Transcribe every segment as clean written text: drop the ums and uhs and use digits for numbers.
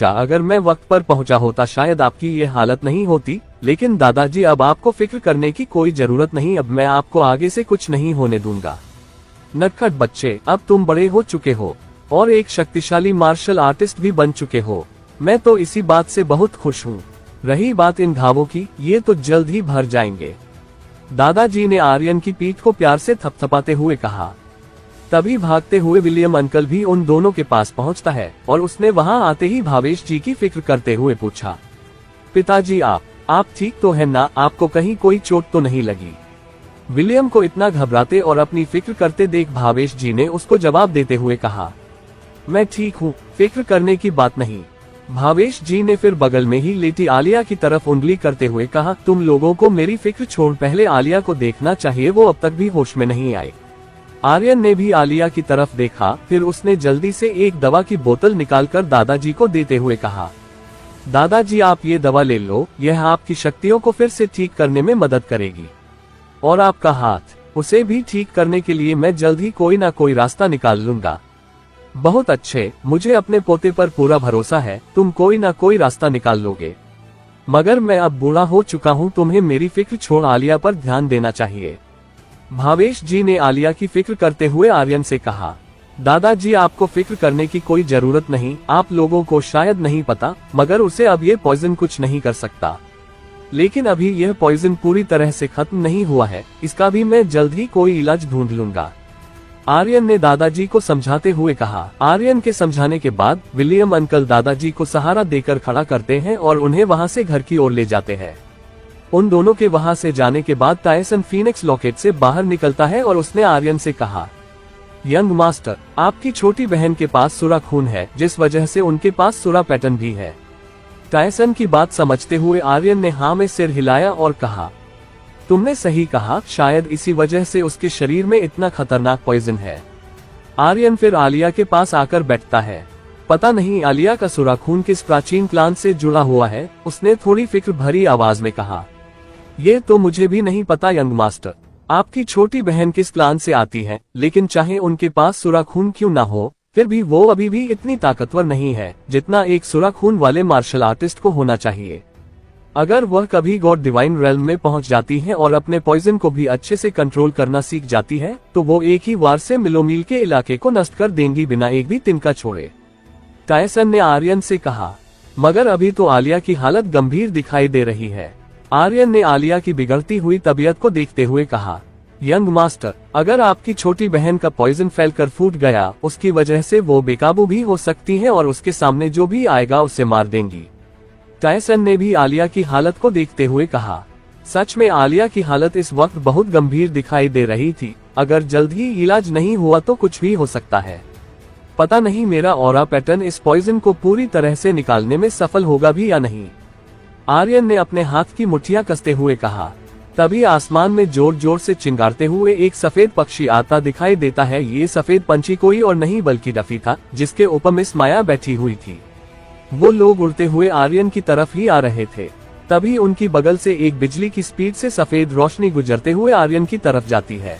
अगर मैं वक्त पर पहुंचा होता शायद आपकी ये हालत नहीं होती, लेकिन दादाजी अब आपको फिक्र करने की कोई जरूरत नहीं, अब मैं आपको आगे से कुछ नहीं होने दूंगा। नटखट बच्चे, अब तुम बड़े हो चुके हो और एक शक्तिशाली मार्शल आर्टिस्ट भी बन चुके हो। मैं तो इसी बात से बहुत खुश हूँ। रही बात इन घावों की, ये तो जल्द ही भर जाएंगे। दादाजी ने आर्यन की पीठ को प्यार से थपथपाते हुए कहा। तभी भागते हुए विलियम अंकल भी उन दोनों के पास पहुंचता है और उसने वहां आते ही भावेश जी की फिक्र करते हुए पूछा, पिताजी आप ठीक तो हैं ना, आपको कहीं कोई चोट तो नहीं लगी? विलियम को इतना घबराते और अपनी फिक्र करते देख भावेश जी ने उसको जवाब देते हुए कहा, मैं ठीक हूँ, फिक्र करने की बात नहीं। भावेश जी ने फिर बगल में ही लेटी आलिया की तरफ उंगली करते हुए कहा, तुम लोगों को मेरी फिक्र छोड़ पहले आलिया को देखना चाहिए, वो अब तक भी होश में नहीं आई। आर्यन ने भी आलिया की तरफ देखा, फिर उसने जल्दी से एक दवा की बोतल निकालकर दादाजी को देते हुए कहा, दादाजी आप ये दवा ले लो, यह आपकी शक्तियों को फिर से ठीक करने में मदद करेगी। और आपका हाथ, उसे भी ठीक करने के लिए मैं जल्द ही कोई ना कोई रास्ता निकाल लूंगा। बहुत अच्छे, मुझे अपने पोते पर पूरा भरोसा है, तुम कोई ना कोई रास्ता निकाल लोगे। मगर मैं अब बूढ़ा हो चुका हूँ, तुम्हें मेरी फिक्र छोड़ आलिया पर ध्यान देना चाहिए। भावेश जी ने आलिया की फिक्र करते हुए आर्यन से कहा, दादाजी आपको फिक्र करने की कोई जरूरत नहीं, आप लोगों को शायद नहीं पता, मगर उसे अब ये पॉइजन कुछ नहीं कर सकता। लेकिन अभी यह पॉइजन पूरी तरह से खत्म नहीं हुआ है, इसका भी मैं जल्द ही कोई इलाज ढूंढ लूंगा। आर्यन ने दादाजी को समझाते हुए कहा। आर्यन के समझाने के बाद विलियम अंकल दादाजी को सहारा देकर खड़ा करते हैं और उन्हें वहां से घर की ओर ले जाते हैं। उन दोनों के वहां से जाने के बाद टायसन फीनिक्स लॉकेट से बाहर निकलता है और उसने आर्यन से कहा, यंग मास्टर, आपकी छोटी बहन के पास सुरा खून है, जिस वजह से उनके पास सुरा पैटर्न भी है। टायसन की बात समझते हुए आर्यन ने हाँ में सिर हिलाया और कहा, तुमने सही कहा, शायद इसी वजह से उसके शरीर में इतना खतरनाक पॉइजन है। आर्यन फिर आलिया के पास आकर बैठता है। पता नहीं आलिया का सुरा खून किस प्राचीन क्लान से जुड़ा हुआ है, उसने थोड़ी फिक्र भरी आवाज में कहा। ये तो मुझे भी नहीं पता यंग मास्टर, आपकी छोटी बहन किस क्लान से आती है, लेकिन चाहे उनके पास सुरा खून क्यों ना हो, फिर भी वो अभी भी इतनी ताकतवर नहीं है जितना एक सुरा खून वाले मार्शल आर्टिस्ट को होना चाहिए। अगर वह कभी गॉड डिवाइन रेल्म में पहुंच जाती है और अपने पॉइजन को भी अच्छे से कंट्रोल करना सीख जाती है, तो वो एक ही वार से मिलोमील के इलाके को नष्ट कर देंगी बिना एक भी तिनका छोड़े। टायसन ने आर्यन से कहा, मगर अभी तो आलिया की हालत गंभीर दिखाई दे रही है। आर्यन ने आलिया की बिगड़ती हुई तबीयत को देखते हुए कहा, यंग मास्टर, अगर आपकी छोटी बहन का पॉइजन फैलकर फूट गया, उसकी वजह से वो बेकाबू भी हो सकती है और उसके सामने जो भी आएगा उसे मार देंगी। टायसन ने भी आलिया की हालत को देखते हुए कहा, सच में आलिया की हालत इस वक्त बहुत गंभीर दिखाई दे रही थी, अगर जल्द ही इलाज नहीं हुआ तो कुछ भी हो सकता है। पता नहीं मेरा ऑरा पैटर्न इस पॉइजन को पूरी तरह से निकालने में सफल होगा भी या नहीं। आर्यन ने अपने हाथ की मुट्ठियां कसते हुए कहा। तभी आसमान में जोर जोर से चिंगारते हुए एक सफेद पक्षी आता दिखाई देता है। ये सफेद पंछी कोई और नहीं बल्कि डफी था, जिसके ऊपर मिस माया बैठी हुई थी। वो लोग उड़ते हुए आर्यन की तरफ ही आ रहे थे। तभी उनकी बगल से एक बिजली की स्पीड से सफेद रोशनी गुजरते हुए आर्यन की तरफ जाती है,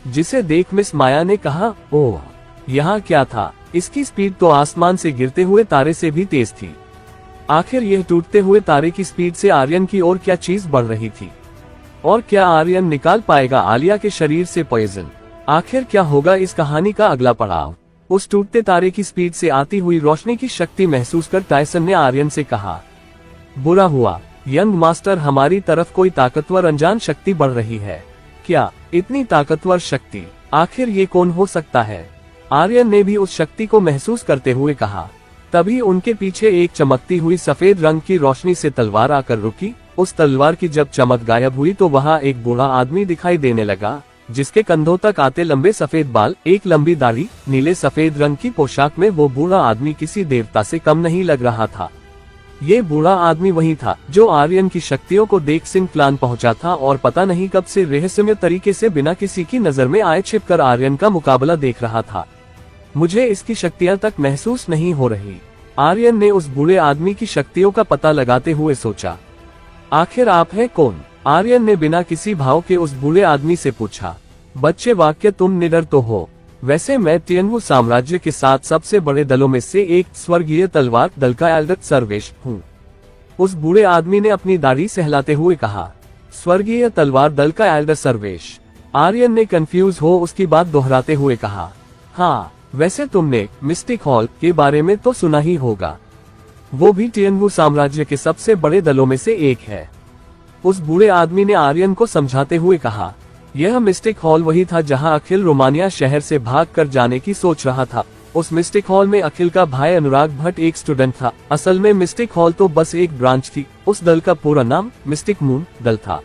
जिसे देख मिस माया ने कहा, ओह, यहाँ क्या था? इसकी स्पीड तो आसमान से गिरते हुए तारे से भी तेज थी। आखिर यह टूटते हुए तारे की स्पीड से आर्यन की ओर क्या चीज बढ़ रही थी? और क्या आर्यन निकाल पाएगा आलिया के शरीर से पॉइजन? आखिर क्या होगा इस कहानी का अगला पड़ाव? उस टूटते तारे की स्पीड से आती हुई रोशनी की शक्ति महसूस कर टायसन ने आर्यन से कहा, बुरा हुआ यंग मास्टर, हमारी तरफ कोई ताकतवर अनजान शक्ति बढ़ रही है। क्या इतनी ताकतवर शक्ति? आखिर ये कौन हो सकता है? आर्यन ने भी उस शक्ति को महसूस करते हुए कहा। तभी उनके पीछे एक चमकती हुई सफेद रंग की रोशनी से तलवार आकर रुकी। उस तलवार की जब चमक गायब हुई तो वहां एक बूढ़ा आदमी दिखाई देने लगा, जिसके कंधों तक आते लंबे सफेद बाल, एक लंबी दाढ़ी, नीले सफेद रंग की पोशाक में वो बूढ़ा आदमी किसी देवता से कम नहीं लग रहा था। ये बूढ़ा आदमी वही था जो आर्यन की शक्तियों को देख सिंह क्लान पहुंचा था और पता नहीं कब से रहस्यमय तरीके से बिना किसी की नजर में आए छिपकर आर्यन का मुकाबला देख रहा था। मुझे इसकी शक्तियां तक महसूस नहीं हो रही। आर्यन ने उस बूढ़े आदमी की शक्तियों का पता लगाते हुए सोचा। आखिर आप हैं कौन? आर्यन ने बिना किसी भाव के उस बूढ़े आदमी से पूछा। बच्चे वाक्य तुम निडर तो हो, वैसे मैं तियनवु साम्राज्य के 7 सबसे बड़े दलों में से एक स्वर्गीय तलवार दल का एल्डर सर्वेश हूँ। उस बूढ़े आदमी ने अपनी दाढ़ी सहलाते हुए कहा। स्वर्गीय तलवार दल का एल्डर सर्वेश। आर्यन ने कंफ्यूज हो उसकी बात दोहराते हुए कहा। हाँ, वैसे तुमने मिस्टिक हॉल के बारे में तो सुना ही होगा। वो भी तियनवु साम्राज्य के सबसे बड़े दलों में से एक है। उस बूढ़े आदमी ने आर्यन को समझाते हुए कहा। यह मिस्टिक हॉल वही था जहां अखिल रोमानिया शहर से भाग कर जाने की सोच रहा था। उस मिस्टिक हॉल में अखिल का भाई अनुराग भट्ट एक स्टूडेंट था। असल में मिस्टिक हॉल तो बस एक ब्रांच थी। उस दल का पूरा नाम मिस्टिक मून दल था।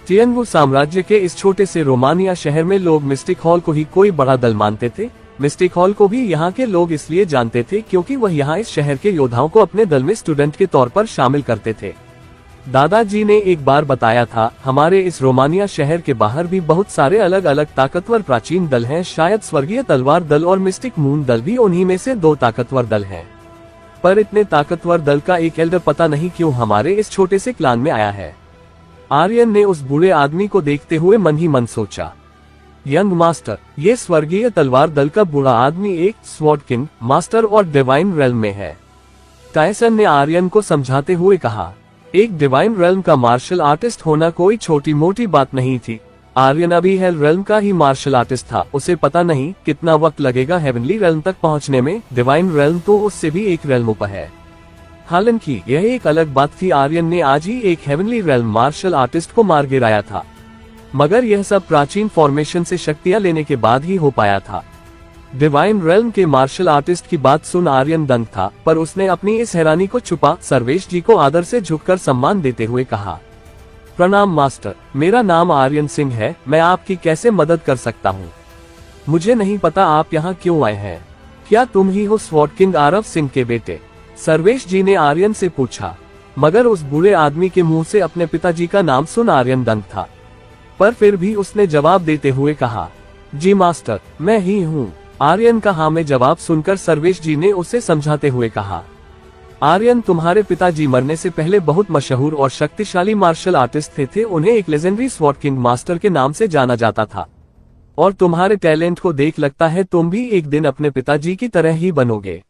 तियनवु साम्राज्य के इस छोटे से रोमानिया शहर में लोग मिस्टिक हॉल को ही कोई बड़ा दल मानते थे। मिस्टिक हॉल को भी यहाँ के लोग इसलिए जानते थे क्योंकि वह यहाँ इस शहर के योद्धाओं को अपने दल में स्टूडेंट के तौर पर शामिल करते थे। दादाजी ने एक बार बताया था, हमारे इस रोमानिया शहर के बाहर भी बहुत सारे अलग अलग ताकतवर प्राचीन दल हैं। शायद स्वर्गीय तलवार दल और मिस्टिक मून दल भी उन्हीं में से 2 ताकतवर दल हैं। पर इतने ताकतवर दल का एक एल्डर पता नहीं क्यों हमारे इस छोटे से क्लान में आया है। आर्यन ने उस बूढ़े आदमी को देखते हुए मन ही मन सोचा। यंग मास्टर, ये स्वर्गीय तलवार दल का बूढ़ा आदमी एक स्वॉर्ड किंग मास्टर और डिवाइन रेल्म में है। टायसन ने आर्यन को समझाते हुए कहा। एक डिवाइन रेल्म का मार्शल आर्टिस्ट होना कोई छोटी मोटी बात नहीं थी। आर्यन अभी हेल रेल्म का ही मार्शल आर्टिस्ट था। उसे पता नहीं कितना वक्त लगेगा हेवनली रेल्म तक पहुंचने में। डिवाइन रेल्म तो उससे भी एक रेल्म ऊपर है। हालांकि यह एक अलग बात थी, आर्यन ने आज ही एक हेवनली रेल्म मार्शल आर्टिस्ट को मार गिराया था। मगर यह सब प्राचीन फॉर्मेशन से शक्तियां लेने के बाद ही हो पाया था। डिवाइन रेल्म के मार्शल आर्टिस्ट की बात सुन आर्यन दंग था, पर उसने अपनी इस हैरानी को छुपा सर्वेश जी को आदर से झुककर सम्मान देते हुए कहा। प्रणाम मास्टर, मेरा नाम आर्यन सिंह है। मैं आपकी कैसे मदद कर सकता हूँ? मुझे नहीं पता आप यहाँ क्यों आए हैं। क्या तुम ही हो स्वॉर्ड किंग आरव सिंह के बेटे? सर्वेश जी ने आर्यन से पूछा। मगर उस बूढ़े आदमी के मुंह से अपने पिताजी का नाम सुन आर्यन दंग था, पर फिर भी उसने जवाब देते हुए कहा, जी मास्टर, मैं ही हूँ। आर्यन का हाँ में जवाब सुनकर सर्वेश जी ने उसे समझाते हुए कहा। आर्यन, तुम्हारे पिताजी मरने से पहले बहुत मशहूर और शक्तिशाली मार्शल आर्टिस्ट थे। उन्हें एक लेजेंडरी स्वॉर्ड किंग मास्टर के नाम से जाना जाता था। और तुम्हारे टैलेंट को देख लगता है तुम भी एक दिन अपने पिताजी की तरह ही बनोगे।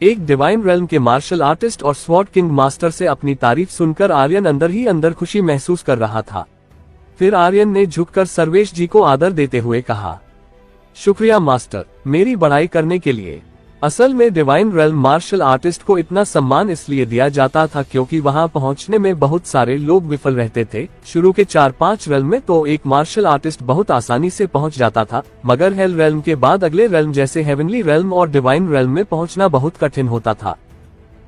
एक डिवाइन रेल्म के मार्शल आर्टिस्ट और स्वॉर्ड किंग मास्टर से अपनी तारीफ सुनकर आर्यन अंदर ही अंदर खुशी महसूस कर रहा था। फिर आर्यन ने झुककर सर्वेश जी को आदर देते हुए कहा। शुक्रिया मास्टर, मेरी बढ़ाई करने के लिए। असल में डिवाइन रेल्म मार्शल आर्टिस्ट को इतना सम्मान इसलिए दिया जाता था क्योंकि वहां पहुंचने में बहुत सारे लोग विफल रहते थे। शुरू के 4-5 रेल्म में तो एक मार्शल आर्टिस्ट बहुत आसानी से पहुंच जाता था, मगर हेल रेल्म के बाद अगले रेल्म जैसे हेवनली रेल्म और डिवाइन रेल्म में पहुंचना बहुत कठिन होता था।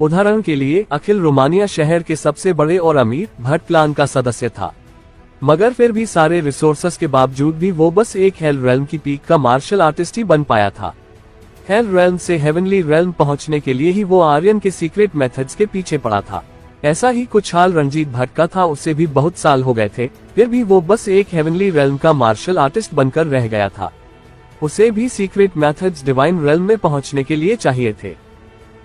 उदाहरण के लिए अखिल रोमानिया शहर के सबसे बड़े और अमीर भट्ट क्लान का सदस्य था, मगर फिर भी सारे रिसोर्सेस के बावजूद भी वो बस एक हेल रेल्म की पीक का मार्शल आर्टिस्ट ही बन पाया था। हेल रेल्म से हेवनली रेल्म पहुंचने के लिए ही वो आर्यन के सीक्रेट मेथड्स के पीछे पड़ा था। ऐसा ही कुछ हाल रणजीत भट्ट का था। उसे भी बहुत साल हो गए थे, फिर भी वो बस एक हेवनली रेल्म का मार्शल आर्टिस्ट बनकर रह गया था। उसे भी सीक्रेट मेथड्स डिवाइन रेल्म में पहुंचने के लिए चाहिए थे।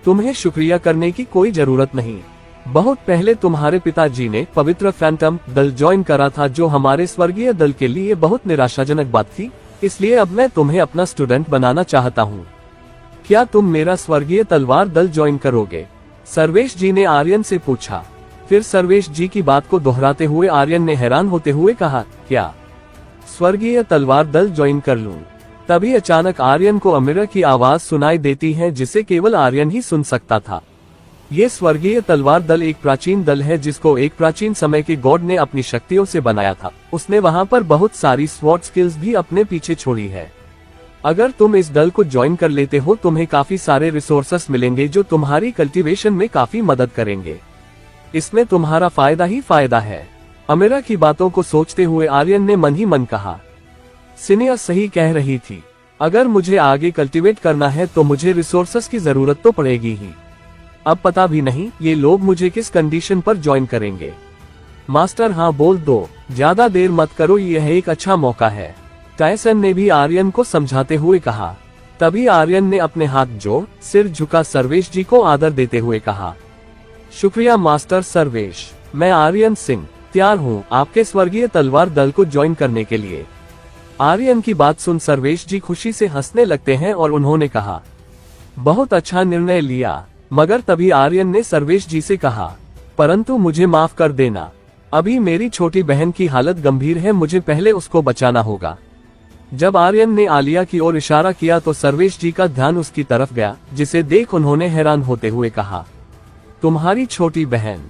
तुम्हें शुक्रिया करने की कोई जरूरत नहीं। बहुत पहले तुम्हारे पिताजी ने पवित्र फैंटम दल ज्वाइन करा था, जो हमारे स्वर्गीय दल के लिए बहुत निराशाजनक बात थी। इसलिए अब मैं तुम्हें अपना स्टूडेंट बनाना चाहता हूँ। क्या तुम मेरा स्वर्गीय तलवार दल ज्वाइन करोगे? सर्वेश जी ने आर्यन से पूछा। फिर सर्वेश जी की बात को दोहराते हुए आर्यन ने हैरान होते हुए कहा, क्या स्वर्गीय तलवार दल ज्वाइन कर लूं? तभी अचानक आर्यन को अमीरा की आवाज सुनाई देती है, जिसे केवल आर्यन ही सुन सकता था। ये स्वर्गीय तलवार दल एक प्राचीन दल है जिसको एक प्राचीन समय के गॉड ने अपनी शक्तियों से बनाया था। उसने वहां पर बहुत सारी स्वॉर्ड स्किल्स भी अपने पीछे छोड़ी है। अगर तुम इस दल को ज्वाइन कर लेते हो तुम्हें काफी सारे रिसोर्सेस मिलेंगे जो तुम्हारी कल्टीवेशन में काफी मदद करेंगे। इसमें तुम्हारा फायदा ही फायदा है। अमीरा की बातों को सोचते हुए आर्यन ने मन ही मन कहा, सिनिया सही कह रही थी। अगर मुझे आगे कल्टीवेट करना है तो मुझे रिसोर्सेस की जरूरत तो पड़ेगी ही। अब पता भी नहीं ये लोग मुझे किस कंडीशन पर ज्वाइन करेंगे। मास्टर हाँ बोल दो, ज्यादा देर मत करो, यह एक अच्छा मौका है। टायसन ने भी आर्यन को समझाते हुए कहा। तभी आर्यन ने अपने हाथ जोड़ सिर झुका सर्वेश जी को आदर देते हुए कहा, शुक्रिया मास्टर सर्वेश। मैं आर्यन सिंह तैयार हूँ आपके स्वर्गीय तलवार दल को ज्वाइन करने के लिए। आर्यन की बात सुन सर्वेश जी खुशी से हंसने लगते हैं और उन्होंने कहा, बहुत अच्छा निर्णय लिया। मगर तभी आर्यन ने सर्वेश जी से कहा, परंतु मुझे माफ कर देना, अभी मेरी छोटी बहन की हालत गंभीर है, मुझे पहले उसको बचाना होगा। जब आर्यन ने आलिया की ओर इशारा किया तो सर्वेश जी का ध्यान उसकी तरफ गया, जिसे देख उन्होंने हैरान होते हुए कहा, तुम्हारी छोटी बहन?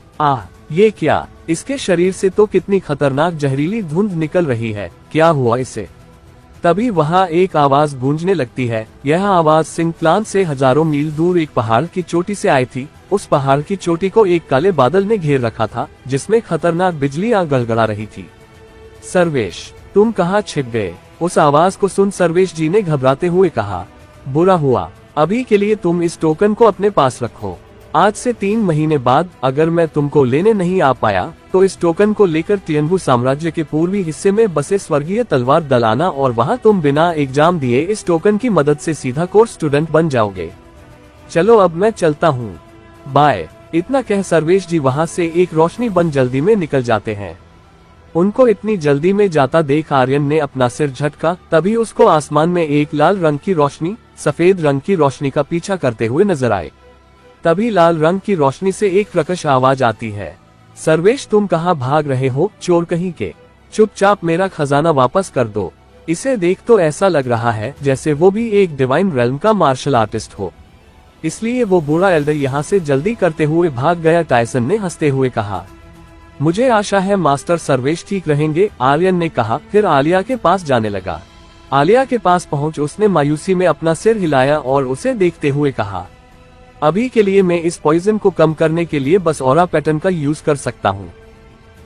ये क्या? इसके शरीर से तो कितनी खतरनाक जहरीली धुंध निकल रही है, क्या हुआ इसे? तभी वहां एक आवाज गूंजने लगती है। यह आवाज सिंक्लान से हजारों मील दूर एक पहाड़ की चोटी से आई थी। उस पहाड़ की चोटी को एक काले बादल ने घेर रखा था, जिसमें खतरनाक बिजलियां गड़गड़ा रही थी। सर्वेश, तुम कहाँ छिप गए? उस आवाज को सुन सर्वेश जी ने घबराते हुए कहा, बुरा हुआ, अभी के लिए तुम इस टोकन को अपने पास रखो। आज से 3 महीने बाद अगर मैं तुमको लेने नहीं आ पाया तो इस टोकन को लेकर तियनबू साम्राज्य के पूर्वी हिस्से में बसे स्वर्गीय तलवार दल आना और वहां तुम बिना एग्जाम दिए इस टोकन की मदद से सीधा कोर्स स्टूडेंट बन जाओगे। चलो अब मैं चलता हूँ, बाय। इतना कह सर्वेश जी वहां से एक रोशनी बन जल्दी में निकल जाते हैं। उनको इतनी जल्दी में जाता देख आर्यन ने अपना सिर झटका। तभी उसको आसमान में एक लाल रंग की रोशनी सफेद रंग की रोशनी का पीछा करते हुए नजर आए। तभी लाल रंग की रोशनी से एक प्रकश आवाज आती है, सर्वेश तुम कहाँ भाग रहे हो, चोर कहीं के? चुपचाप मेरा खजाना वापस कर दो। इसे देख तो ऐसा लग रहा है जैसे वो भी एक डिवाइन रेल्म का मार्शल आर्टिस्ट हो, इसलिए वो बूढ़ा एल्डर यहाँ से जल्दी करते हुए भाग गया। टायसन ने हंसते हुए कहा, मुझे आशा है मास्टर सर्वेश ठीक रहेंगे, आर्यन ने कहा। फिर आलिया के पास जाने लगा। आलिया के पास पहुंच उसने मायूसी में अपना सिर हिलाया और उसे देखते हुए कहा, अभी के लिए मैं इस पॉइजन को कम करने के लिए बस ऑरा पैटर्न का यूज कर सकता हूँ।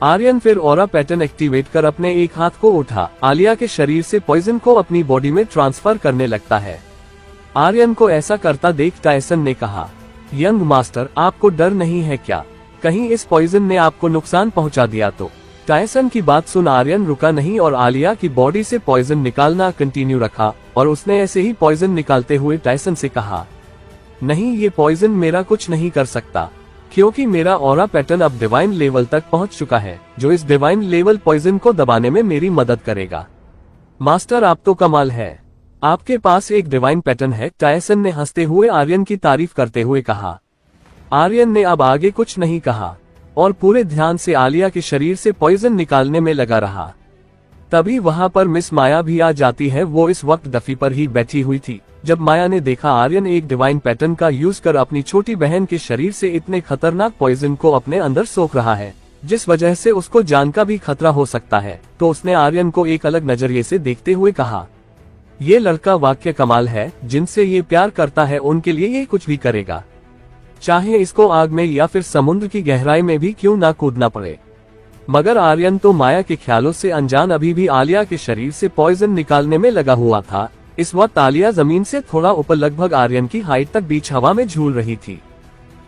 आर्यन फिर ऑरा पैटर्न एक्टिवेट कर अपने एक हाथ को उठा आलिया के शरीर से पॉइजन को अपनी बॉडी में ट्रांसफर करने लगता है। आर्यन को ऐसा करता देख टायसन ने कहा, यंग मास्टर आपको डर नहीं है क्या? कहीं इस पॉइजन ने आपको नुकसान पहुंचा दिया तो? टायसन की बात सुन आर्यन रुका नहीं और आलिया की बॉडी से पॉइजन निकालना कंटिन्यू रखा और उसने ऐसे ही पॉइजन निकालते हुए टायसन से कहा, नहीं, ये पॉइजन मेरा कुछ नहीं कर सकता, क्योंकि मेरा ऑरा पैटर्न अब डिवाइन लेवल तक पहुंच चुका है, जो इस डिवाइन लेवल पॉइजन को दबाने में मेरी मदद करेगा। मास्टर आप तो कमाल है, आपके पास एक डिवाइन पैटर्न है, टायसन ने हंसते हुए आर्यन की तारीफ करते हुए कहा। आर्यन ने अब आगे कुछ नहीं कहा और पूरे ध्यान से आलिया के शरीर से पॉइजन निकालने में लगा रहा। तभी वहां पर मिस माया भी आ जाती है। वो इस वक्त डफी पर ही बैठी हुई थी। जब माया ने देखा आर्यन एक डिवाइन पैटर्न का यूज कर अपनी छोटी बहन के शरीर से इतने खतरनाक पॉइजन को अपने अंदर सोख रहा है, जिस वजह से उसको जान का भी खतरा हो सकता है, तो उसने आर्यन को एक अलग नजरिए से देखते हुए कहा, ये लड़का वाकई कमाल है, जिनसे ये प्यार करता है उनके लिए ये कुछ भी करेगा, चाहे इसको आग में या फिर समुद्र की गहराई में भी क्यों ना कूदना पड़े। मगर आर्यन तो माया के ख्यालों से अनजान अभी भी आलिया के शरीर से पॉइजन निकालने में लगा हुआ था। इस वक्त आलिया जमीन से थोड़ा ऊपर लगभग आर्यन की हाइट तक बीच हवा में झूल रही थी।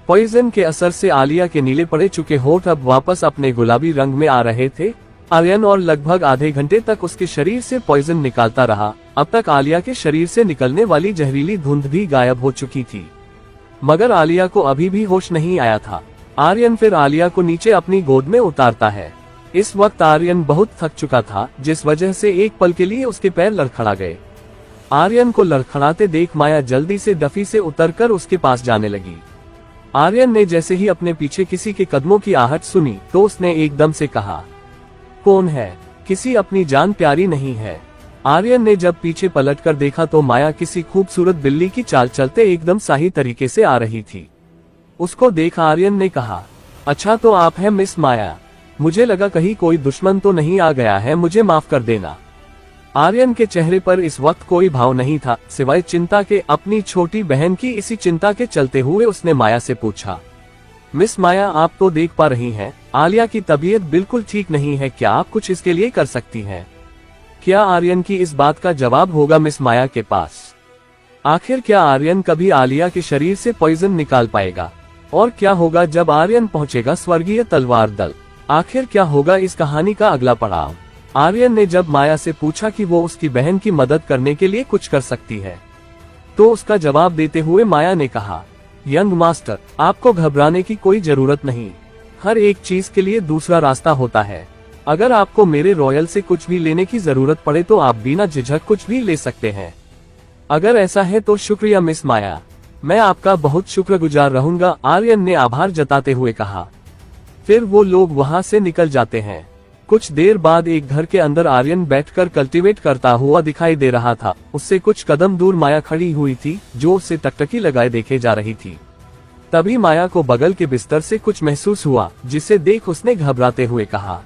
पॉइजन के असर से आलिया के नीले पड़े चुके होठ अब वापस अपने गुलाबी रंग में आ रहे थे। आर्यन और लगभग आधे घंटे तक उसके शरीर से पॉइजन निकालता रहा। अब तक आलिया के शरीर से निकलने वाली जहरीली धुंध भी गायब हो चुकी थी, मगर आलिया को अभी भी होश नहीं आया था। आर्यन फिर आलिया को नीचे अपनी गोद में उतारता है। इस वक्त आर्यन बहुत थक चुका था, जिस वजह से एक पल के लिए उसके पैर लड़खड़ा गए। आर्यन को लड़खड़ाते देख माया जल्दी से डफी से उतरकर उसके पास जाने लगी। आर्यन ने जैसे ही अपने पीछे किसी के कदमों की आहट सुनी तो उसने एकदम से कहा, कौन है? किसी अपनी जान प्यारी नहीं है। आर्यन ने जब पीछे पलटकर देखा तो माया किसी खूबसूरत बिल्ली की चाल चलते एकदम सही तरीके से आ रही थी। उसको देख आर्यन ने कहा, अच्छा तो आप हैं मिस माया, मुझे लगा कहीं कोई दुश्मन तो नहीं आ गया है, मुझे माफ कर देना। आर्यन के चेहरे पर इस वक्त कोई भाव नहीं था सिवाय चिंता के। अपनी छोटी बहन की इसी चिंता के चलते हुए उसने माया से पूछा, मिस माया आप तो देख पा रही हैं, आलिया की तबीयत बिल्कुल ठीक नहीं है, क्या आप कुछ इसके लिए कर सकती हैं? क्या आर्यन की इस बात का जवाब होगा मिस माया के पास? आखिर क्या आर्यन कभी आलिया के शरीर से पॉइजन निकाल पाएगा? और क्या होगा जब आर्यन पहुंचेगा स्वर्गीय तलवार दल? आखिर क्या होगा इस कहानी का अगला पड़ाव? आर्यन ने जब माया से पूछा कि वो उसकी बहन की मदद करने के लिए कुछ कर सकती है, तो उसका जवाब देते हुए माया ने कहा, यंग मास्टर आपको घबराने की कोई जरूरत नहीं, हर एक चीज के लिए दूसरा रास्ता होता है। अगर आपको मेरे रॉयल से कुछ भी लेने की जरूरत पड़े तो आप बिना झिझक कुछ भी ले सकते हैं। अगर ऐसा है तो शुक्रिया मिस माया, मैं आपका बहुत शुक्रगुजार रहूंगा, आर्यन ने आभार जताते हुए कहा। फिर वो लोग वहां से निकल जाते हैं। कुछ देर बाद एक घर के अंदर आर्यन बैठकर कल्टीवेट करता हुआ दिखाई दे रहा था। उससे कुछ कदम दूर माया खड़ी हुई थी, जो उसे टकटकी लगाए देखे जा रही थी। तभी माया को बगल के बिस्तर से कुछ महसूस हुआ, जिसे देख उसने घबराते हुए कहा,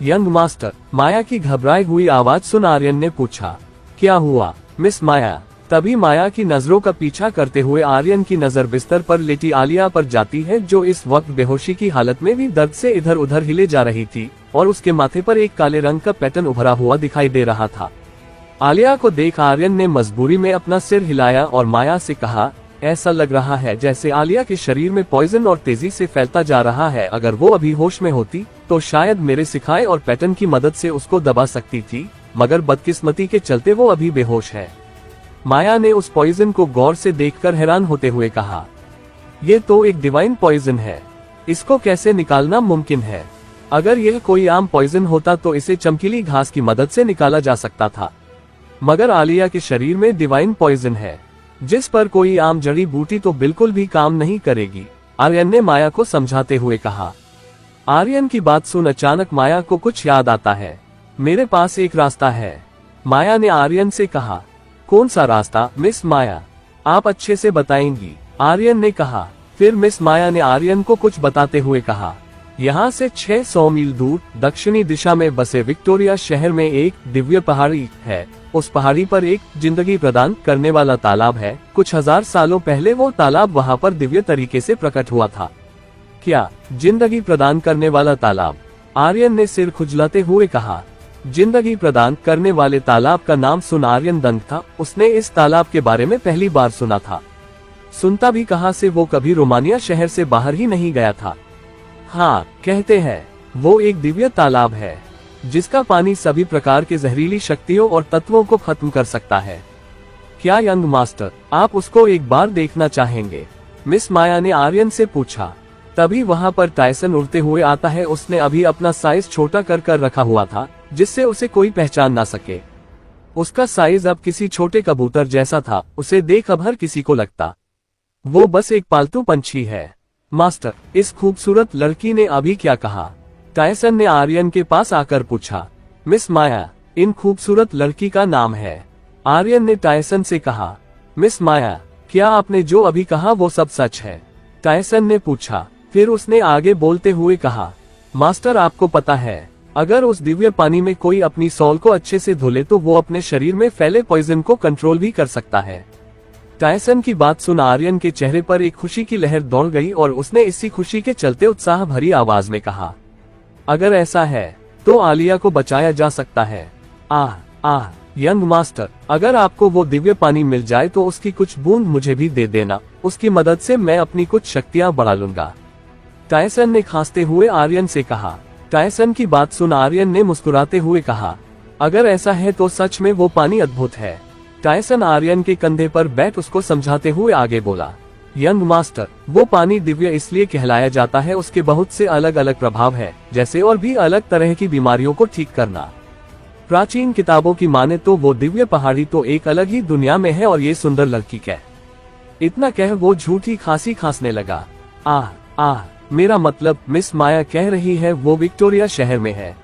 यंग मास्टर। माया की घबराई हुई आवाज सुन आर्यन ने पूछा, क्या हुआ मिस माया? तभी माया की नजरों का पीछा करते हुए आर्यन की नजर बिस्तर पर लेटी आलिया पर जाती है, जो इस वक्त बेहोशी की हालत में भी दर्द से इधर उधर हिले जा रही थी और उसके माथे पर एक काले रंग का पैटर्न उभरा हुआ दिखाई दे रहा था। आलिया को देख आर्यन ने मजबूरी में अपना सिर हिलाया और माया से कहा, ऐसा लग रहा है जैसे आलिया के शरीर में पॉइजन और तेजी से फैलता जा रहा है। अगर वो अभी होश में होती तो शायद मेरे सिखाए और पैटर्न की मदद से उसको दबा सकती थी, मगर बदकिस्मती के चलते वो अभी बेहोश है। माया ने उस पॉइजन को गौर से देखकर हैरान होते हुए कहा, ये तो एक डिवाइन पॉइजन है, इसको कैसे निकालना मुमकिन है? अगर यह कोई आम पॉइजन होता तो इसे चमकीली घास की मदद से निकाला जा सकता था, मगर आलिया के शरीर में डिवाइन पॉइजन है, जिस पर कोई आम जड़ी बूटी तो बिल्कुल भी काम नहीं करेगी, आर्यन ने माया को समझाते हुए कहा। आर्यन की बात सुन अचानक माया को कुछ याद आता है। मेरे पास एक रास्ता है, माया ने आर्यन से कहा। कौन सा रास्ता मिस माया? आप अच्छे से बताएंगी, आर्यन ने कहा। फिर मिस माया ने आर्यन को कुछ बताते हुए कहा, यहाँ से 600 मील दूर दक्षिणी दिशा में बसे विक्टोरिया शहर में एक दिव्य पहाड़ी है। उस पहाड़ी पर एक जिंदगी प्रदान करने वाला तालाब है। कुछ हजार सालों पहले वो तालाब वहाँ पर दिव्य तरीके से प्रकट हुआ था। क्या जिंदगी प्रदान करने वाला तालाब? आर्यन ने सिर खुजलाते हुए कहा। जिंदगी प्रदान करने वाले तालाब का नाम सुन आर्यन दंग था। उसने इस तालाब के बारे में पहली बार सुना था। सुनता भी कहाँ से, वो कभी रोमानिया शहर से बाहर ही नहीं गया था। हाँ, कहते हैं वो एक दिव्य तालाब है जिसका पानी सभी प्रकार के जहरीली शक्तियों और तत्वों को खत्म कर सकता है। क्या यंग मास्टर आप उसको एक बार देखना चाहेंगे? मिस माया ने आर्यन से पूछा। तभी वहाँ पर टायसन उड़ते हुए आता है। उसने अभी अपना साइज छोटा कर रखा हुआ था, जिससे उसे कोई पहचान ना सके। उसका साइज अब किसी छोटे कबूतर जैसा था। उसे देख अब हर किसी को लगता वो बस एक पालतू पंछी है। मास्टर, इस खूबसूरत लड़की ने अभी क्या कहा? टायसन ने आर्यन के पास आकर पूछा। मिस माया, इन खूबसूरत लड़की का नाम है, आर्यन ने टायसन से कहा। मिस माया, क्या आपने जो अभी कहा वो सब सच है? टायसन ने पूछा। फिर उसने आगे बोलते हुए कहा, मास्टर आपको पता है, अगर उस दिव्य पानी में कोई अपनी सॉल को अच्छे से धुले तो वो अपने शरीर में फैले पॉइजन को कंट्रोल भी कर सकता है। टायसन की बात सुन आर्यन के चेहरे पर एक खुशी की लहर दौड़ गई और उसने इसी खुशी के चलते उत्साह भरी आवाज में कहा, अगर ऐसा है तो आलिया को बचाया जा सकता है। आह यंग मास्टर, अगर आपको वो दिव्य पानी मिल जाए तो उसकी कुछ बूंद मुझे भी दे देना। उसकी मदद से मैं अपनी कुछ शक्तियां बढ़ा लूंगा, टायसन ने खांसते हुए आर्यन से कहा। टायसन की बात सुन आर्यन ने मुस्कुराते हुए कहा, अगर ऐसा है तो सच में वो पानी अद्भुत है। टायसन आर्यन के कंधे पर बैठ उसको समझाते हुए आगे बोला, यंग मास्टर, वो पानी दिव्य इसलिए कहलाया जाता है उसके बहुत से अलग अलग प्रभाव है, जैसे और भी अलग तरह की बीमारियों को ठीक करना। प्राचीन किताबों की माने तो वो दिव्य पहाड़ी तो एक अलग ही दुनिया में है और ये सुंदर लड़की क्या। इतना कह वो झूठी खांसी खांसने लगा। मेरा मतलब मिस माया कह रही है वो विक्टोरिया शहर में है।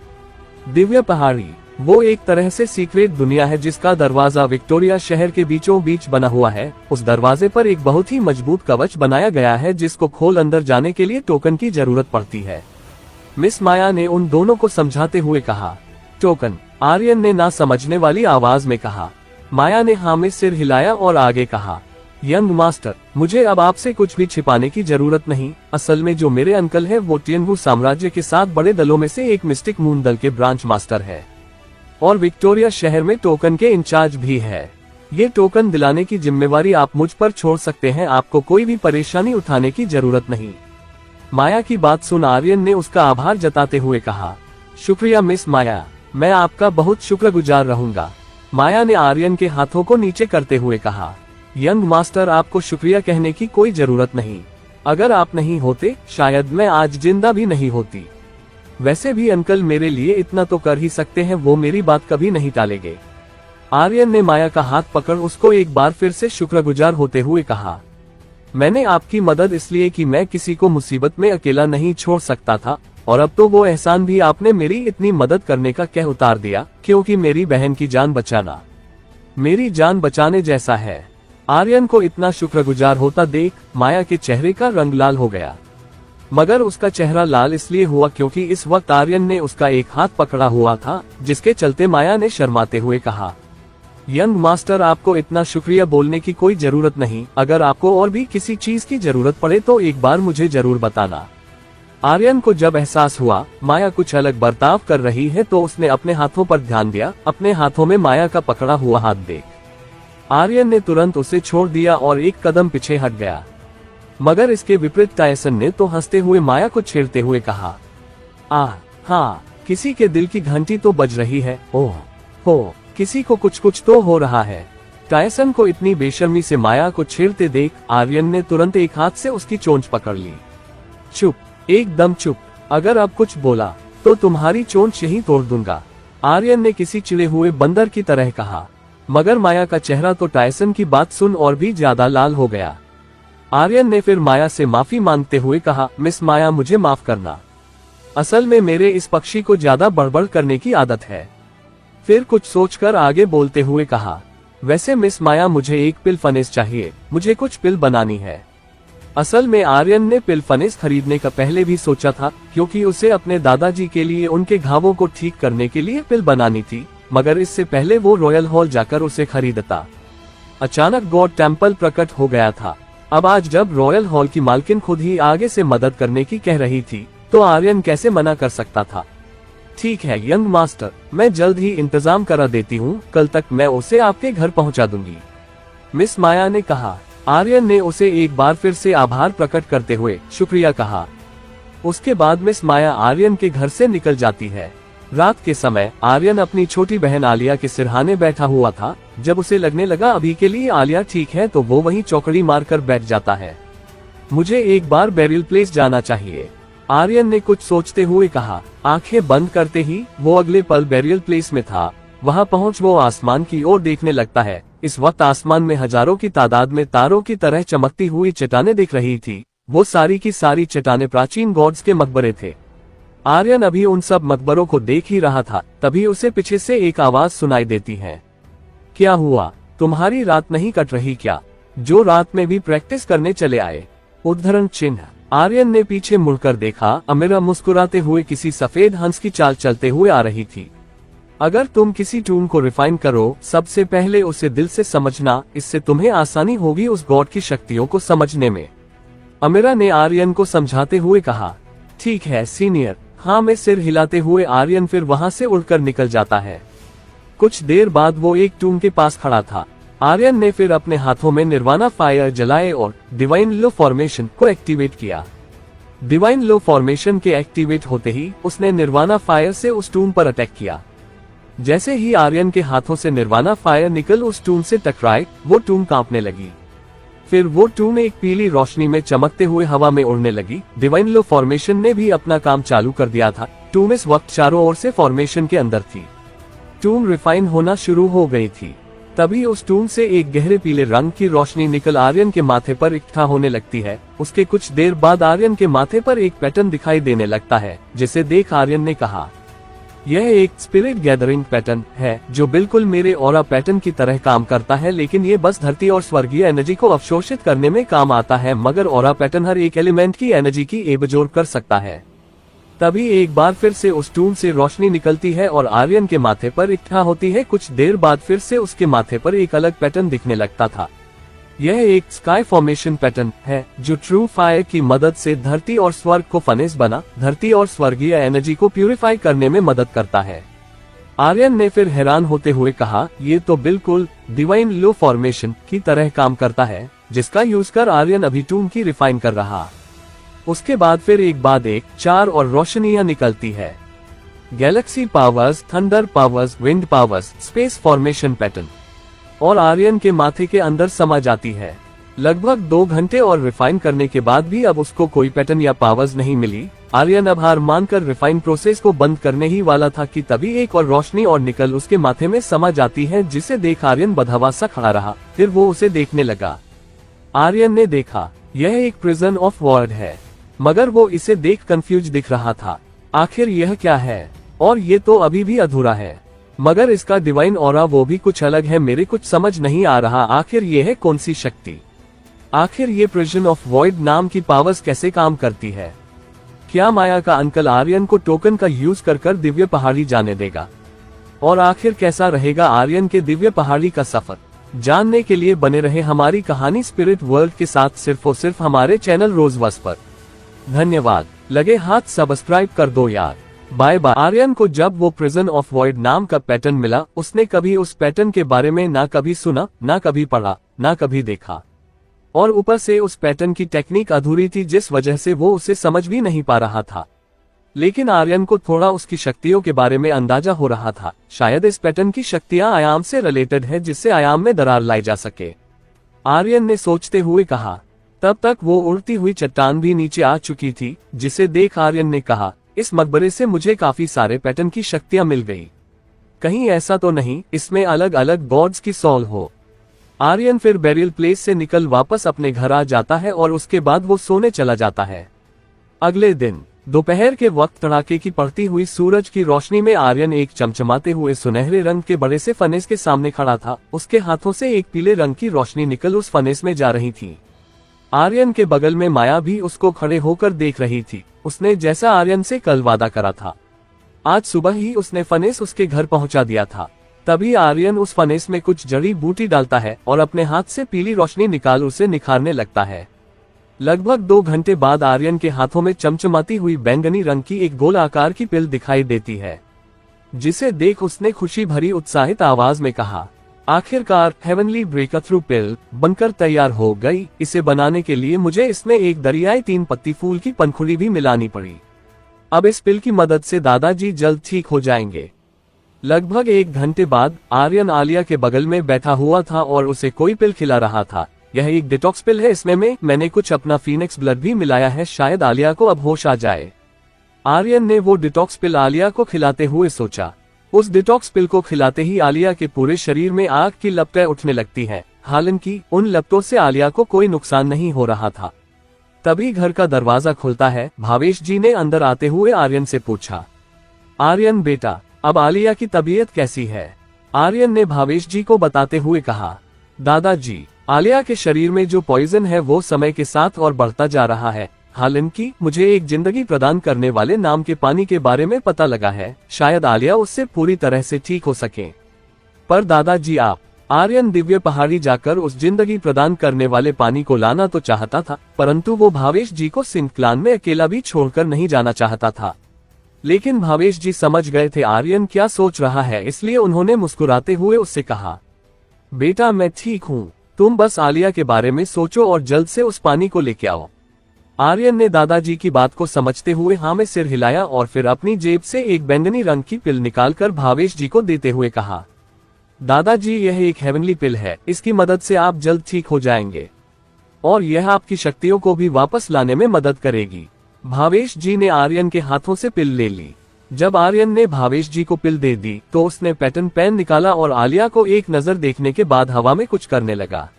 दिव्य पहाड़ी वो एक तरह से सीक्रेट दुनिया है जिसका दरवाजा विक्टोरिया शहर के बीचों बीच बना हुआ है। उस दरवाजे पर एक बहुत ही मजबूत कवच बनाया गया है जिसको खोल अंदर जाने के लिए टोकन की जरूरत पड़ती है। मिस माया ने उन दोनों को समझाते हुए कहा। टोकन? आर्यन ने ना समझने वाली आवाज में कहा। माया ने हाँ में सिर हिलाया और आगे कहा, यंग मास्टर, मुझे अब आपसे कुछ भी छिपाने की जरूरत नहीं। असल में जो मेरे अंकल है वो टियनवू साम्राज्य के 7 बड़े दलों में से एक मिस्टिक मून दल के ब्रांच मास्टर है और विक्टोरिया शहर में टोकन के इंचार्ज भी है। ये टोकन दिलाने की जिम्मेवारी आप मुझ पर छोड़ सकते हैं। आपको कोई भी परेशानी उठाने की जरूरत नहीं। माया की बात सुन आर्यन ने उसका आभार जताते हुए कहा, शुक्रिया मिस माया, मैं आपका बहुत शुक्रगुजार रहूंगा। माया ने आर्यन के हाथों को नीचे करते हुए कहा, यंग मास्टर, आपको शुक्रिया कहने की कोई जरूरत नहीं। अगर आप नहीं होते शायद मैं आज जिंदा भी नहीं होती। वैसे भी अंकल मेरे लिए इतना तो कर ही सकते हैं, वो मेरी बात कभी नहीं टालेंगे। आर्यन ने माया का हाथ पकड़ उसको एक बार फिर से शुक्रगुजार होते हुए कहा, मैंने आपकी मदद इसलिए कि मैं किसी को मुसीबत में अकेला नहीं छोड़ सकता था, और अब तो वो एहसान भी आपने मेरी इतनी मदद करने का कह उतार दिया, क्योंकि मेरी बहन की जान बचाना मेरी जान बचाने जैसा है। आर्यन को इतना शुक्रगुजार होता देख माया के चेहरे का रंग लाल हो गया, मगर उसका चेहरा लाल इसलिए हुआ क्योंकि इस वक्त आर्यन ने उसका एक हाथ पकड़ा हुआ था, जिसके चलते माया ने शर्माते हुए कहा, यंग मास्टर आपको इतना शुक्रिया बोलने की कोई जरूरत नहीं, अगर आपको और भी किसी चीज की जरूरत पड़े तो एक बार मुझे जरूर बताना। आर्यन को जब एहसास हुआ माया कुछ अलग बर्ताव कर रही है तो उसने अपने हाथों पर ध्यान दिया। अपने हाथों में माया का पकड़ा हुआ हाथ देख आर्यन ने तुरंत उसे छोड़ दिया और एक कदम पीछे हट गया, मगर इसके विपरीत टायसन ने तो हंसते हुए माया को छेड़ते हुए कहा, हाँ, किसी के दिल की घंटी तो बज रही है, ओह हो, किसी को कुछ तो हो रहा है। टायसन को इतनी बेशर्मी से माया को छेड़ते देख आर्यन ने तुरंत एक हाथ से उसकी चोंच पकड़ ली। चुप, एकदम चुप, अगर अब कुछ बोला तो तुम्हारी चोंच यहीं तोड़ दूंगा, आर्यन ने किसी चिड़े हुए बंदर की तरह कहा, मगर माया का चेहरा तो टायसन की बात सुन और भी ज्यादा लाल हो गया। आर्यन ने फिर माया से माफी मांगते हुए कहा, मिस माया मुझे माफ करना, असल में मेरे इस पक्षी को ज्यादा बड़बड़ करने की आदत है। फिर कुछ सोचकर आगे बोलते हुए कहा, वैसे मिस माया मुझे एक पिल फनेस चाहिए, मुझे कुछ पिल बनानी है। असल में आर्यन ने पिल फनेस खरीदने का पहले भी सोचा था, क्योंकि उसे अपने दादाजी के लिए उनके घावों को ठीक करने के लिए पिल बनानी थी, मगर इससे पहले वो रॉयल हॉल जाकर उसे खरीदता। अचानक गॉड टेम्पल प्रकट हो गया था। अब आज जब रॉयल हॉल की मालकिन खुद ही आगे से मदद करने की कह रही थी तो आर्यन कैसे मना कर सकता था। ठीक है यंग मास्टर, मैं जल्द ही इंतजाम करा देती हूँ, कल तक मैं उसे आपके घर पहुँचा दूंगी, मिस माया ने कहा। आर्यन ने उसे एक बार फिर से आभार प्रकट करते हुए शुक्रिया कहा। उसके बाद मिस माया आर्यन के घर से निकल जाती है। रात के समय आर्यन अपनी छोटी बहन आलिया के सिरहाने बैठा हुआ था। जब उसे लगने लगा अभी के लिए आलिया ठीक है तो वो वहीं चौकड़ी मारकर बैठ जाता है। मुझे एक बार बेरियल प्लेस जाना चाहिए, आर्यन ने कुछ सोचते हुए कहा। आंखें बंद करते ही वो अगले पल बेरियल प्लेस में था। वहां पहुंच वो आसमान की ओर देखने लगता है। इस वक्त आसमान में हजारों की तादाद में तारों की तरह चमकती हुई चट्टानें दिख रही थी। वो सारी की सारी चट्टानें प्राचीन गॉड्स के मकबरे थे। आर्यन अभी उन सब मकबरों को देख ही रहा था, तभी उसे पीछे से एक आवाज सुनाई देती है। क्या हुआ, तुम्हारी रात नहीं कट रही क्या, जो रात में भी प्रैक्टिस करने चले आए? उद्धरण चिन्ह। आर्यन ने पीछे मुड़कर देखा, अमीरा मुस्कुराते हुए किसी सफेद हंस की चाल चलते हुए आ रही थी। अगर तुम किसी ट्यून को रिफाइन करो, सबसे पहले उसे दिल से समझना, इससे तुम्हें आसानी होगी उस गॉड की शक्तियों को समझने में, अमीरा ने आर्यन को समझाते हुए कहा। ठीक है सीनियर, हाँ में सिर हिलाते हुए आर्यन फिर वहां से उड़कर निकल जाता है। कुछ देर बाद वो एक ट्यून के पास खड़ा था। आर्यन ने फिर अपने हाथों में निर्वाणा फायर जलाए और डिवाइन लो फॉर्मेशन को एक्टिवेट किया। डिवाइन लो फॉर्मेशन के एक्टिवेट होते ही उसने निर्वाणा फायर से उस ट्यून पर अटैक किया। जैसे ही आर्यन के हाथों से निर्वाणा फायर निकल उस ट्यून से टकराए, वो ट्यून कांपने लगी। फिर वो ट्यून एक पीली रोशनी में चमकते हुए हवा में उड़ने लगी। डिवाइन लो फॉर्मेशन ने भी अपना काम चालू कर दिया था। ट्यून इस वक्त चारों ओर से फॉर्मेशन के अंदर थी। ट्यून रिफाइन होना शुरू हो गई थी। तभी उस ट्यून से एक गहरे पीले रंग की रोशनी निकल आर्यन के माथे पर इकट्ठा होने लगती है। उसके कुछ देर बाद आर्यन के माथे पर एक पैटर्न दिखाई देने लगता है, जिसे देख आर्यन ने कहा, यह एक स्पिरिट गैदरिंग पैटर्न है जो बिल्कुल मेरे ऑरा पैटर्न की तरह काम करता है, लेकिन ये बस धरती और स्वर्गीय एनर्जी को अवशोषित करने में काम आता है, मगर ऑरा पैटर्न हर एक एलिमेंट की एनर्जी की एबजोर कर सकता है। तभी एक बार फिर से उस ट्यून से रोशनी निकलती है और आर्यन के माथे पर इकट्ठा होती है। कुछ देर बाद फिर से उसके माथे पर एक अलग पैटर्न दिखने लगता था। यह एक स्काई फॉर्मेशन पैटर्न है जो ट्रू फायर की मदद से धरती और स्वर्ग को फनेस बना धरती और स्वर्गीय एनर्जी को प्यूरिफाई करने में मदद करता है। आर्यन ने फिर हैरान होते हुए कहा, ये तो बिल्कुल डिवाइन लो फॉर्मेशन की तरह काम करता है, जिसका यूज कर आर्यन अभी ट्यून की रिफाइन कर रहा। उसके बाद फिर एक बाद एक चार और रोशनियां निकलती है। Galaxy powers, thunder powers, wind powers, space formation pattern, और आर्यन के माथे के अंदर समा जाती है। लगभग 2 घंटे और रिफाइन करने के बाद भी अब उसको कोई पैटर्न या पावर्स नहीं मिली। आर्यन अब हार मानकर रिफाइन प्रोसेस को बंद करने ही वाला था कि तभी एक और रोशनी और निकल उसके माथे में समा जाती है, जिसे देख आर्यन बदहवा सा खड़ा रहा। फिर वो उसे देखने लगा। आर्यन ने देखा यह एक प्रिजन ऑफ वॉर्ड है, मगर वो इसे देख कंफ्यूज दिख रहा था। आखिर यह क्या है? और ये तो अभी भी अधूरा है, मगर इसका डिवाइन ऑरा वो भी कुछ अलग है। मेरे कुछ समझ नहीं आ रहा, आखिर ये है कौन सी शक्ति? आखिर ये प्रिजन ऑफ वॉइड नाम की पावर्स कैसे काम करती है? क्या माया का अंकल आर्यन को टोकन का यूज कर दिव्य पहाड़ी जाने देगा? और आखिर कैसा रहेगा आर्यन के दिव्य पहाड़ी का सफर? जानने के लिए बने रहे हमारी कहानी स्पिरिट वर्ल्ड के साथ, सिर्फ और सिर्फ हमारे चैनल रोजवर्स पर। धन्यवाद। लगे हाथ सब्सक्राइब कर दो यार। Bye bye. आर्यन को जब वो प्रिजन ऑफ वॉइड नाम का पैटर्न मिला, उसने कभी उस पैटर्न के बारे में ना कभी सुना, ना कभी पढ़ा, ना कभी देखा, और ऊपर से उस पैटर्न की टेक्निक अधूरी थी, जिस वजह से वो उसे समझ भी नहीं पा रहा था। लेकिन आर्यन को थोड़ा उसकी शक्तियों के बारे में अंदाजा हो रहा था। शायद इस पैटर्न की शक्तियां आयाम से रिलेटेड है, जिससे आयाम में दरार लाई जा सके, आर्यन ने सोचते हुए कहा। तब तक वो उड़ती हुई चट्टान भी नीचे आ चुकी थी, जिसे देख आर्यन ने कहा, इस मकबरे से मुझे काफी सारे पैटर्न की शक्तियां मिल गई। कहीं ऐसा तो नहीं इसमें अलग अलग गॉड्स की सॉल हो? आर्यन फिर बेरियल प्लेस से निकल वापस अपने घर आ जाता है और उसके बाद वो सोने चला जाता है। अगले दिन दोपहर के वक्त तड़ाके की पड़ती हुई सूरज की रोशनी में आर्यन एक चमचमाते हुए सुनहरे रंग के बड़े से फनेस के सामने खड़ा था। उसके हाथों से एक पीले रंग की रोशनी निकल उस फनेस में जा रही थी। आर्यन के बगल में माया भी उसको खड़े होकर देख रही थी। उसने जैसा आर्यन से कल वादा करा था, आज सुबह ही उसने फनेस उसके घर पहुंचा दिया था। तभी आर्यन उस फनेस में कुछ जड़ी बूटी डालता है और अपने हाथ से पीली रोशनी निकाल उसे निखारने लगता है। लगभग 2 घंटे बाद आर्यन के हाथों में चमचमाती हुई बैंगनी रंग की एक गोल आकार की पिल दिखाई देती है, जिसे देख उसने खुशी भरी उत्साहित आवाज में कहा, आखिरकार हेवनली ब्रेकथ्रू पिल बनकर तैयार हो गई। इसे बनाने के लिए मुझे इसमें एक दरियाई 3 पत्ती फूल की पंखुड़ी भी मिलानी पड़ी। अब इस पिल की मदद से दादाजी जल्द ठीक हो जाएंगे। लगभग 1 घंटे बाद आर्यन आलिया के बगल में बैठा हुआ था और उसे कोई पिल खिला रहा था। यह एक डिटॉक्स पिल है, इसमें मैंने कुछ अपना फीनिक्स ब्लड भी मिलाया है, शायद आलिया को अब होश आ जाए। आर्यन ने वो डिटॉक्स पिल आलिया को खिलाते हुए सोचा। उस डिटॉक्स पिल को खिलाते ही आलिया के पूरे शरीर में आग की लपटें उठने लगती हैं। हालांकि उन लपटों से आलिया को कोई नुकसान नहीं हो रहा था। तभी घर का दरवाजा खुलता है। भावेश जी ने अंदर आते हुए आर्यन से पूछा, आर्यन बेटा, अब आलिया की तबीयत कैसी है? आर्यन ने भावेश जी को बताते हुए कहा, दादाजी, आलिया के शरीर में जो पॉइजन है वो समय के साथ और बढ़ता जा रहा है। हालांकि मुझे एक जिंदगी प्रदान करने वाले नाम के पानी के बारे में पता लगा है, शायद आलिया उससे पूरी तरह से ठीक हो सके। पर दादाजी आप। आर्यन दिव्य पहाड़ी जाकर उस जिंदगी प्रदान करने वाले पानी को लाना तो चाहता था, परंतु वो भावेश जी को सिंह क्लान में अकेला भी छोड़कर नहीं जाना चाहता था। लेकिन भावेश जी समझ गए थे आर्यन क्या सोच रहा है, इसलिए उन्होंने मुस्कुराते हुए उससे कहा, बेटा मैं ठीक हूँ, तुम बस आलिया के बारे में सोचो और जल्द से उस पानी को लेके आओ। आर्यन ने दादाजी की बात को समझते हुए हाँ में सिर हिलाया और फिर अपनी जेब से एक बैंगनी रंग की पिल निकालकर भावेश जी को देते हुए कहा, दादाजी यह एक हेवनली पिल है, इसकी मदद से आप जल्द ठीक हो जाएंगे और यह आपकी शक्तियों को भी वापस लाने में मदद करेगी। भावेश जी ने आर्यन के हाथों से पिल ले ली। जब आर्यन ने भावेश जी को पिल दे दी तो उसने पैटर्न पेन निकाला और आलिया को एक नजर देखने के बाद हवा में कुछ करने लगा।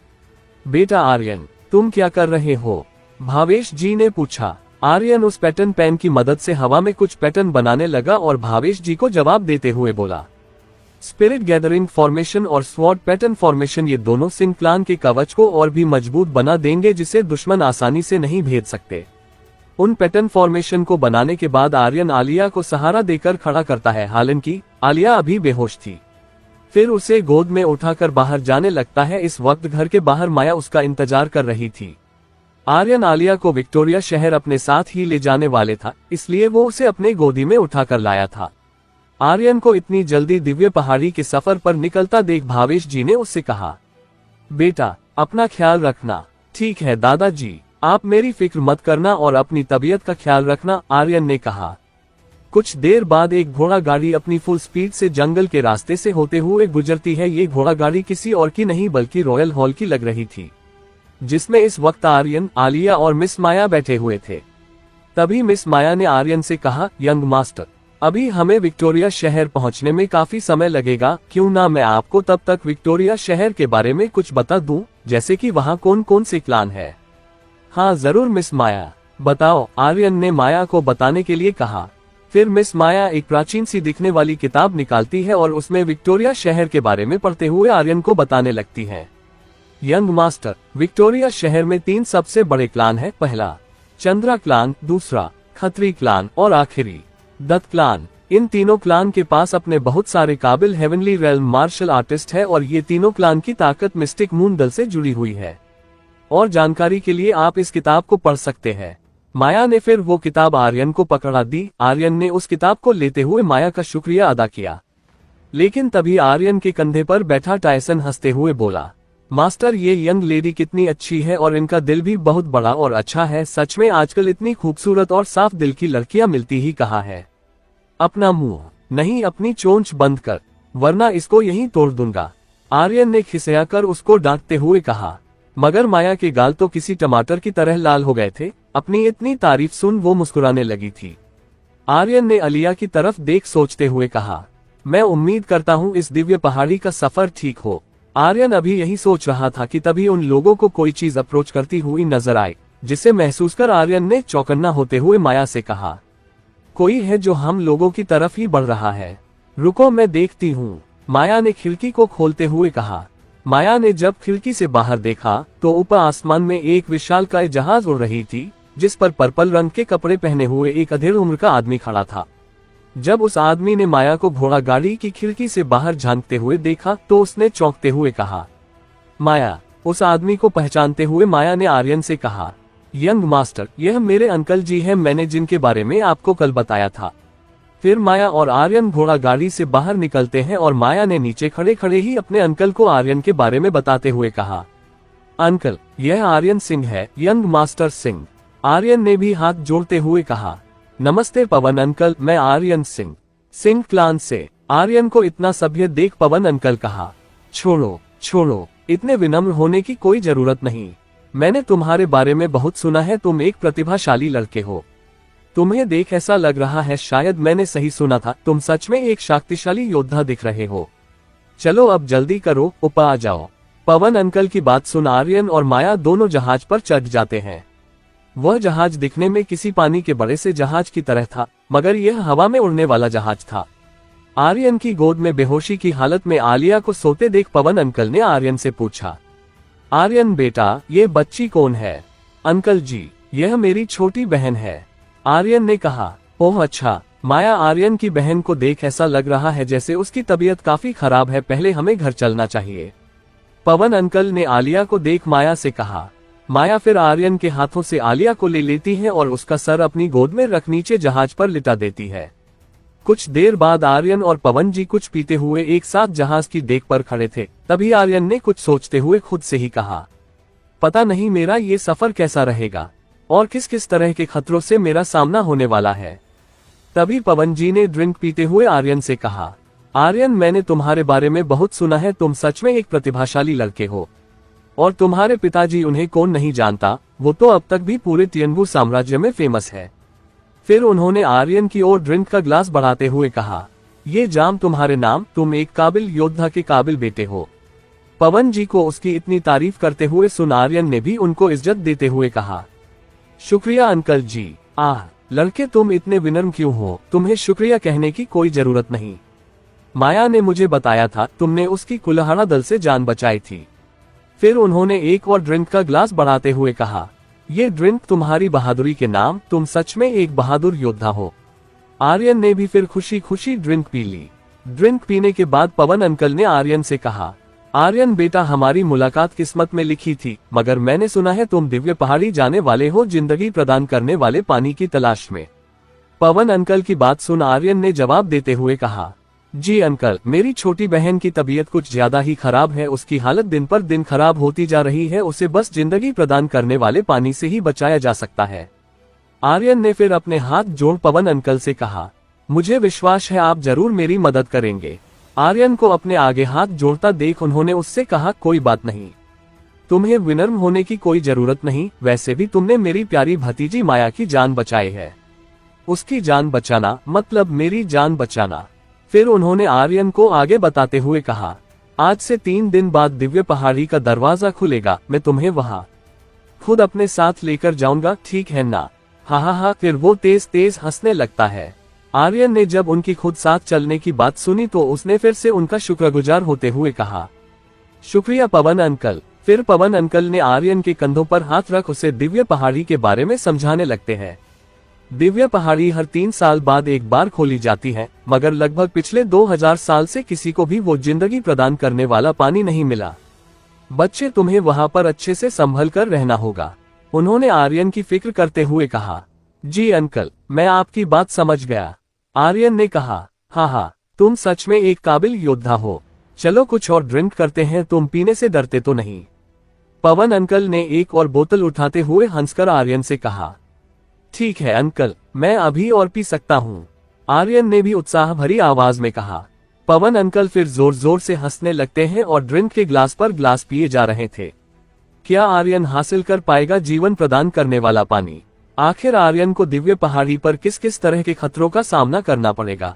बेटा आर्यन, तुम क्या कर रहे हो? भावेश जी ने पूछा। आर्यन उस पैटर्न पेन की मदद से हवा में कुछ पैटर्न बनाने लगा और भावेश जी को जवाब देते हुए बोला, स्पिरिट गैदरिंग फॉर्मेशन और स्वॉर्ड पैटर्न फॉर्मेशन, ये दोनों सिंह क्लान के कवच को और भी मजबूत बना देंगे, जिसे दुश्मन आसानी से नहीं भेद सकते। उन पैटर्न फॉर्मेशन को बनाने के बाद आर्यन आलिया को सहारा देकर खड़ा करता है। हालांकि आलिया अभी बेहोश थी। फिर उसे गोद में उठाकर बाहर जाने लगता है। इस वक्त घर के बाहर माया उसका इंतजार कर रही थी। आर्यन आलिया को विक्टोरिया शहर अपने साथ ही ले जाने वाले था, इसलिए वो उसे अपने गोदी में उठाकर लाया था। आर्यन को इतनी जल्दी दिव्य पहाड़ी के सफर पर निकलता देख भावेश जी ने उससे कहा, बेटा अपना ख्याल रखना। ठीक है दादाजी, आप मेरी फिक्र मत करना और अपनी तबीयत का ख्याल रखना, आर्यन ने कहा। कुछ देर बाद एक घोड़ा गाड़ी अपनी फुल स्पीड से जंगल के रास्ते से होते हुए गुजरती है। ये घोड़ा गाड़ी किसी और की नहीं बल्कि रॉयल हॉल की लग रही थी। जिसमें इस वक्त आर्यन, आलिया और मिस माया बैठे हुए थे। तभी मिस माया ने आर्यन से कहा, यंग मास्टर, अभी हमें विक्टोरिया शहर पहुंचने में काफी समय लगेगा, क्यों ना मैं आपको तब तक विक्टोरिया शहर के बारे में कुछ बता दूं, जैसे कि वहां कौन कौन से क्लान है। हाँ जरूर मिस माया, बताओ, आर्यन ने माया को बताने के लिए कहा। फिर मिस माया एक प्राचीन सी दिखने वाली किताब निकालती है और उसमें विक्टोरिया शहर के बारे में पढ़ते हुए आर्यन को बताने लगती है। यंग मास्टर, विक्टोरिया शहर में 3 सबसे बड़े क्लान है। पहला चंद्रा क्लान, दूसरा खत्री क्लान और आखिरी दत्त क्लान। इन तीनों क्लान के पास अपने बहुत सारे काबिल हेवनली रेल्म मार्शल आर्टिस्ट है और ये तीनों क्लान की ताकत मिस्टिक मून दल से जुड़ी हुई है। और जानकारी के लिए आप इस किताब को पढ़ सकते हैं। माया ने फिर वो किताब आर्यन को पकड़ा दी। आर्यन ने उस किताब को लेते हुए माया का शुक्रिया अदा किया, लेकिन तभी आर्यन के कंधे पर बैठा टायसन हंसते हुए बोला, मास्टर, ये यंग लेडी कितनी अच्छी है और इनका दिल भी बहुत बड़ा और अच्छा है। सच में आजकल इतनी खूबसूरत और साफ दिल की लड़कियां मिलती ही कहाँ है। अपना मुंह नहीं, अपनी चोंच बंद कर, वरना इसको यहीं तोड़ दूंगा, आर्यन ने खिसियाकर उसको डांटते हुए कहा। मगर माया के गाल तो किसी टमाटर की तरह लाल हो गए थे। अपनी इतनी तारीफ सुन वो मुस्कुराने लगी थी। आर्यन ने आलिया की तरफ देख सोचते हुए कहा, मैं उम्मीद करता हूँ इस दिव्य पहाड़ी का सफर ठीक हो। आर्यन अभी यही सोच रहा था कि तभी उन लोगों को कोई चीज अप्रोच करती हुई नजर आई, जिसे महसूस कर आर्यन ने चौकन्ना होते हुए माया से कहा, कोई है जो हम लोगों की तरफ ही बढ़ रहा है, रुको मैं देखती हूँ। माया ने खिड़की को खोलते हुए कहा। माया ने जब खिड़की से बाहर देखा तो ऊपर आसमान में एक विशालकाय जहाज उड़ रही थी, जिस पर पर्पल रंग के कपड़े पहने हुए एक अधेड़ उम्र का आदमी खड़ा था। जब उस आदमी ने माया को घोड़ा गाड़ी की खिड़की से बाहर झांकते हुए देखा तो उसने चौंकते हुए कहा, माया। उस आदमी को पहचानते हुए माया ने आर्यन से कहा, यंग मास्टर, यह मेरे अंकल जी हैं, मैंने जिनके बारे में आपको कल बताया था। फिर माया और आर्यन घोड़ा गाड़ी से बाहर निकलते हैं और माया ने नीचे खड़े खड़े ही अपने अंकल को आर्यन के बारे में बताते हुए कहा, अंकल, यह आर्यन सिंह है, यंग मास्टर सिंह। आर्यन ने भी हाथ जोड़ते हुए कहा, नमस्ते पवन अंकल, मैं आर्यन सिंह, सिंह क्लान से। आर्यन को इतना सभ्य देख पवन अंकल कहा, छोड़ो छोड़ो, इतने विनम्र होने की कोई जरूरत नहीं। मैंने तुम्हारे बारे में बहुत सुना है, तुम एक प्रतिभाशाली लड़के हो। तुम्हें देख ऐसा लग रहा है शायद मैंने सही सुना था, तुम सच में एक शक्तिशाली योद्धा दिख रहे हो। चलो अब जल्दी करो, ऊपर आ जाओ। पवन अंकल की बात सुन आर्यन और माया दोनों जहाज पर चढ़ जाते हैं। वह जहाज दिखने में किसी पानी के बड़े से जहाज की तरह था, मगर यह हवा में उड़ने वाला जहाज था। आर्यन की गोद में बेहोशी की हालत में आलिया को सोते देख पवन अंकल ने आर्यन से पूछा, आर्यन बेटा, ये बच्ची कौन है? अंकल जी, यह मेरी छोटी बहन है, आर्यन ने कहा। ओह अच्छा। माया आर्यन की बहन को देख ऐसा लग रहा है जैसे उसकी तबीयत काफी खराब है, पहले हमें घर चलना चाहिए, पवन अंकल ने आलिया को देख माया से कहा। माया फिर आर्यन के हाथों से आलिया को ले लेती है और उसका सर अपनी गोद में रख नीचे जहाज पर लिटा देती है। कुछ देर बाद आर्यन और पवन जी कुछ पीते हुए एक साथ जहाज की डेक पर खड़े थे। तभी आर्यन ने कुछ सोचते हुए खुद से ही कहा, पता नहीं मेरा ये सफर कैसा रहेगा और किस किस तरह के खतरों से मेरा सामना होने वाला है। तभी पवन जी ने ड्रिंक पीते हुए आर्यन से कहा, आर्यन, मैंने तुम्हारे बारे में बहुत सुना है, तुम सच में एक प्रतिभाशाली लड़के हो और तुम्हारे पिताजी, उन्हें कौन नहीं जानता, वो तो अब तक भी पूरे तियनबू साम्राज्य में फेमस है। फिर उन्होंने आर्यन की ओर ड्रिंक का ग्लास बढ़ाते हुए कहा, ये जाम तुम्हारे नाम, तुम एक काबिल योद्धा के काबिल बेटे हो। पवन जी को उसकी इतनी तारीफ करते हुए सुन आर्यन ने भी उनको इज्जत देते हुए कहा, शुक्रिया अंकल जी। आह लड़के, तुम इतने विनम्र क्यों हो, तुम्हें शुक्रिया कहने की कोई जरूरत नहीं। माया ने मुझे बताया था तुमने उसकी कुल्हाड़ा दल से जान बचाई थी। फिर उन्होंने एक और ड्रिंक का ग्लास बढ़ाते हुए कहा, ये ड्रिंक तुम्हारी बहादुरी के नाम, तुम सच में एक बहादुर योद्धा हो। आर्यन ने भी फिर खुशी खुशी ड्रिंक पी ली। ड्रिंक पीने के बाद पवन अंकल ने आर्यन से कहा, आर्यन बेटा, हमारी मुलाकात किस्मत में लिखी थी, मगर मैंने सुना है तुम दिव्य पहाड़ी जाने वाले हो, जिंदगी प्रदान करने वाले पानी की तलाश में। पवन अंकल की बात सुन आर्यन ने जवाब देते हुए कहा, जी अंकल, मेरी छोटी बहन की तबीयत कुछ ज्यादा ही खराब है, उसकी हालत दिन पर दिन खराब होती जा रही है, उसे बस जिंदगी प्रदान करने वाले पानी से ही बचाया जा सकता है। आर्यन ने फिर अपने हाथ जोड़ पवन अंकल से कहा, मुझे विश्वास है आप जरूर मेरी मदद करेंगे। आर्यन को अपने आगे हाथ जोड़ता देख उन्होंने उससे कहा, कोई बात नहीं, तुम्हें विनम्र होने की कोई जरूरत नहीं, वैसे भी तुमने मेरी प्यारी भतीजी माया की जान बचाई है। उसकी जान बचाना मतलब मेरी जान बचाना। फिर उन्होंने आर्यन को आगे बताते हुए कहा, आज से 3 दिन बाद दिव्य पहाड़ी का दरवाजा खुलेगा, मैं तुम्हें वहां खुद अपने साथ लेकर जाऊंगा, ठीक है ना? हा। फिर वो तेज तेज हंसने लगता है। आर्यन ने जब उनकी खुद साथ चलने की बात सुनी तो उसने फिर से उनका शुक्रगुजार होते हुए कहा, शुक्रिया पवन अंकल। फिर पवन अंकल ने आर्यन के कंधों पर हाथ रख उसे दिव्य पहाड़ी के बारे में समझाने लगते हैं। दिव्य पहाड़ी हर 3 साल बाद एक बार खोली जाती है, मगर लगभग पिछले 2000 साल से किसी को भी वो जिंदगी प्रदान करने वाला पानी नहीं मिला। बच्चे, तुम्हें वहां पर अच्छे से संभल कर रहना होगा, उन्होंने आर्यन की फिक्र करते हुए कहा। जी अंकल, मैं आपकी बात समझ गया, आर्यन ने कहा। हाँ, तुम सच में एक काबिल योद्धा हो। चलो कुछ और ड्रिंक करते हैं, तुम पीने से डरते तो नहीं? पवन अंकल ने एक और बोतल उठाते हुए हंसकर आर्यन से कहा। ठीक है अंकल, मैं अभी और पी सकता हूँ, आर्यन ने भी उत्साह भरी आवाज में कहा। पवन अंकल फिर जोर जोर से हंसने लगते हैं और ड्रिंक के ग्लास पर ग्लास पिए जा रहे थे। क्या आर्यन हासिल कर पाएगा जीवन प्रदान करने वाला पानी? आखिर आर्यन को दिव्य पहाड़ी पर किस किस तरह के खतरों का सामना करना पड़ेगा?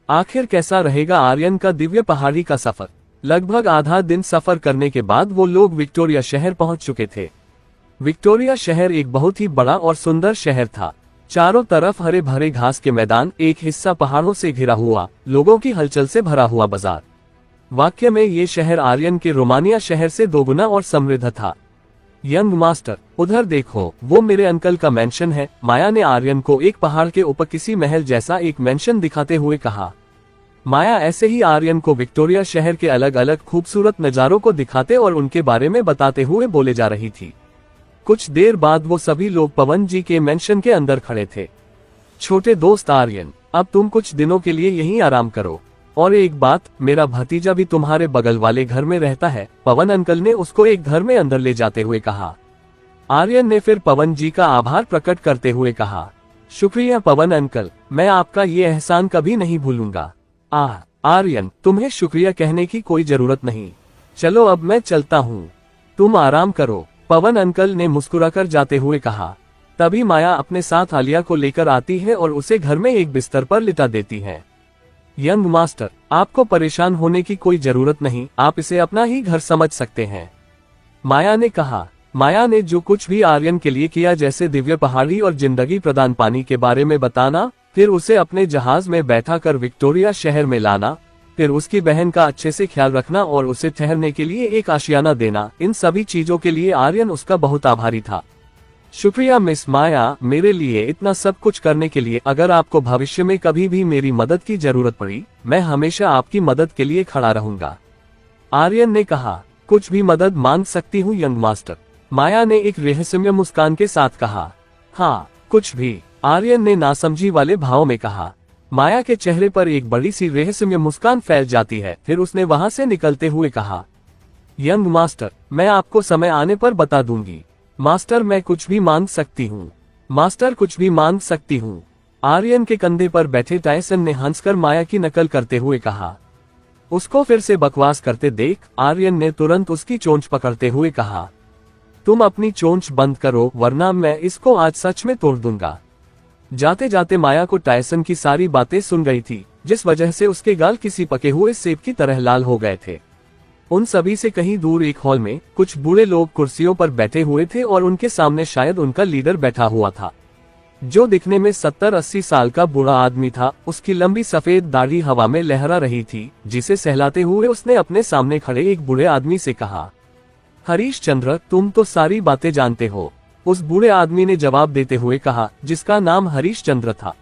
आखिर कैसा रहेगा आर्यन का दिव्य पहाड़ी का सफर? लगभग आधा दिन सफर करने के बाद वो लोग विक्टोरिया शहर पहुंच चुके थे। विक्टोरिया शहर एक बहुत ही बड़ा और सुंदर शहर था। चारों तरफ हरे भरे घास के मैदान, एक हिस्सा पहाड़ों से घिरा हुआ, लोगों की हलचल से भरा हुआ बाजार। वाकई में ये शहर आर्यन के रोमानिया शहर से दोगुना और समृद्ध था। यंग मास्टर, उधर देखो, वो मेरे अंकल का मेंशन है, माया ने आर्यन को एक पहाड़ के ऊपर किसी महल जैसा एक मेंशन दिखाते हुए कहा। माया ऐसे ही आर्यन को विक्टोरिया शहर के अलग अलग खूबसूरत नजारों को दिखाते और उनके बारे में बताते हुए बोले जा रही थी। कुछ देर बाद वो सभी लोग पवन जी के मेंशन के अंदर खड़े थे। छोटे दोस्त आर्यन, अब तुम कुछ दिनों के लिए यहीं आराम करो, और एक बात, मेरा भतीजा भी तुम्हारे बगल वाले घर में रहता है, पवन अंकल ने उसको एक घर में अंदर ले जाते हुए कहा। आर्यन ने फिर पवन जी का आभार प्रकट करते हुए कहा, शुक्रिया पवन अंकल, मैं आपका ये एहसान कभी नहीं भूलूंगा। आर्यन, तुम्हें शुक्रिया कहने की कोई जरूरत नहीं, चलो अब मैं चलता हूँ, तुम आराम करो, पवन अंकल ने मुस्कुराकर जाते हुए कहा। तभी माया अपने साथ आलिया को लेकर आती है और उसे घर में एक बिस्तर पर लिटा देती है। यंग मास्टर, आपको परेशान होने की कोई जरूरत नहीं, आप इसे अपना ही घर समझ सकते हैं, माया ने कहा। माया ने जो कुछ भी आर्यन के लिए किया, जैसे दिव्य पहाड़ी और जिंदगी प्रदान पानी के बारे में बताना, फिर उसे अपने जहाज में बैठा कर विक्टोरिया शहर में लाना, फिर उसकी बहन का अच्छे से ख्याल रखना और उसे ठहरने के लिए एक आशियाना देना, इन सभी चीजों के लिए आर्यन उसका बहुत आभारी था। शुक्रिया मिस माया, मेरे लिए इतना सब कुछ करने के लिए। अगर आपको भविष्य में कभी भी मेरी मदद की जरूरत पड़ी, मैं हमेशा आपकी मदद के लिए खड़ा रहूंगा, आर्यन ने कहा। कुछ भी मदद मांग सकती हूँ यंग मास्टर, माया ने एक रहस्यमय मुस्कान के साथ कहा। हाँ, कुछ भी, आर्यन ने नासमझी वाले भाव में कहा। माया के चेहरे पर एक बड़ी सी रहस्यमय मुस्कान फैल जाती है, फिर उसने वहां से निकलते हुए कहा, यंग मास्टर, मैं आपको समय आने पर बता दूंगी। मास्टर, मैं कुछ भी मांग सकती हूँ, मास्टर कुछ भी मांग सकती हूँ, आर्यन के कंधे पर बैठे टायसन ने हंसकर माया की नकल करते हुए कहा। उसको फिर से बकवास करते देख आर्यन ने तुरंत उसकी चोंच पकड़ते हुए कहा, तुम अपनी चोंच बंद करो, वरना मैं इसको आज सच में तोड़ दूंगा। जाते जाते माया को टायसन की सारी बातें सुन गई थी, जिस वजह से उसके गाल किसी पके हुए सेब की तरह लाल हो गए थे। उन सभी से कहीं दूर एक हॉल में कुछ बूढ़े लोग कुर्सियों पर बैठे हुए थे और उनके सामने शायद उनका लीडर बैठा हुआ था, जो दिखने में 70-80 साल का बूढ़ा आदमी था। उसकी लंबी सफेद दाढ़ी हवा में लहरा रही थी, जिसे सहलाते हुए उसने अपने सामने खड़े एक बूढ़े आदमी से कहा, हरीश चंद्र, तुम तो सारी बातें जानते हो। उस बूढ़े आदमी ने जवाब देते हुए कहा, जिसका नाम हरीश चंद्र था।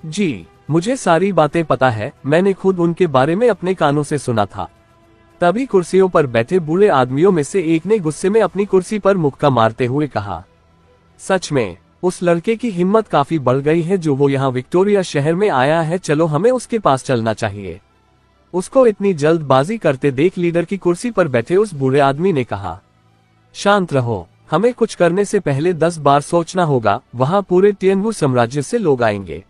जी, मुझे सारी बातें पता है, मैंने खुद उनके बारे में अपने कानों से सुना था। तभी कुर्सियों पर बैठे बूढ़े आदमियों में से एक ने गुस्से में अपनी कुर्सी पर मुक्का मारते हुए कहा, सच में उस लड़के की हिम्मत काफी बढ़ गई है जो वो यहाँ विक्टोरिया शहर में आया है, चलो हमें उसके पास चलना चाहिए। उसको इतनी जल्दबाजी करते देख लीडर की कुर्सी पर बैठे उस बूढ़े आदमी ने कहा, शांत रहो, हमें कुछ करने से पहले 10 बार सोचना होगा, वहाँ पूरे टियनवू साम्राज्य से लोग आएंगे,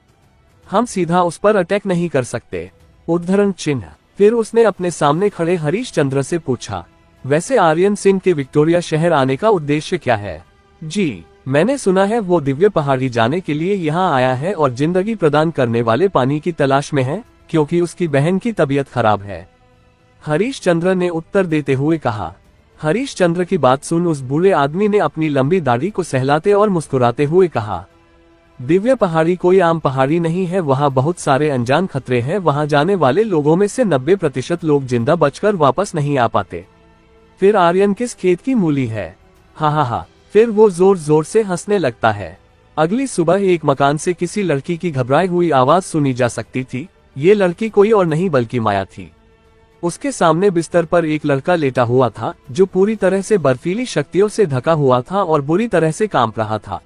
हम सीधा उस पर अटैक नहीं कर सकते। उद्धरण चिन्ह। फिर उसने अपने सामने खड़े हरीश चंद्र से पूछा, वैसे आर्यन सिंह के विक्टोरिया शहर आने का उद्देश्य क्या है? जी, मैंने सुना है वो दिव्य पहाड़ी जाने के लिए यहाँ आया है और जिंदगी प्रदान करने वाले पानी की तलाश में है, क्योंकि उसकी बहन की तबीयत खराब है। हरीश चंद्र ने उत्तर देते हुए कहा। हरीश चंद्र की बात सुन उस बूढ़े आदमी ने अपनी लंबी दाढ़ी को सहलाते और मुस्कुराते हुए कहा, दिव्य पहाड़ी कोई आम पहाड़ी नहीं है, वहाँ बहुत सारे अनजान खतरे हैं। वहाँ जाने वाले लोगों में से 90% लोग जिंदा बचकर वापस नहीं आ पाते। फिर आर्यन किस खेत की मूली है? हा। फिर वो जोर जोर से हंसने लगता है। अगली सुबह एक मकान से किसी लड़की की घबराई हुई आवाज सुनी जा सकती थी। ये लड़की कोई और नहीं बल्कि माया थी। उसके सामने बिस्तर पर एक लड़का लेटा हुआ था, जो पूरी तरह से बर्फीली शक्तियों से ढका हुआ था और बुरी तरह से कांप रहा था।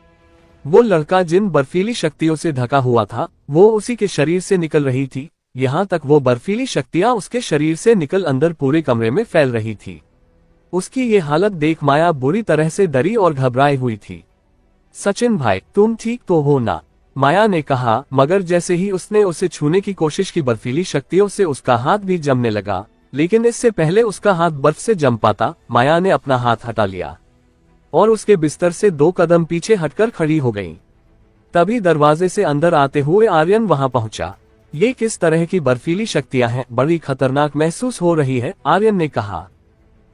वो लड़का जिन बर्फीली शक्तियों से ढका हुआ था, वो उसी के शरीर से निकल रही थी। यहाँ तक वो बर्फीली शक्तियाँ उसके शरीर से निकल अंदर पूरे कमरे में फैल रही थी। उसकी ये हालत देख माया बुरी तरह से डरी और घबराई हुई थी। सचिन भाई, तुम ठीक तो हो ना? माया ने कहा, मगर जैसे ही उसने उसे छूने की कोशिश की, बर्फीली शक्तियों से उसका हाथ भी जमने लगा। लेकिन इससे पहले उसका हाथ बर्फ से जम पाता, माया ने अपना हाथ हटा लिया और उसके बिस्तर से 2 कदम पीछे हटकर खड़ी हो गई। तभी दरवाजे से अंदर आते हुए आर्यन वहां पहुंचा। ये किस तरह की बर्फीली शक्तियां हैं? बड़ी खतरनाक महसूस हो रही है, आर्यन ने कहा।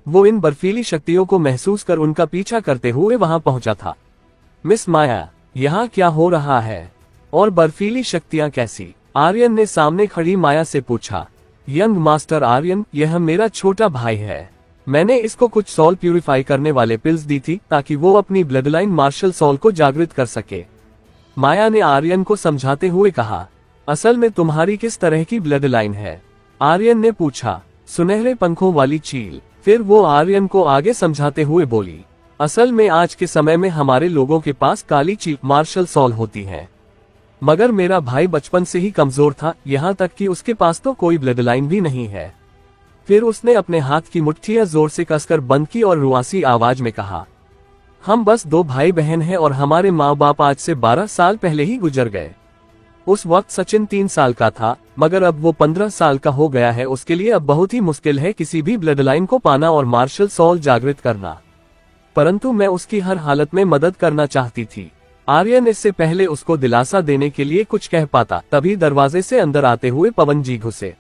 वो इन बर्फीली शक्तियों को महसूस कर उनका पीछा करते हुए वहां पहुंचा था। मिस माया, यहाँ क्या हो रहा है? और बर्फीली शक्तियां कैसी? आर्यन ने सामने खड़ी माया से पूछा। यंग मास्टर आर्यन, यह मेरा छोटा भाई है। मैंने इसको कुछ सॉल प्यूरिफाई करने वाले पिल्स दी थी, ताकि वो अपनी ब्लड लाइन मार्शल सॉल को जागृत कर सके। माया ने आर्यन को समझाते हुए कहा। असल में तुम्हारी किस तरह की ब्लड लाइन है? आर्यन ने पूछा। सुनहरे पंखों वाली चील। फिर वो आर्यन को आगे समझाते हुए बोली, असल में आज के समय में हमारे लोगों के पास काली चील मार्शल सॉल होती है, मगर मेरा भाई बचपन से ही कमजोर था, यहाँ तक कि उसके पास तो कोई ब्लड लाइन भी नहीं है। फिर उसने अपने हाथ की मुट्ठियां जोर से कसकर बंद की और रुआसी आवाज में कहा, हम बस 2 भाई बहन हैं और हमारे माँ बाप आज से 12 साल पहले ही गुजर गए। उस वक्त सचिन 3 साल का था, मगर अब वो 15 साल का हो गया है। उसके लिए अब बहुत ही मुश्किल है किसी भी ब्लड लाइन को पाना और मार्शल सॉल जागृत करना, परंतु मैं उसकी हर हालत में मदद करना चाहती थी। आर्यन इससे पहले उसको दिलासा देने के लिए कुछ कह पाता, तभी दरवाजे से अंदर आते हुए पवन जी घुसे।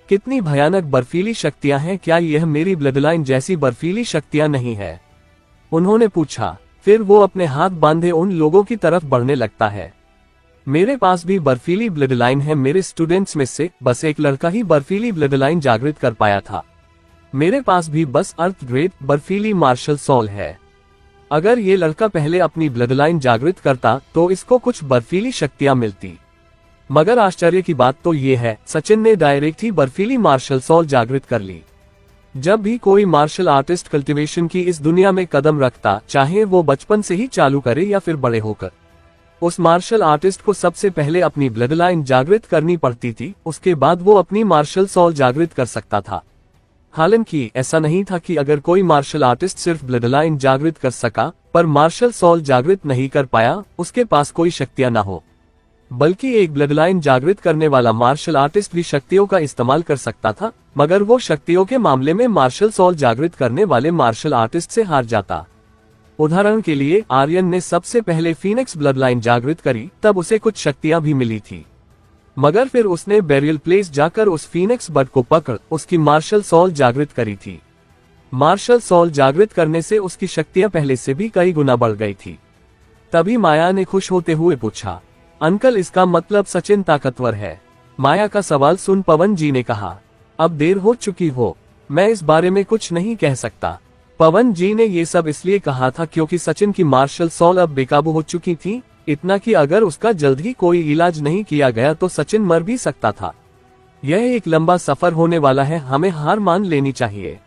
कितनी भयानक बर्फीली शक्तियां हैं, क्या यह मेरी ब्लड लाइन जैसी बर्फीली शक्तियां नहीं है? उन्होंने पूछा। फिर वो अपने हाथ बांधे उन लोगों की तरफ बढ़ने लगता है। मेरे पास भी बर्फीली ब्लड लाइन है। मेरे स्टूडेंट्स में से बस एक लड़का ही बर्फीली ब्लड लाइन जागृत कर पाया था। मेरे पास भी बस अर्थ ग्रेड बर्फीली मार्शल सॉल है। अगर ये लड़का पहले अपनी ब्लड लाइन जागृत करता तो इसको कुछ बर्फीली शक्तियां मिलती। मगर आश्चर्य की बात तो ये है, सचिन ने डायरेक्ट ही बर्फीली मार्शल सॉल जागृत कर ली। जब भी कोई मार्शल आर्टिस्ट कल्टीवेशन की इस दुनिया में कदम रखता, चाहे वो बचपन से ही चालू करे या फिर बड़े होकर, उस मार्शल आर्टिस्ट को सबसे पहले अपनी ब्लड लाइन जागृत करनी पड़ती थी। उसके बाद वो अपनी मार्शल सॉल जागृत कर सकता था। हालांकि ऐसा नहीं था कि अगर कोई मार्शल आर्टिस्ट सिर्फ ब्लड लाइन जागृत कर सका पर मार्शल सॉल जागृत नहीं कर पाया, उसके पास कोई शक्तियां न हो, बल्कि एक ब्लड लाइन जागृत करने वाला मार्शल आर्टिस्ट भी शक्तियों का इस्तेमाल कर सकता था, मगर वो शक्तियों के मामले में मार्शल सॉल जागृत करने वाले मार्शल आर्टिस्ट से हार जाता। उदाहरण के लिए आर्यन ने सबसे पहले फीनिक्स ब्लड लाइन जागृत करी, तब उसे कुछ शक्तियां भी मिली थी, मगर फिर उसने बेरियल प्लेस जाकर उस फीनिक्स बर्ड को पकड़ उसकी मार्शल सॉल जागृत करी थी। मार्शल सॉल जागृत करने से उसकी शक्तियां पहले से भी कई गुना बढ़ गई थी। तभी माया ने खुश होते हुए पूछा, अंकल, इसका मतलब सचिन ताकतवर है? माया का सवाल सुन पवन जी ने कहा, अब देर हो चुकी हो, मैं इस बारे में कुछ नहीं कह सकता। पवन जी ने ये सब इसलिए कहा था क्योंकि सचिन की मार्शल सॉल अब बेकाबू हो चुकी थी, इतना कि अगर उसका जल्द ही कोई इलाज नहीं किया गया तो सचिन मर भी सकता था। यह एक लंबा सफर होने वाला है, हमें हार मान लेनी चाहिए,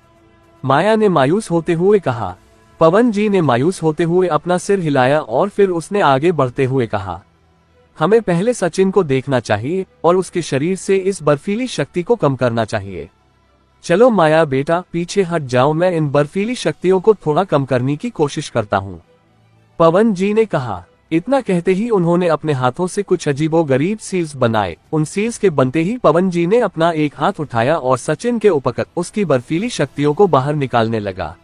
माया ने मायूस होते हुए कहा। पवन जी ने मायूस होते हुए अपना सिर हिलाया और फिर उसने आगे बढ़ते हुए कहा, हमें पहले सचिन को देखना चाहिए और उसके शरीर से इस बर्फीली शक्ति को कम करना चाहिए। चलो माया बेटा, पीछे हट जाओ, मैं इन बर्फीली शक्तियों को थोड़ा कम करने की कोशिश करता हूँ, पवन जी ने कहा। इतना कहते ही उन्होंने अपने हाथों से कुछ अजीबोगरीब सील्स बनाए। उन सील्स के बनते ही पवन जी ने अपना एक हाथ उठाया और सचिन के उपकर उसकी बर्फीली शक्तियों को बाहर निकालने लगा।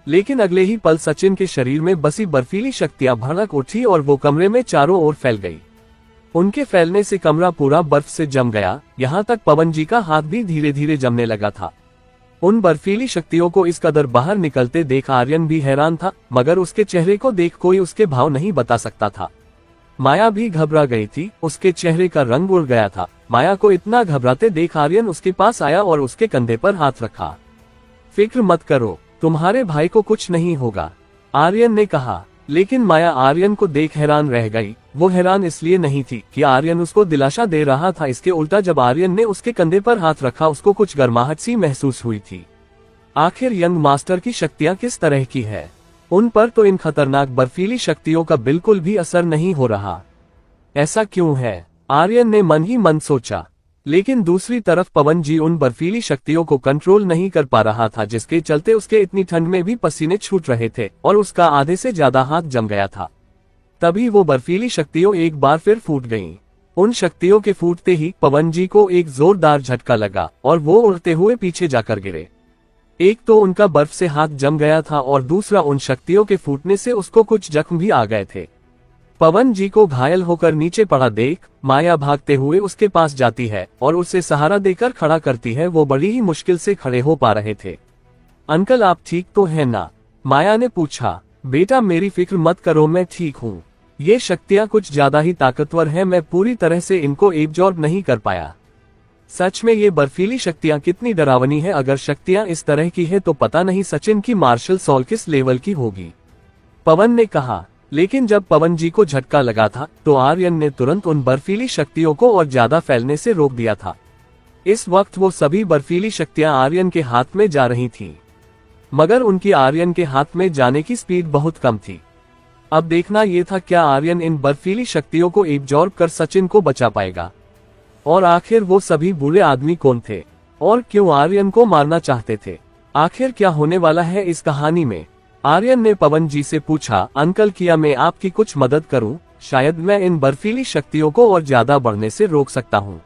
लेकिन अगले ही पल सचिन के शरीर में बसी बर्फीली शक्तियां भड़क उठी और वो कमरे में चारों ओर फैल गई। उनके फैलने से कमरा पूरा बर्फ से जम गया, यहाँ तक पवन जी का हाथ भी धीरे धीरे जमने लगा था। उन बर्फीली शक्तियों को इस कदर बाहर निकलते देख आर्यन भी हैरान था, मगर उसके चेहरे को देख कोई उसके भाव नहीं बता सकता था। माया भी घबरा गई थी, उसके चेहरे का रंग उड़ गया था। माया को इतना घबराते देख आर्यन उसके पास आया और उसके कंधे पर हाथ रखा। फिक्र मत करो, तुम्हारे भाई को कुछ नहीं होगा, आर्यन ने कहा। लेकिन माया आर्यन को देख हैरान रह गई। वो हैरान इसलिए नहीं थी कि आर्यन उसको दिलासा दे रहा था, इसके उल्टा जब आर्यन ने उसके कंधे पर हाथ रखा उसको कुछ गर्माहट सी महसूस हुई थी। आखिर यंग मास्टर की शक्तियां किस तरह की है? उन पर तो इन खतरनाक बर्फीली शक्तियों का बिल्कुल भी असर नहीं हो रहा। ऐसा क्यों है? आर्यन ने मन ही मन सोचा। लेकिन दूसरी तरफ पवन जी उन बर्फीली शक्तियों को कंट्रोल नहीं कर पा रहा था, जिसके चलते उसके इतनी ठंड में भी पसीने छूट रहे थे और उसका आधे से ज्यादा हाथ जम गया था। तभी वो बर्फीली शक्तियों एक बार फिर फूट गईं। उन शक्तियों के फूटते ही पवन जी को एक जोरदार झटका लगा और वो उड़ते हुए पीछे जाकर गिरे। एक तो उनका बर्फ से हाथ जम गया था और दूसरा उन शक्तियों के फूटने से उसको कुछ जख्म भी आ गए थे। पवन जी को घायल होकर नीचे पड़ा देख माया भागते हुए उसके पास जाती है और उसे सहारा देकर खड़ा करती है। वो बड़ी ही मुश्किल से खड़े हो पा रहे थे। अंकल आप ठीक तो हैं ना? माया ने पूछा। बेटा मेरी फिक्र मत करो, मैं ठीक हूँ। ये शक्तियाँ कुछ ज्यादा ही ताकतवर हैं, मैं पूरी तरह से इनको एब्जॉर्ब नहीं कर पाया। सच में ये बर्फीली शक्तियाँ कितनी डरावनी है। अगर शक्तियाँ इस तरह की है तो पता नहीं सचिन की मार्शल सॉल किस लेवल की होगी, पवन ने कहा। लेकिन जब पवन जी को झटका लगा था तो आर्यन ने तुरंत उन बर्फीली शक्तियों को और ज्यादा फैलने से रोक दिया था। इस वक्त वो सभी बर्फीली शक्तियां आर्यन के हाथ में जा रही थीं, मगर उनकी आर्यन के हाथ में जाने की स्पीड बहुत कम थी। अब देखना ये था क्या आर्यन इन बर्फीली शक्तियों को एब्जॉर्ब कर सचिन को बचा पाएगा। और आखिर वो सभी बुरे आदमी कौन थे और क्यों आर्यन को मारना चाहते थे? आखिर क्या होने वाला है इस कहानी में? आर्यन ने पवन जी से पूछा। अंकल क्या मैं आपकी कुछ मदद करूं? शायद मैं इन बर्फीली शक्तियों को और ज्यादा बढ़ने से रोक सकता हूं।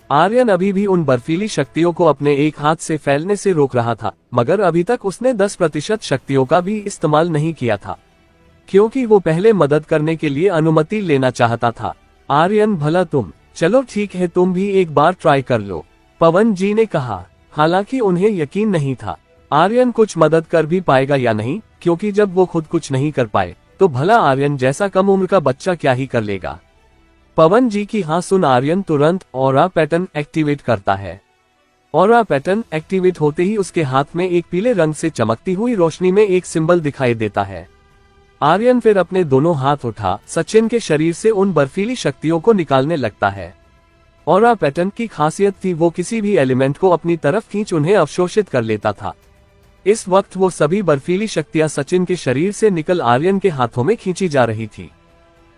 आर्यन अभी भी उन बर्फीली शक्तियों को अपने एक हाथ से फैलने से रोक रहा था, मगर अभी तक उसने 10% शक्तियों का भी इस्तेमाल नहीं किया था, क्योंकि वो पहले मदद करने के लिए अनुमति लेना चाहता था। आर्यन भला तुम, चलो ठीक है तुम भी एक बार ट्राई कर लो, पवन जी ने कहा। हालांकि उन्हें यकीन नहीं था आर्यन कुछ मदद कर भी पाएगा या नहीं, क्योंकि जब वो खुद कुछ नहीं कर पाए तो भला आर्यन जैसा कम उम्र का बच्चा क्या ही कर लेगा। पवन जी की हाँ सुन आर्यन तुरंत ऑरा पैटर्न एक्टिवेट करता है। ऑरा पैटर्न एक्टिवेट होते ही उसके हाथ में एक पीले रंग से चमकती हुई रोशनी में एक सिंबल दिखाई देता है। आर्यन फिर अपने दोनों हाथ उठा सचिन के शरीर से उन बर्फीली शक्तियों को निकालने लगता है। ऑरा पैटर्न की खासियत थी वो किसी भी एलिमेंट को अपनी तरफ खींच उन्हें अवशोषित कर लेता था। इस वक्त वो सभी बर्फीली शक्तियां सचिन के शरीर से निकल आर्यन के हाथों में खींची जा रही थी,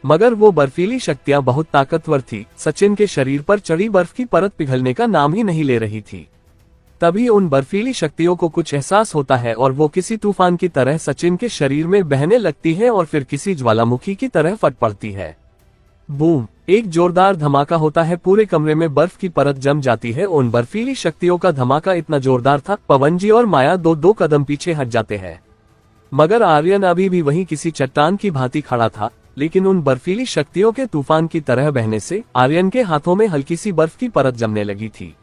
मगर वो बर्फीली शक्तियां बहुत ताकतवर थी। सचिन के शरीर पर चढ़ी बर्फ की परत पिघलने का नाम ही नहीं ले रही थी। तभी उन बर्फीली शक्तियों को कुछ एहसास होता है और वो किसी तूफान की तरह सचिन के शरीर में बहने लगती है और फिर किसी ज्वालामुखी की तरह फट पड़ती है। बूम! एक जोरदार धमाका होता है, पूरे कमरे में बर्फ की परत जम जाती है। उन बर्फीली शक्तियों का धमाका इतना जोरदार था पवन जी और माया दो कदम पीछे हट जाते हैं, मगर आर्यन अभी भी वहीं किसी चट्टान की भांति खड़ा था। लेकिन उन बर्फीली शक्तियों के तूफान की तरह बहने से आर्यन के हाथों में हल्की सी बर्फ की परत जमने लगी थी।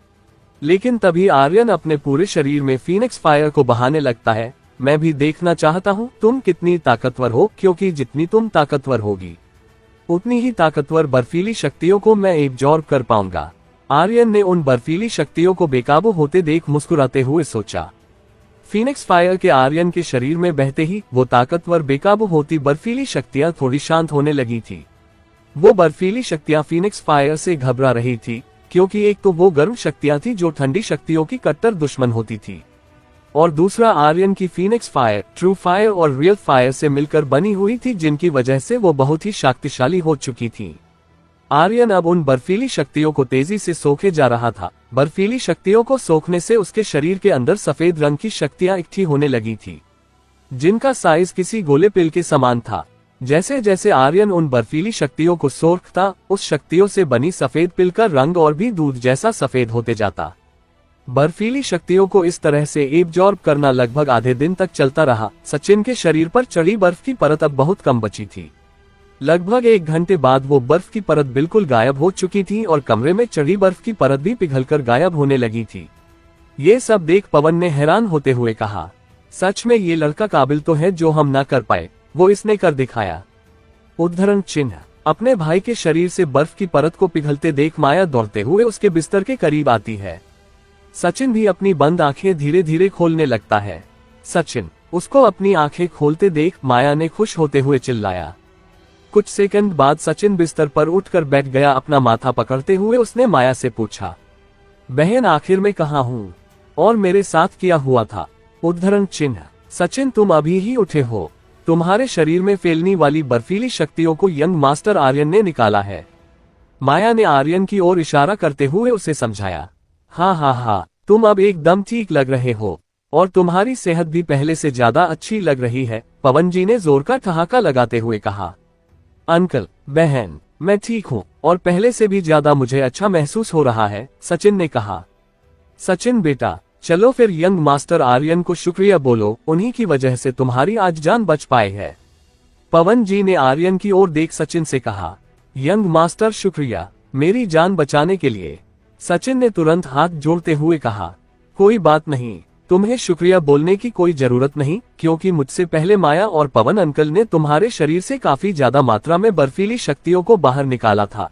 लेकिन तभी आर्यन अपने पूरे शरीर में फीनिक्स फायर को बहाने लगता है। मैं भी देखना चाहता हूँ तुम कितनी ताकतवर हो, क्योंकि जितनी तुम ताकतवर होगी उतनी ही ताकतवर बर्फीली शक्तियों को मैं एब्जॉर्ब कर पाऊंगा। आर्यन ने उन बर्फीली शक्तियों को बेकाबू होते देख मुस्कुराते हुए सोचा। फीनिक्स फायर के आर्यन के शरीर में बहते ही वो ताकतवर बेकाबू होती बर्फीली शक्तियां थोड़ी शांत होने लगी थी। वो बर्फीली शक्तियां फीनिक्स फायर से घबरा रही थी, क्योंकि एक तो वो गर्म शक्तियां थी जो ठंडी शक्तियों की कट्टर दुश्मन होती थी, और दूसरा आर्यन की फीनिक्स फायर ट्रू फायर और रियल फायर से मिलकर बनी हुई थी, जिनकी वजह से वो बहुत ही शक्तिशाली हो चुकी थी। आर्यन अब उन बर्फीली शक्तियों को तेजी से सोखे जा रहा था। बर्फीली शक्तियों को सोखने से उसके शरीर के अंदर सफेद रंग की शक्तियां इकट्ठी होने लगी थी, जिनका साइज किसी गोले पिल के समान था। जैसे जैसे आर्यन उन बर्फीली शक्तियों को सोखता, उस शक्तियों से बनी सफेद पिल का रंग और भी दूध जैसा सफेद होते जाता। बर्फीली शक्तियों को इस तरह से एब्जॉर्ब करना लगभग आधे दिन तक चलता रहा। सचिन के शरीर पर चढ़ी बर्फ की परत अब बहुत कम बची थी। लगभग 1 घंटे बाद वो बर्फ की परत बिल्कुल गायब हो चुकी थी और कमरे में चढ़ी बर्फ की परत भी पिघलकर गायब होने लगी थी। ये सब देख पवन ने हैरान होते हुए कहा, सच में ये लड़का काबिल तो है, जो हम ना कर पाए वो इसने कर दिखाया। उद्धरण चिन्ह। अपने भाई के शरीर से बर्फ की परत को पिघलते देख माया दौड़ते हुए उसके बिस्तर के करीब आती है। सचिन भी अपनी बंद आंखें धीरे धीरे खोलने लगता है। सचिन, उसको अपनी आंखें खोलते देख माया ने खुश होते हुए चिल्लाया। कुछ सेकंड बाद सचिन बिस्तर पर उठकर बैठ गया। अपना माथा पकड़ते हुए उसने माया से पूछा, बहन आखिर में कहाँ हूँ और मेरे साथ किया हुआ था? उद्धरण चिन्ह। सचिन, तुम अभी ही उठे हो। तुम्हारे शरीर में फैलने वाली बर्फीली शक्तियों को यंग मास्टर आर्यन ने निकाला है। माया ने आर्यन की ओर इशारा करते हुए उसे समझाया। हाँ, तुम अब एकदम ठीक लग रहे हो और तुम्हारी सेहत भी पहले से ज्यादा अच्छी लग रही है, पवन जी ने जोर का ठहाका लगाते हुए कहा। अंकल, बहन, मैं ठीक हूँ और पहले से भी ज्यादा मुझे अच्छा महसूस हो रहा है, सचिन ने कहा। सचिन बेटा, चलो फिर यंग मास्टर आर्यन को शुक्रिया बोलो, उन्हीं की वजह से तुम्हारी आज जान बच पाए है। पवन जी ने आर्यन की ओर देख सचिन से कहा। यंग मास्टर, शुक्रिया मेरी जान बचाने के लिए। सचिन ने तुरंत हाथ जोड़ते हुए कहा, कोई बात नहीं, तुम्हें शुक्रिया बोलने की कोई जरूरत नहीं, क्योंकि मुझसे पहले माया और पवन अंकल ने तुम्हारे शरीर से काफी ज्यादा मात्रा में बर्फीली शक्तियों को बाहर निकाला था।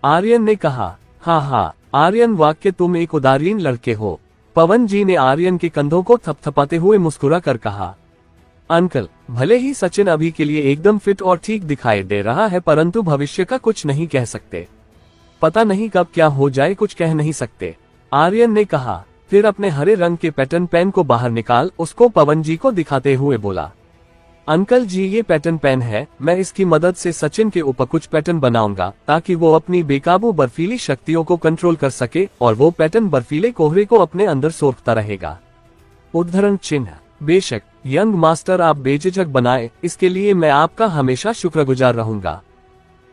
आर्यन ने कहा। हाँ, आर्यन, वाकई तुम एक उदारीन लड़के हो। पवन जी ने आर्यन के कंधों को थपथपाते हुए मुस्कुरा कर कहा। अंकल, भले ही सचिन अभी के लिए एकदम फिट और ठीक दिखाई दे रहा है, परंतु भविष्य का कुछ नहीं कह सकते। पता नहीं कब क्या हो जाए, कुछ कह नहीं सकते, आर्यन ने कहा। फिर अपने हरे रंग के पैटर्न पेन को बाहर निकाल उसको पवन जी को दिखाते हुए बोला। अंकल जी, ये पैटर्न पेन है, मैं इसकी मदद से सचिन के ऊपर कुछ पैटर्न बनाऊंगा ताकि वो अपनी बेकाबू बर्फीली शक्तियों को कंट्रोल कर सके और वो पैटर्न बर्फीले कोहरे को अपने अंदर सोखता रहेगा। उद्धरण चिन्ह। बेशक यंग मास्टर, आप बेझिझक बनाए, इसके लिए मैं आपका हमेशा शुक्रगुजार रहूंगा,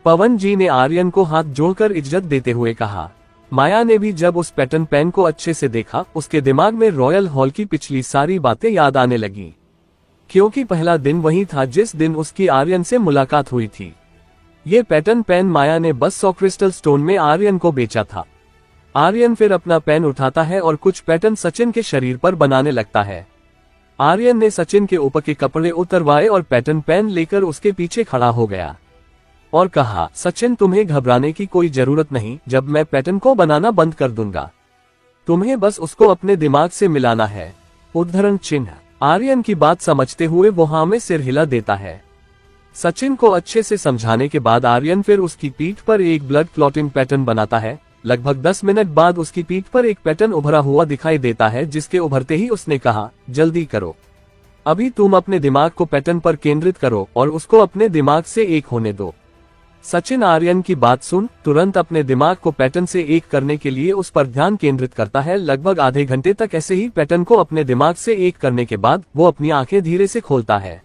पवन जी ने आर्यन को हाथ जोड़कर इज्जत देते हुए कहा। माया ने भी जब उस पैटर्न पेन को अच्छे से देखा, उसके दिमाग में रॉयल हॉल की पिछली सारी बातें याद आने लगी, क्योंकि पहला दिन वही था जिस दिन उसकी आर्यन से मुलाकात हुई थी। ये पैटर्न पेन माया ने बस 100 क्रिस्टल स्टोन में आर्यन को बेचा था। आर्यन फिर अपना पेन उठाता है और कुछ पैटर्न सचिन के शरीर पर बनाने लगता है। आर्यन ने सचिन के ऊपर के कपड़े उतरवाए और पैटर्न पेन लेकर उसके पीछे खड़ा हो गया और कहा, सचिन, तुम्हें घबराने की कोई जरूरत नहीं, जब मैं पैटर्न को बनाना बंद कर दूंगा, तुम्हें बस उसको अपने दिमाग से मिलाना है। उद्धरण चिन्ह। आर्यन की बात समझते हुए वो हाँ में सिर हिला देता है। सचिन को अच्छे से समझाने के बाद आर्यन फिर उसकी पीठ पर एक ब्लड क्लॉटिंग पैटर्न बनाता है। लगभग 10 मिनट बाद उसकी पीठ पर एक पैटर्न उभरा हुआ दिखाई देता है, जिसके उभरते ही उसने कहा, जल्दी करो, अभी तुम अपने दिमाग को पैटर्न पर केंद्रित करो और उसको अपने दिमाग से एक होने दो। सचिन आर्यन की बात सुन तुरंत अपने दिमाग को पैटर्न से एक करने के लिए उस पर ध्यान केंद्रित करता है। लगभग आधे घंटे तक ऐसे ही पैटर्न को अपने दिमाग से एक करने के बाद वो अपनी आंखें धीरे से खोलता है।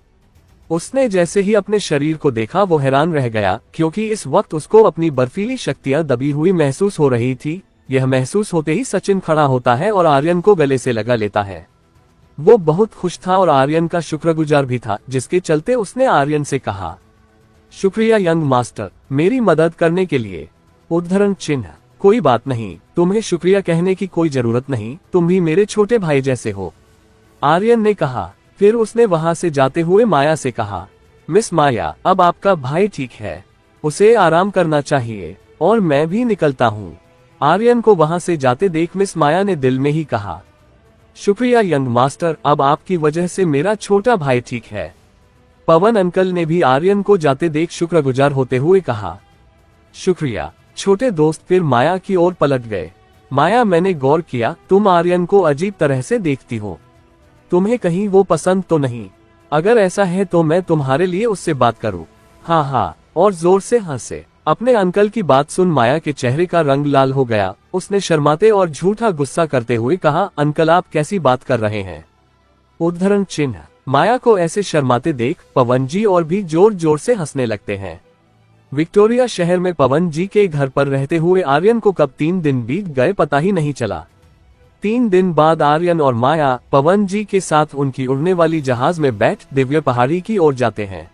उसने जैसे ही अपने शरीर को देखा वो हैरान रह गया, क्योंकि इस वक्त उसको अपनी बर्फीली शक्तियां दबी हुई महसूस हो रही थी। यह महसूस होते ही सचिन खड़ा होता है और आर्यन को गले से लगा लेता है। वो बहुत खुश था और आर्यन का शुक्रगुजार भी था, जिसके चलते उसने आर्यन से कहा, शुक्रिया यंग मास्टर, मेरी मदद करने के लिए। उद्धरण चिन्ह। कोई बात नहीं, तुम्हें शुक्रिया कहने की कोई जरूरत नहीं, तुम भी मेरे छोटे भाई जैसे हो, आर्यन ने कहा। फिर उसने वहां से जाते हुए माया से कहा, मिस माया, अब आपका भाई ठीक है, उसे आराम करना चाहिए और मैं भी निकलता हूँ। आर्यन को वहां से जाते देख मिस माया ने दिल में ही कहा, शुक्रिया यंग मास्टर, अब आपकी वजह से मेरा छोटा भाई ठीक है। पवन अंकल ने भी आर्यन को जाते देख शुक्रगुजार होते हुए कहा, शुक्रिया छोटे दोस्त। फिर माया की ओर पलट गए। माया, मैंने गौर किया तुम आर्यन को अजीब तरह से देखती हो, तुम्हें कहीं वो पसंद तो नहीं? अगर ऐसा है तो मैं तुम्हारे लिए उससे बात करूं। हाँ, और जोर से हंसे। अपने अंकल की बात सुन माया के चेहरे का रंग लाल हो गया। उसने शर्माते और झूठा गुस्सा करते हुए कहा, अंकल आप कैसी बात कर रहे हैं? उद्धरण चिन्ह। माया को ऐसे शर्माते देख पवन जी और भी जोर जोर से हंसने लगते हैं। विक्टोरिया शहर में पवन जी के घर पर रहते हुए आर्यन को कब 3 दिन बीत गए पता ही नहीं चला। 3 दिन बाद आर्यन और माया पवन जी के साथ उनकी उड़ने वाली जहाज में बैठ दिव्य पहाड़ी की ओर जाते हैं।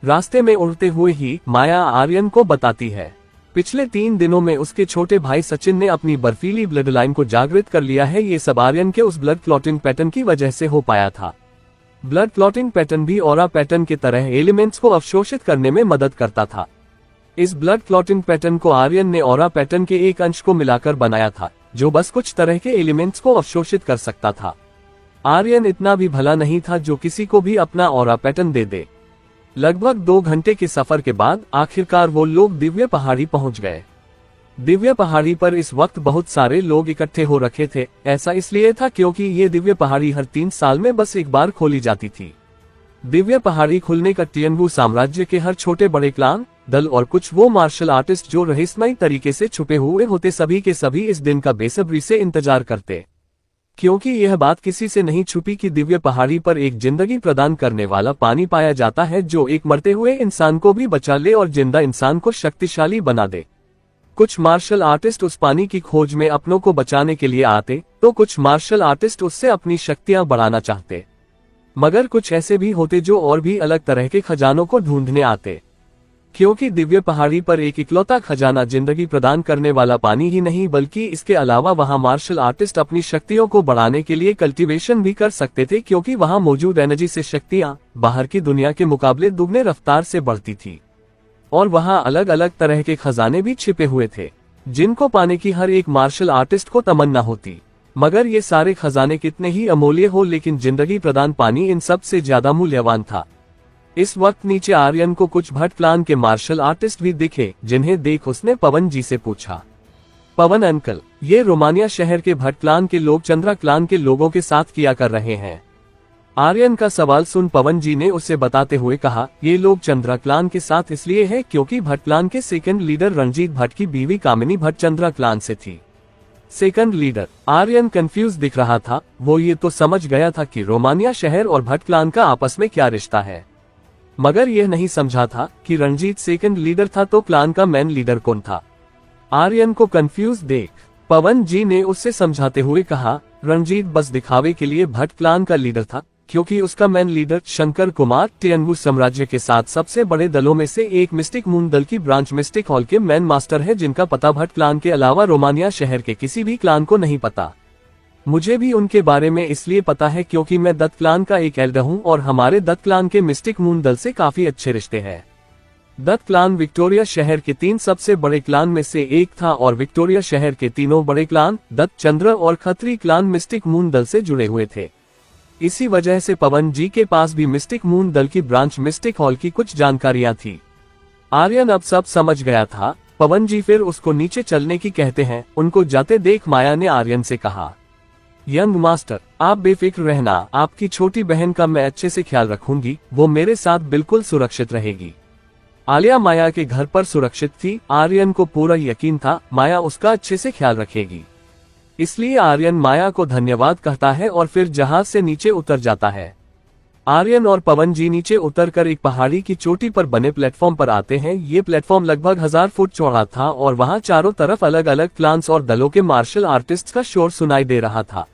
रास्ते में उड़ते हुए ही माया आर्यन को बताती है, पिछले 3 दिनों में उसके छोटे भाई सचिन ने अपनी बर्फीली ब्लड लाइन को जागृत कर लिया है। ये सब आर्यन के उस ब्लड क्लॉटिंग पैटर्न की वजह से हो पाया था। ब्लड क्लॉटिंग पैटर्न भी ऑरा पैटर्न की तरह एलिमेंट्स को अवशोषित करने में मदद करता था। इस ब्लड क्लॉटिंग पैटर्न को आर्यन ने ऑरा पैटर्न के एक अंश को मिलाकर बनाया था, जो बस कुछ तरह के एलिमेंट्स को अवशोषित कर सकता था। आर्यन इतना भी भला नहीं था जो किसी को भी अपना ऑरा पैटर्न दे दे। लगभग 2 घंटे के सफर के बाद आखिरकार वो लोग दिव्य पहाड़ी पहुंच गए। दिव्य पहाड़ी पर इस वक्त बहुत सारे लोग इकट्ठे हो रखे थे। ऐसा इसलिए था क्योंकि ये दिव्य पहाड़ी हर 3 साल में बस एक बार खोली जाती थी। दिव्य पहाड़ी खुलने का टियनवू साम्राज्य के हर छोटे बड़े क्लान, दल और कुछ वो मार्शल आर्टिस्ट जो रहस्यमयी तरीके से छुपे हुए होते सभी के सभी इस दिन का बेसब्री से इंतजार करते, क्योंकि यह बात किसी से नहीं छुपी कि दिव्य पहाड़ी पर एक जिंदगी प्रदान करने वाला पानी पाया जाता है जो एक मरते हुए इंसान को भी बचा ले और जिंदा इंसान को शक्तिशाली बना दे। कुछ मार्शल आर्टिस्ट उस पानी की खोज में अपनों को बचाने के लिए आते, तो कुछ मार्शल आर्टिस्ट उससे अपनी शक्तियां बढ़ाना चाहते, मगर कुछ ऐसे भी होते जो और भी अलग तरह के खजानों को ढूंढने आते। क्योंकि दिव्य पहाड़ी पर एक इकलौता खजाना जिंदगी प्रदान करने वाला पानी ही नहीं बल्कि इसके अलावा वहां मार्शल आर्टिस्ट अपनी शक्तियों को बढ़ाने के लिए कल्टीवेशन भी कर सकते थे, क्योंकि वहां मौजूद एनर्जी से शक्तियां बाहर की दुनिया के मुकाबले दुगने रफ्तार से बढ़ती थी। और वहां अलग अलग तरह के खजाने भी छिपे हुए थे जिनको पाने की हर एक मार्शल आर्टिस्ट को तमन्ना होती। मगर ये सारे खजाने कितने ही अमूल्य हो, लेकिन जिंदगी प्रदान पानी इन सब से ज्यादा मूल्यवान था। इस वक्त नीचे आर्यन को कुछ भट्ट क्लान के मार्शल आर्टिस्ट भी दिखे, जिन्हें देख उसने पवन जी से पूछा, पवन अंकल, ये रोमानिया शहर के भट्ट क्लान के लोग चंद्रा क्लान के लोगों के साथ किया कर रहे हैं। आर्यन का सवाल सुन पवन जी ने उसे बताते हुए कहा, ये लोग चंद्रा क्लान के साथ इसलिए है क्योंकि भट्ट क्लान के सेकंड लीडर रणजीत भट्ट की बीवी कामिनी भट्ट चंद्रा क्लान से थी। Second leader? आर्यन कंफ्यूज दिख रहा था। वो ये तो समझ गया था कि रोमानिया शहर और भट्ट क्लान का आपस में क्या रिश्ता है, मगर यह नहीं समझा था कि रणजीत सेकंड लीडर था तो क्लान का मेन लीडर कौन था। आर्यन को कंफ्यूज देख पवन जी ने उससे समझाते हुए कहा, रणजीत बस दिखावे के लिए भट्ट क्लान का लीडर था, क्योंकि उसका मेन लीडर शंकर कुमार टियनवू साम्राज्य के साथ सबसे बड़े दलों में से एक मिस्टिक मून दल की ब्रांच मिस्टिक हॉल के मेन मास्टर है, जिनका पता भट्ट क्लान के अलावा रोमानिया शहर के किसी भी क्लान को नहीं पता। मुझे भी उनके बारे में इसलिए पता है क्योंकि मैं दत्त क्लान का एक एल्डर हूँ और हमारे दत्त क्लान के मिस्टिक मून दल से काफी अच्छे रिश्ते हैं। दत्त क्लान विक्टोरिया शहर के 3 सबसे बड़े क्लान में से एक था और विक्टोरिया शहर के तीनों बड़े क्लान दत्त, चंद्र और खत्री क्लान मिस्टिक मून दल से जुड़े हुए थे। इसी वजह से पवन जी के पास भी मिस्टिक मून दल की ब्रांच मिस्टिक हॉल की कुछ जानकारियां थी। आर्यन अब सब समझ गया था। पवन जी फिर उसको नीचे चलने की कहते हैं। उनको जाते देख माया ने आर्यन से कहा, यंग मास्टर, आप बेफिक्र रहना, आपकी छोटी बहन का मैं अच्छे से ख्याल रखूंगी, वो मेरे साथ बिल्कुल सुरक्षित रहेगी। आलिया माया के घर पर सुरक्षित थी। आर्यन को पूरा यकीन था माया उसका अच्छे से ख्याल रखेगी। इसलिए आर्यन माया को धन्यवाद कहता है और फिर जहाज से नीचे उतर जाता है। आर्यन और पवन जी नीचे उतरकर एक पहाड़ी की चोटी पर बने प्लेटफॉर्म पर आते हैं। ये प्लेटफॉर्म लगभग 1000 फुट चौड़ा था और वहां चारों तरफ अलग अलग क्लान्स और दलों के मार्शल आर्टिस्ट का शोर सुनाई दे रहा था।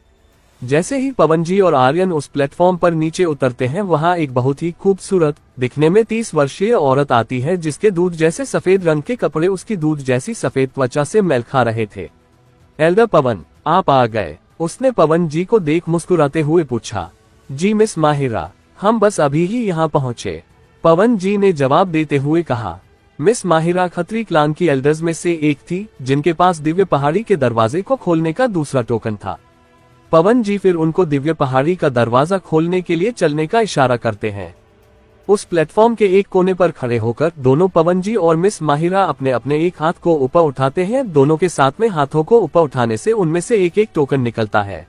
जैसे ही पवन जी और आर्यन उस प्लेटफॉर्म पर नीचे उतरते हैं, वहां एक बहुत ही खूबसूरत दिखने में 30 वर्षीय औरत आती है, जिसके दूध जैसे सफेद रंग के कपड़े उसकी दूध जैसी सफेद त्वचा से मेल खा रहे थे। एल्डर पवन, आप आ गए? उसने पवन जी को देख मुस्कुराते हुए पूछा। जी मिस माहिरा, हम बस अभी ही यहाँ पहुँचे, पवन जी ने जवाब देते हुए कहा। मिस माहिरा खत्री क्लान की एल्डर्स में से एक थी, जिनके पास दिव्य पहाड़ी के दरवाजे को खोलने का दूसरा टोकन था। पवन जी फिर उनको दिव्य पहाड़ी का दरवाजा खोलने के लिए चलने का इशारा करते हैं। उस प्लेटफॉर्म के एक कोने पर खड़े होकर दोनों पवन जी और मिस माहिरा अपने अपने एक हाथ को ऊपर उठाते हैं। दोनों के साथ में हाथों को ऊपर उठाने से उनमें से एक एक टोकन निकलता है।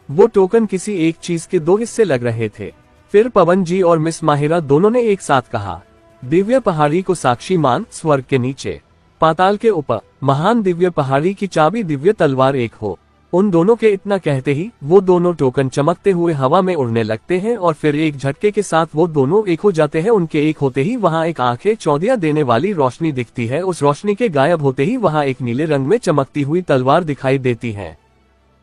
वो टोकन किसी एक चीज के 2 हिस्से लग रहे थे। फिर पवन जी और मिस माहिरा दोनों ने एक साथ कहा, दिव्य पहाड़ी को साक्षी मान, स्वर्ग के नीचे, पाताल के ऊपर, महान दिव्य पहाड़ी की चाबी दिव्य तलवार एक हो। उन दोनों के इतना कहते ही वो दोनों टोकन चमकते हुए हवा में उड़ने लगते हैं और फिर एक झटके के साथ वो दोनों एक हो जाते हैं। उनके एक होते ही वहाँ एक आंखें चौंधिया देने वाली रोशनी दिखती है। उस रोशनी के गायब होते ही वहाँ एक नीले रंग में चमकती हुई तलवार दिखाई देती है।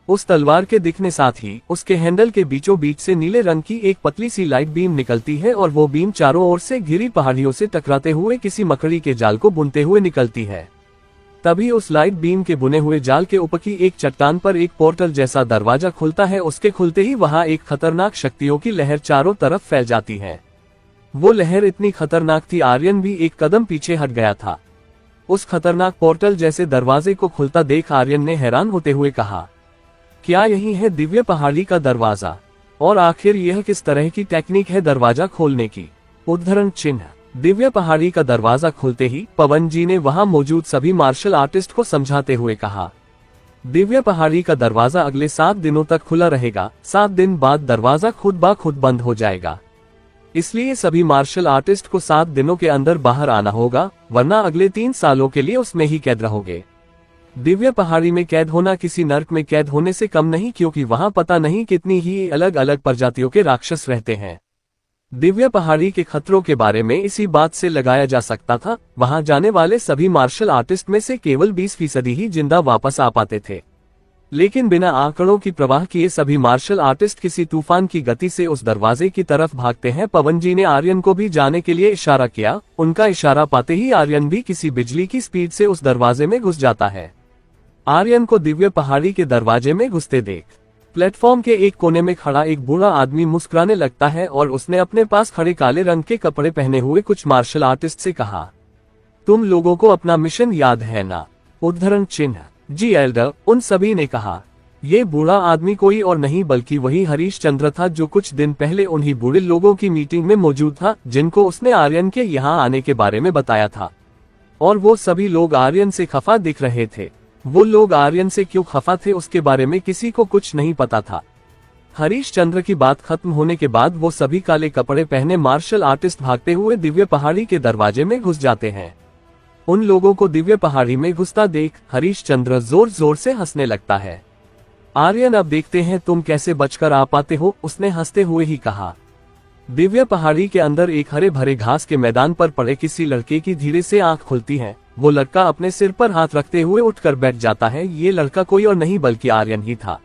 उस तलवार के दिखने साथ ही उसके हैंडल के बीचों बीच से नीले रंग की एक पतली सी लाइट बीम निकलती है और वो बीम चारों ओर से घिरी पहाड़ियों से टकराते हुए किसी मकड़ी के जाल को बुनते हुए निकलती है। तभी उस लाइट बीम के बुने हुए जाल के ऊपर की एक चट्टान पर एक पोर्टल जैसा दरवाजा खुलता है। उसके खुलते ही वहां एक खतरनाक शक्तियों की लहर चारों तरफ फैल जाती है। वो लहर इतनी खतरनाक थी, आर्यन भी एक कदम पीछे हट गया था। उस खतरनाक पोर्टल जैसे दरवाजे को खुलता देख आर्यन ने हैरान होते हुए कहा, क्या यही है दिव्य पहाड़ी का दरवाजा? और आखिर यह किस तरह की टेक्निक है दरवाजा खोलने की? उद्धरण चिन्ह। दिव्य पहाड़ी का दरवाजा खुलते ही पवन जी ने वहां मौजूद सभी मार्शल आर्टिस्ट को समझाते हुए कहा, दिव्य पहाड़ी का दरवाजा अगले 7 दिनों तक खुला रहेगा। 7 दिन बाद दरवाजा खुद ब खुद बंद हो जाएगा। इसलिए सभी मार्शल आर्टिस्ट को 7 दिनों के अंदर बाहर आना होगा, वरना अगले 3 सालों के लिए उसमें ही कैद रहोगे। दिव्य पहाड़ी में कैद होना किसी नर्क में कैद होने से कम नहीं, क्योंकि वहां पता नहीं कितनी ही अलग अलग प्रजातियों के राक्षस रहते हैं। दिव्य पहाड़ी के खतरों के बारे में इसी बात से लगाया जा सकता था, वहां जाने वाले सभी मार्शल आर्टिस्ट में से केवल 20% ही जिंदा वापस आ पाते थे। लेकिन बिना आंकड़ों की प्रवाह किए सभी मार्शल आर्टिस्ट किसी तूफान की गति से उस दरवाजे की तरफ भागते हैं। पवन जी ने आर्यन को भी जाने के लिए इशारा किया। उनका इशारा पाते ही आर्यन भी किसी बिजली की स्पीड से उस दरवाजे में घुस जाता है। आर्यन को दिव्य पहाड़ी के दरवाजे में घुसते देख प्लेटफॉर्म के एक कोने में खड़ा एक बूढ़ा आदमी मुस्कुराने लगता है और उसने अपने पास खड़े काले रंग के कपड़े पहने हुए कुछ मार्शल आर्टिस्ट से कहा, तुम लोगों को अपना मिशन याद है ना? उद्धरण चिन्ह। जी एल्डर, उन सभी ने कहा। ये बूढ़ा आदमी कोई और नहीं बल्कि वही हरीश चंद्र था जो कुछ दिन पहले उन्हीं बूढ़े लोगों की मीटिंग में मौजूद था, जिनको उसने आर्यन के यहाँ आने के बारे में बताया था। और वो सभी लोग आर्यन से खफा दिख रहे थे। वो लोग आर्यन से क्यों खफा थे उसके बारे में किसी को कुछ नहीं पता था। हरीश चंद्र की बात खत्म होने के बाद वो सभी काले कपड़े पहने मार्शल आर्टिस्ट भागते हुए दिव्य पहाड़ी के दरवाजे में घुस जाते हैं। उन लोगों को दिव्य पहाड़ी में घुसता देख हरीश चंद्र जोर जोर से हंसने लगता है। आर्यन, अब देखते हैं तुम कैसे बचकर आ पाते हो, उसने हंसते हुए ही कहा। दिव्य पहाड़ी के अंदर एक हरे भरे घास के मैदान पर पड़े किसी लड़के की धीरे से आंख खुलती है। वो लड़का अपने सिर पर हाथ रखते हुए उठकर बैठ जाता है। ये लड़का कोई और नहीं बल्कि आर्यन ही था।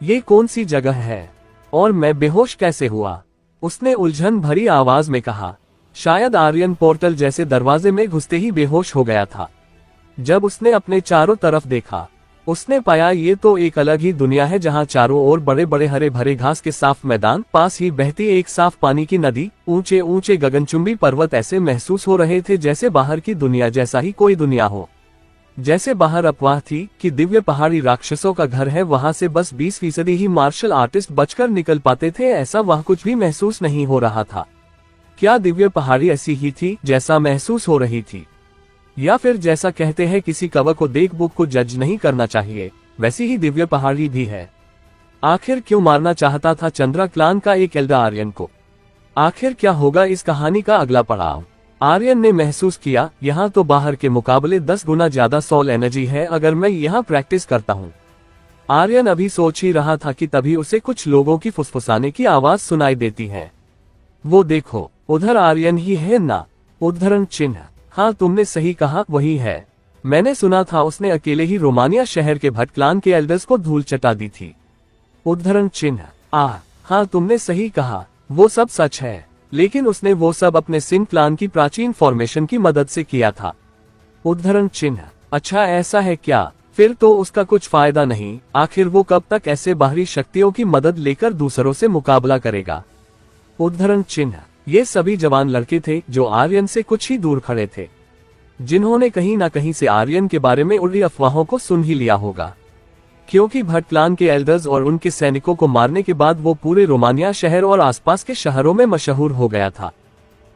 ये कौन सी जगह है और मैं बेहोश कैसे हुआ? उसने उलझन भरी आवाज में कहा। शायद आर्यन पोर्टल जैसे दरवाजे में घुसते ही बेहोश हो गया था। जब उसने अपने चारों तरफ देखा, उसने पाया ये तो एक अलग ही दुनिया है, जहां चारों ओर बड़े बड़े हरे भरे घास के साफ मैदान, पास ही बहती एक साफ पानी की नदी, ऊंचे ऊंचे गगनचुंबी पर्वत ऐसे महसूस हो रहे थे जैसे बाहर की दुनिया जैसा ही कोई दुनिया हो। जैसे बाहर अफवाह थी कि दिव्य पहाड़ी राक्षसों का घर है, वहां से बस 20% ही मार्शल आर्टिस्ट बचकर निकल पाते थे, ऐसा वहां कुछ भी महसूस नहीं हो रहा था। क्या दिव्य पहाड़ी ऐसी ही थी जैसा महसूस हो रही थी, या फिर जैसा कहते हैं किसी कवर को देख बुक को जज नहीं करना चाहिए, वैसी ही दिव्य पहाड़ी भी है? आखिर क्यों मारना चाहता था चंद्रा क्लान का एक एल्डर आर्यन को? आखिर क्या होगा इस कहानी का अगला पड़ाव? आर्यन ने महसूस किया, यहाँ तो बाहर के मुकाबले 10 गुना ज्यादा सोल एनर्जी है अगर मैं यहाँ प्रैक्टिस करता हूँ। आर्यन अभी सोच ही रहा था कि तभी उसे कुछ लोगों की फुसफुसाने की आवाज सुनाई देती है। वो देखो, उधर आर्यन ही है ना? उद्धरण चिन्ह। हाँ, तुमने सही कहा, वही है। मैंने सुना था उसने अकेले ही रोमानिया शहर के भट्ट क्लान के एल्डर्स को धूल चटा दी थी। उद्धरण चिन्ह। हाँ, तुमने सही कहा, वो सब सच है, लेकिन उसने वो सब अपने सिंह क्लान की प्राचीन फॉर्मेशन की मदद से किया था। उद्धरण चिन्ह। अच्छा, ऐसा है क्या? फिर तो उसका कुछ फायदा नहीं। आखिर वो कब तक ऐसे बाहरी शक्तियों की मदद लेकर दूसरों से मुकाबला करेगा? उद्धरण चिन्ह। ये सभी जवान लड़के थे जो आर्यन से कुछ ही दूर खड़े थे, जिन्होंने कहीं ना कहीं से आर्यन के बारे में उड़ी अफवाहों को सुन ही लिया होगा, क्योंकि भट्ट क्लान के एल्डर्स और उनके सैनिकों को मारने के बाद वो पूरे रोमानिया शहर और आसपास के शहरों में मशहूर हो गया था।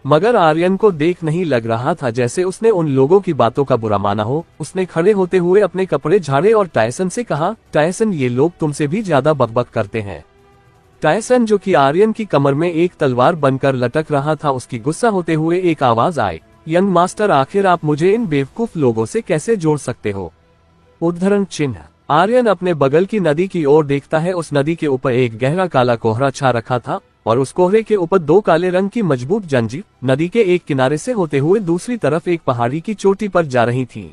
मगर आर्यन को देख नहीं लग रहा था जैसे उसने उन लोगों की बातों का बुरा माना हो। उसने खड़े होते हुए अपने कपड़े झाड़े और टायसन से कहा, टायसन, ये लोग तुमसे भी ज्यादा बकबक करते हैं। टायसन, जो कि आर्यन की कमर में एक तलवार बनकर लटक रहा था, उसकी गुस्सा होते हुए एक आवाज आई, यंग मास्टर, आखिर आप मुझे इन बेवकूफ लोगों से कैसे जोड़ सकते हो? उद्धरण चिन्ह। आर्यन अपने बगल की नदी की ओर देखता है। उस नदी के ऊपर एक गहरा काला कोहरा छा रखा था और उस कोहरे के ऊपर 2 काले रंग की मजबूत जंजीर नदी के एक किनारे से होते हुए दूसरी तरफ एक पहाड़ी की चोटी पर जा रही थी।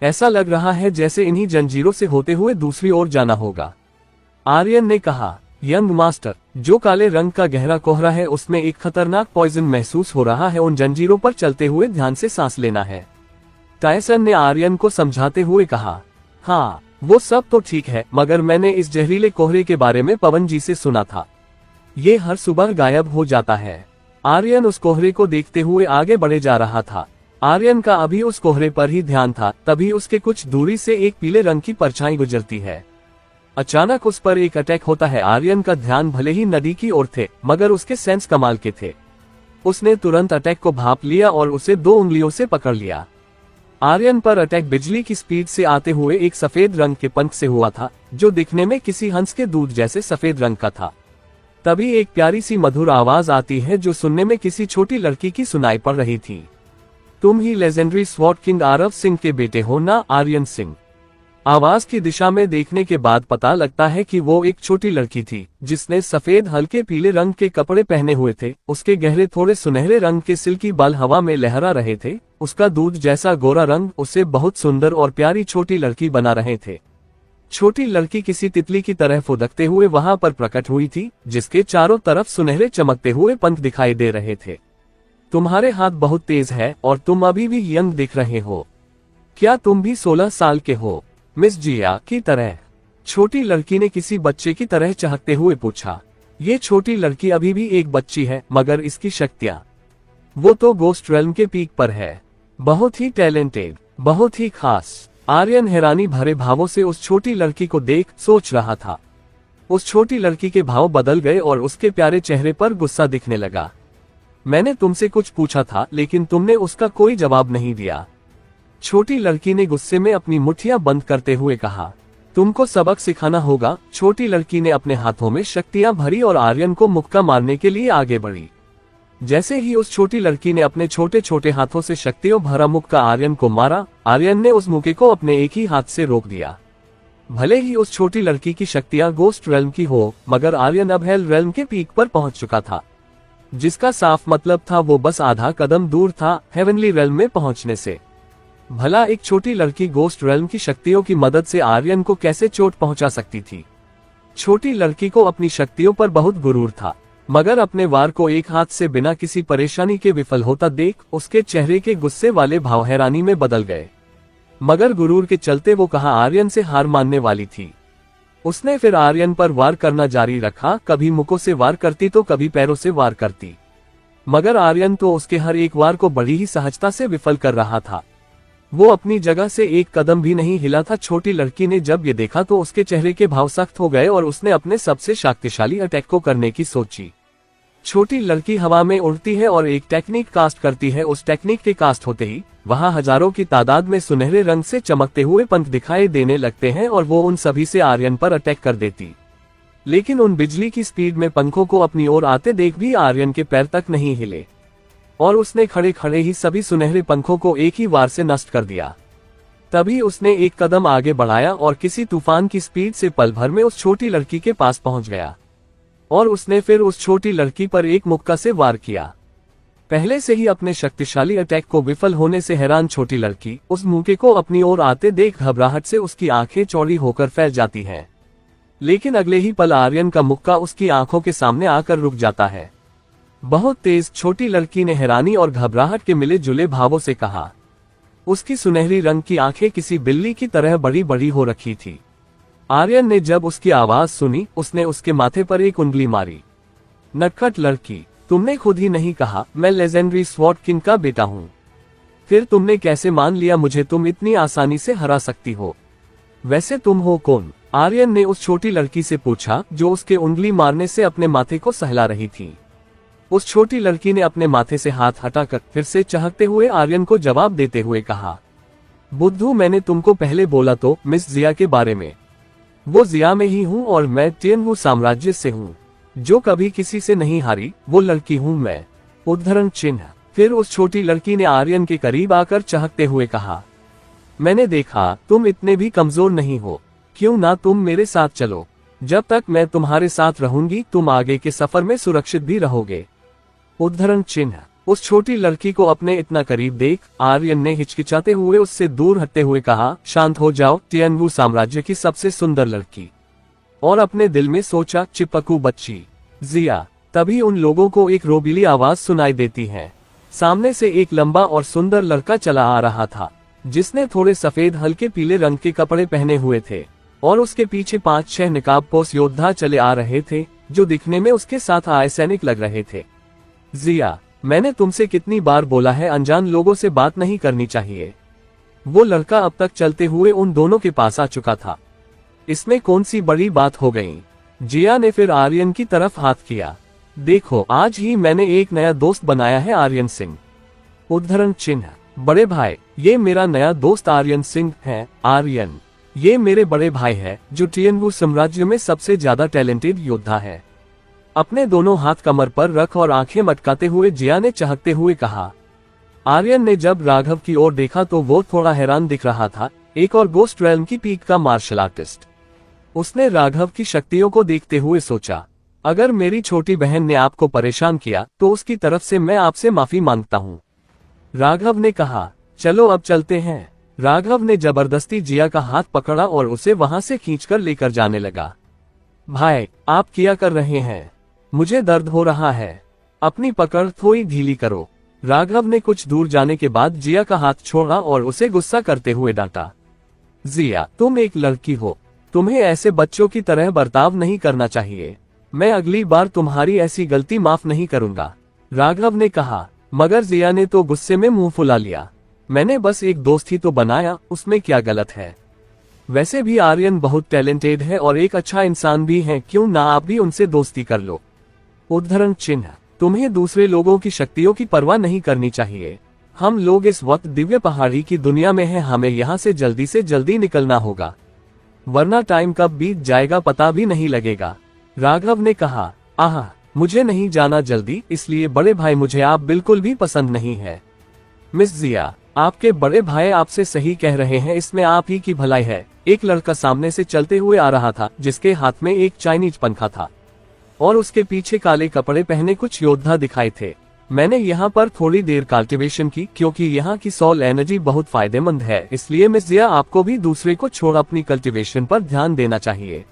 ऐसा लग रहा है जैसे इन्हीं जंजीरों से होते हुए दूसरी ओर जाना होगा। आर्यन ने कहा, यंग मास्टर, जो काले रंग का गहरा कोहरा है उसमें एक खतरनाक पॉइजन महसूस हो रहा है। उन जंजीरों पर चलते हुए ध्यान से सांस लेना है। टायसन ने आर्यन को समझाते हुए कहा, हाँ वो सब तो ठीक है, मगर मैंने इस जहरीले कोहरे के बारे में पवन जी से सुना था। ये हर सुबह गायब हो जाता है। आर्यन उस कोहरे को देखते हुए आगे बढ़े जा रहा था। आर्यन का अभी उस कोहरे पर ही ध्यान था, तभी उसके कुछ दूरी से एक पीले रंग की परछाई गुजरती है। अचानक उस पर एक अटैक होता है। आर्यन का ध्यान भले ही नदी की ओर थे, मगर उसके सेंस कमाल के थे। उसने तुरंत अटैक को भांप लिया और उसे 2 उंगलियों से पकड़ लिया। आर्यन पर अटैक बिजली की स्पीड से आते हुए एक सफेद रंग के पंख से हुआ था, जो दिखने में किसी हंस के दूध जैसे सफेद रंग का था। तभी एक प्यारी सी मधुर आवाज आती है जो सुनने में किसी छोटी लड़की की सुनाई पड़ रही थी। तुम ही legendary sword king Aarav Singh के बेटे हो ना, आर्यन सिंह? आवाज की दिशा में देखने के बाद पता लगता है कि वो एक छोटी लड़की थी, जिसने सफेद हल्के पीले रंग के कपड़े पहने हुए थे। उसके गहरे थोड़े सुनहरे रंग के सिल्की बाल हवा में लहरा रहे थे। उसका दूध जैसा गोरा रंग उसे बहुत सुंदर और प्यारी छोटी लड़की बना रहे थे। छोटी लड़की किसी तितली की तरह फुदकते हुए वहां पर प्रकट हुई थी, जिसके चारों तरफ सुनहरे चमकते हुए पंख दिखाई दे रहे थे। तुम्हारे हाथ बहुत तेज है और तुम अभी भी यंग दिख रहे हो। क्या तुम भी 16 साल के हो, मिस जिया की तरह? छोटी लड़की ने किसी बच्चे की तरह चहकते हुए पूछा। ये छोटी लड़की अभी भी एक बच्ची है, मगर इसकी शक्तियां, वो तो गोस्ट रेल्म के पीक पर है। बहुत ही टैलेंटेड, बहुत ही खास। आर्यन हैरानी भरे भावों से उस छोटी लड़की को देख सोच रहा था। उस छोटी लड़की के भाव बदल गए और उसके प्यारे चेहरे पर गुस्सा दिखने लगा। मैंने तुमसे कुछ पूछा था, लेकिन तुमने उसका कोई जवाब नहीं दिया। छोटी लड़की ने गुस्से में अपनी मुट्ठियां बंद करते हुए कहा, तुमको सबक सिखाना होगा। छोटी लड़की ने अपने हाथों में शक्तियां भरी और आर्यन को मुक्का मारने के लिए आगे बढ़ी। जैसे ही उस छोटी लड़की ने अपने छोटे छोटे हाथों से शक्तियों भरा मुक्का आर्यन को मारा, आर्यन ने उस मुक्के को अपने एक ही हाथ से रोक दिया। भले ही उस छोटी लड़की की शक्तियां गोस्ट रेल्म की हो, मगर आर्यन अब हेल रेल्म के पीक पर पहुंच चुका था, जिसका साफ मतलब था वो बस आधा कदम दूर था हेवनली रेल्म में पहुंचने से। भला एक छोटी लड़की गोस्ट रेल्म की शक्तियों की मदद से आर्यन को कैसे चोट पहुंचा सकती थी? छोटी लड़की को अपनी शक्तियों पर बहुत गुरूर था, मगर अपने वार को एक हाथ से बिना किसी परेशानी के विफल होता देख उसके चेहरे के गुस्से वाले भाव हैरानी में बदल गए। मगर गुरूर के चलते वो कहाँ आर्यन से हार मानने वाली थी। उसने फिर आर्यन पर वार करना जारी रखा। कभी मुकों से वार करती तो कभी पैरों से वार करती, मगर आर्यन तो उसके हर एक वार को बड़ी ही सहजता से विफल कर रहा था। वो अपनी जगह से एक कदम भी नहीं हिला था। छोटी लड़की ने जब ये देखा तो उसके चेहरे के भाव सख्त हो गए और उसने अपने सबसे शक्तिशाली अटैक को करने की सोची। छोटी लड़की हवा में उड़ती है और एक टेक्निक कास्ट करती है। उस टेक्निक के कास्ट होते ही वहां हजारों की तादाद में सुनहरे रंग से चमकते हुए पंख दिखाई देने लगते हैं और वो उन सभी से आर्यन पर अटैक कर देती। लेकिन उन बिजली की स्पीड में पंखों को अपनी ओर आते देख भी आर्यन के पैर तक नहीं हिले और उसने खड़े खड़े ही सभी सुनहरे पंखों को एक ही वार से नष्ट कर दिया। तभी उसने एक कदम आगे बढ़ाया और किसी तूफान की स्पीड से पल भर में उस छोटी लड़की के पास पहुंच गया और उसने फिर उस छोटी लड़की पर एक मुक्का से वार किया। पहले से ही अपने शक्तिशाली अटैक को विफल होने से हैरान छोटी लड़की उस मुक्के को अपनी ओर आते देख घबराहट से उसकी आंखें चौड़ी होकर फैल जाती हैं। लेकिन अगले ही पल आर्यन का मुक्का उसकी आंखों के सामने आकर रुक जाता है। बहुत तेज छोटी लड़की ने हैरानी और घबराहट के मिले जुले भावों से कहा। उसकी सुनहरी रंग की आंखें किसी बिल्ली की तरह बड़ी बड़ी हो रखी थी। आर्यन ने जब उसकी आवाज सुनी, उसने उसके माथे पर एक उंगली मारी। नटखट लड़की, तुमने खुद ही नहीं कहा मैं लेजेंडरी स्वॉर्ड किंग का बेटा हूँ? फिर तुमने कैसे मान लिया मुझे तुम इतनी आसानी से हरा सकती हो? वैसे तुम हो कौन? आर्यन ने उस छोटी लड़की से पूछा जो उसके उंगली मारने से अपने माथे को सहला रही थी। उस छोटी लड़की ने अपने माथे से हाथ हटाकर फिर से चहकते हुए आर्यन को जवाब देते हुए कहा, बुद्धू, मैंने तुमको पहले बोला तो मिस जिया के बारे में। वो जिया में ही हूँ और मैं टियनवू साम्राज्य से हूँ, जो कभी किसी से नहीं हारी। वो लड़की हूँ मैं। उद्धरण चिन्ह। फिर उस छोटी लड़की ने आर्यन के करीब आकर चहकते हुए कहा, मैंने देखा तुम इतने भी कमजोर नहीं हो। क्यों ना तुम मेरे साथ चलो। जब तक मैं तुम्हारे साथ रहूंगी तुम आगे के सफर में सुरक्षित भी रहोगे। उद्धरण चिन्ह। उस छोटी लड़की को अपने इतना करीब देख आर्यन ने हिचकिचाते हुए उससे दूर हटते हुए कहा, शांत हो जाओ, टियनवू साम्राज्य की सबसे सुंदर लड़की। और अपने दिल में सोचा, चिपकू बच्ची। जिया। तभी उन लोगों को एक रोबीली आवाज सुनाई देती है। सामने से एक लंबा और सुंदर लड़का चला आ रहा था, जिसने थोड़े सफेद हल्के पीले रंग के कपड़े पहने हुए थे, और उसके पीछे 5-6 नकाबपोश योद्धा चले आ रहे थे, जो दिखने में उसके साथ आए सैनिक लग रहे थे। जिया, मैंने तुमसे कितनी बार बोला है अनजान लोगों से बात नहीं करनी चाहिए। वो लड़का अब तक चलते हुए उन दोनों के पास आ चुका था। इसमें कौन सी बड़ी बात हो गई। जिया ने फिर आर्यन की तरफ हाथ किया। देखो, आज ही मैंने एक नया दोस्त बनाया है, आर्यन सिंह। उद्धरण चिन्ह। बड़े भाई, ये मेरा नया दोस्त आर्यन सिंह है। आर्यन, ये मेरे बड़े भाई है, जो टियनवू साम्राज्य में सबसे ज्यादा टैलेंटेड योद्धा है। अपने दोनों हाथ कमर पर रख और आंखें मटकाते हुए जिया ने चहकते हुए कहा। आर्यन ने जब राघव की ओर देखा तो वो थोड़ा हैरान दिख रहा था, एक और गोस्ट रेल्म की पीक का मार्शल आर्टिस्ट। उसने राघव की शक्तियों को देखते हुए सोचा, अगर मेरी छोटी बहन ने आपको परेशान किया तो उसकी तरफ से मैं आपसे माफी मांगता हूँ। राघव ने कहा, चलो अब चलते हैं। राघव ने जबरदस्ती जिया का हाथ पकड़ा और उसे वहां से खींचकर लेकर जाने लगा। भाई, आप क्या कर रहे हैं? मुझे दर्द हो रहा है। अपनी पकड़ थोड़ी ढीली करो। राघव ने कुछ दूर जाने के बाद जिया का हाथ छोड़ा और उसे गुस्सा करते हुए डांटा। जिया, तुम एक लड़की हो, तुम्हें ऐसे बच्चों की तरह बर्ताव नहीं करना चाहिए। मैं अगली बार तुम्हारी ऐसी गलती माफ नहीं करूंगा, राघव ने कहा। मगर जिया ने तो गुस्से में मुंह फुला लिया। मैंने बस एक दोस्त ही तो बनाया, उसमें क्या गलत है? वैसे भी आर्यन बहुत टैलेंटेड है और एक अच्छा इंसान भी है, क्यों ना आप भी उनसे दोस्ती कर लो। उद्धरण चिन्ह। तुम्हें दूसरे लोगों की शक्तियों की परवाह नहीं करनी चाहिए। हम लोग इस वक्त दिव्य पहाड़ी की दुनिया में हैं, हमें यहाँ से जल्दी निकलना होगा, वरना टाइम कब बीत जाएगा पता भी नहीं लगेगा, राघव ने कहा। आह, मुझे नहीं जाना जल्दी, इसलिए बड़े भाई मुझे आप बिल्कुल भी पसंद नहीं है। मिस जिया, आपके बड़े भाई आपसे सही कह रहे हैं, इसमें आप ही की भलाई है। एक लड़का सामने से चलते हुए आ रहा था, जिसके हाथ में एक चाइनीज पंखा था और उसके पीछे काले कपड़े पहने कुछ योद्धा दिखाई थे। मैंने यहाँ पर थोड़ी देर कल्टीवेशन की, क्योंकि यहाँ की सोल एनर्जी बहुत फायदेमंद है, इसलिए मिस जिया आपको भी दूसरे को छोड़ अपनी कल्टीवेशन पर ध्यान देना चाहिए,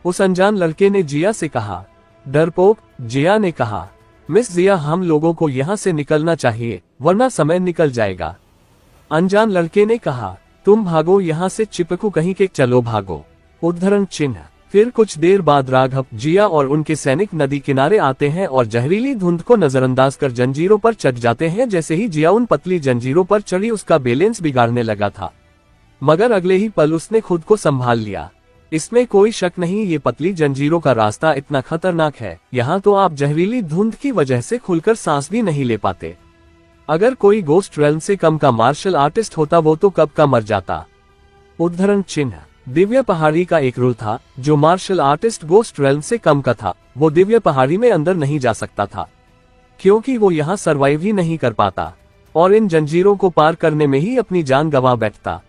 उस अनजान लड़के ने जिया से कहा। डरपोक, जिया ने कहा। मिस जिया, हम लोगों को यहाँ से निकलना चाहिए, वरना समय निकल जाएगा, अनजान लड़के ने कहा। तुम भागो यहाँ से चिपकू कहीं के, चलो भागो। उद्धरण चिन्ह। फिर कुछ देर बाद राघव, जिया और उनके सैनिक नदी किनारे आते हैं और जहरीली धुंध को नजरअंदाज कर जंजीरों पर चढ़ जाते हैं। जैसे ही जिया उन पतली जंजीरों पर चढ़ी, उसका बैलेंस बिगाड़ने लगा था, मगर अगले ही पल उसने खुद को संभाल लिया। इसमें कोई शक नहीं, ये पतली जंजीरों का रास्ता इतना खतरनाक है, यहाँ तो आप जहरीली धुंध की वजह से खुलकर सांस भी नहीं ले पाते। अगर कोई गोस्ट रेल्म से कम का मार्शल आर्टिस्ट होता वो तो कब का मर जाता। उद्धरण चिन्ह। दिव्य पहाड़ी का एक रूल था, जो मार्शल आर्टिस्ट गोस्ट रेल्म से कम का था, वो दिव्य पहाड़ी में अंदर नहीं जा सकता था, क्योंकि वो यहाँ सरवाइव ही नहीं कर पाता और इन जंजीरों को पार करने में ही अपनी जान गंवा बैठता।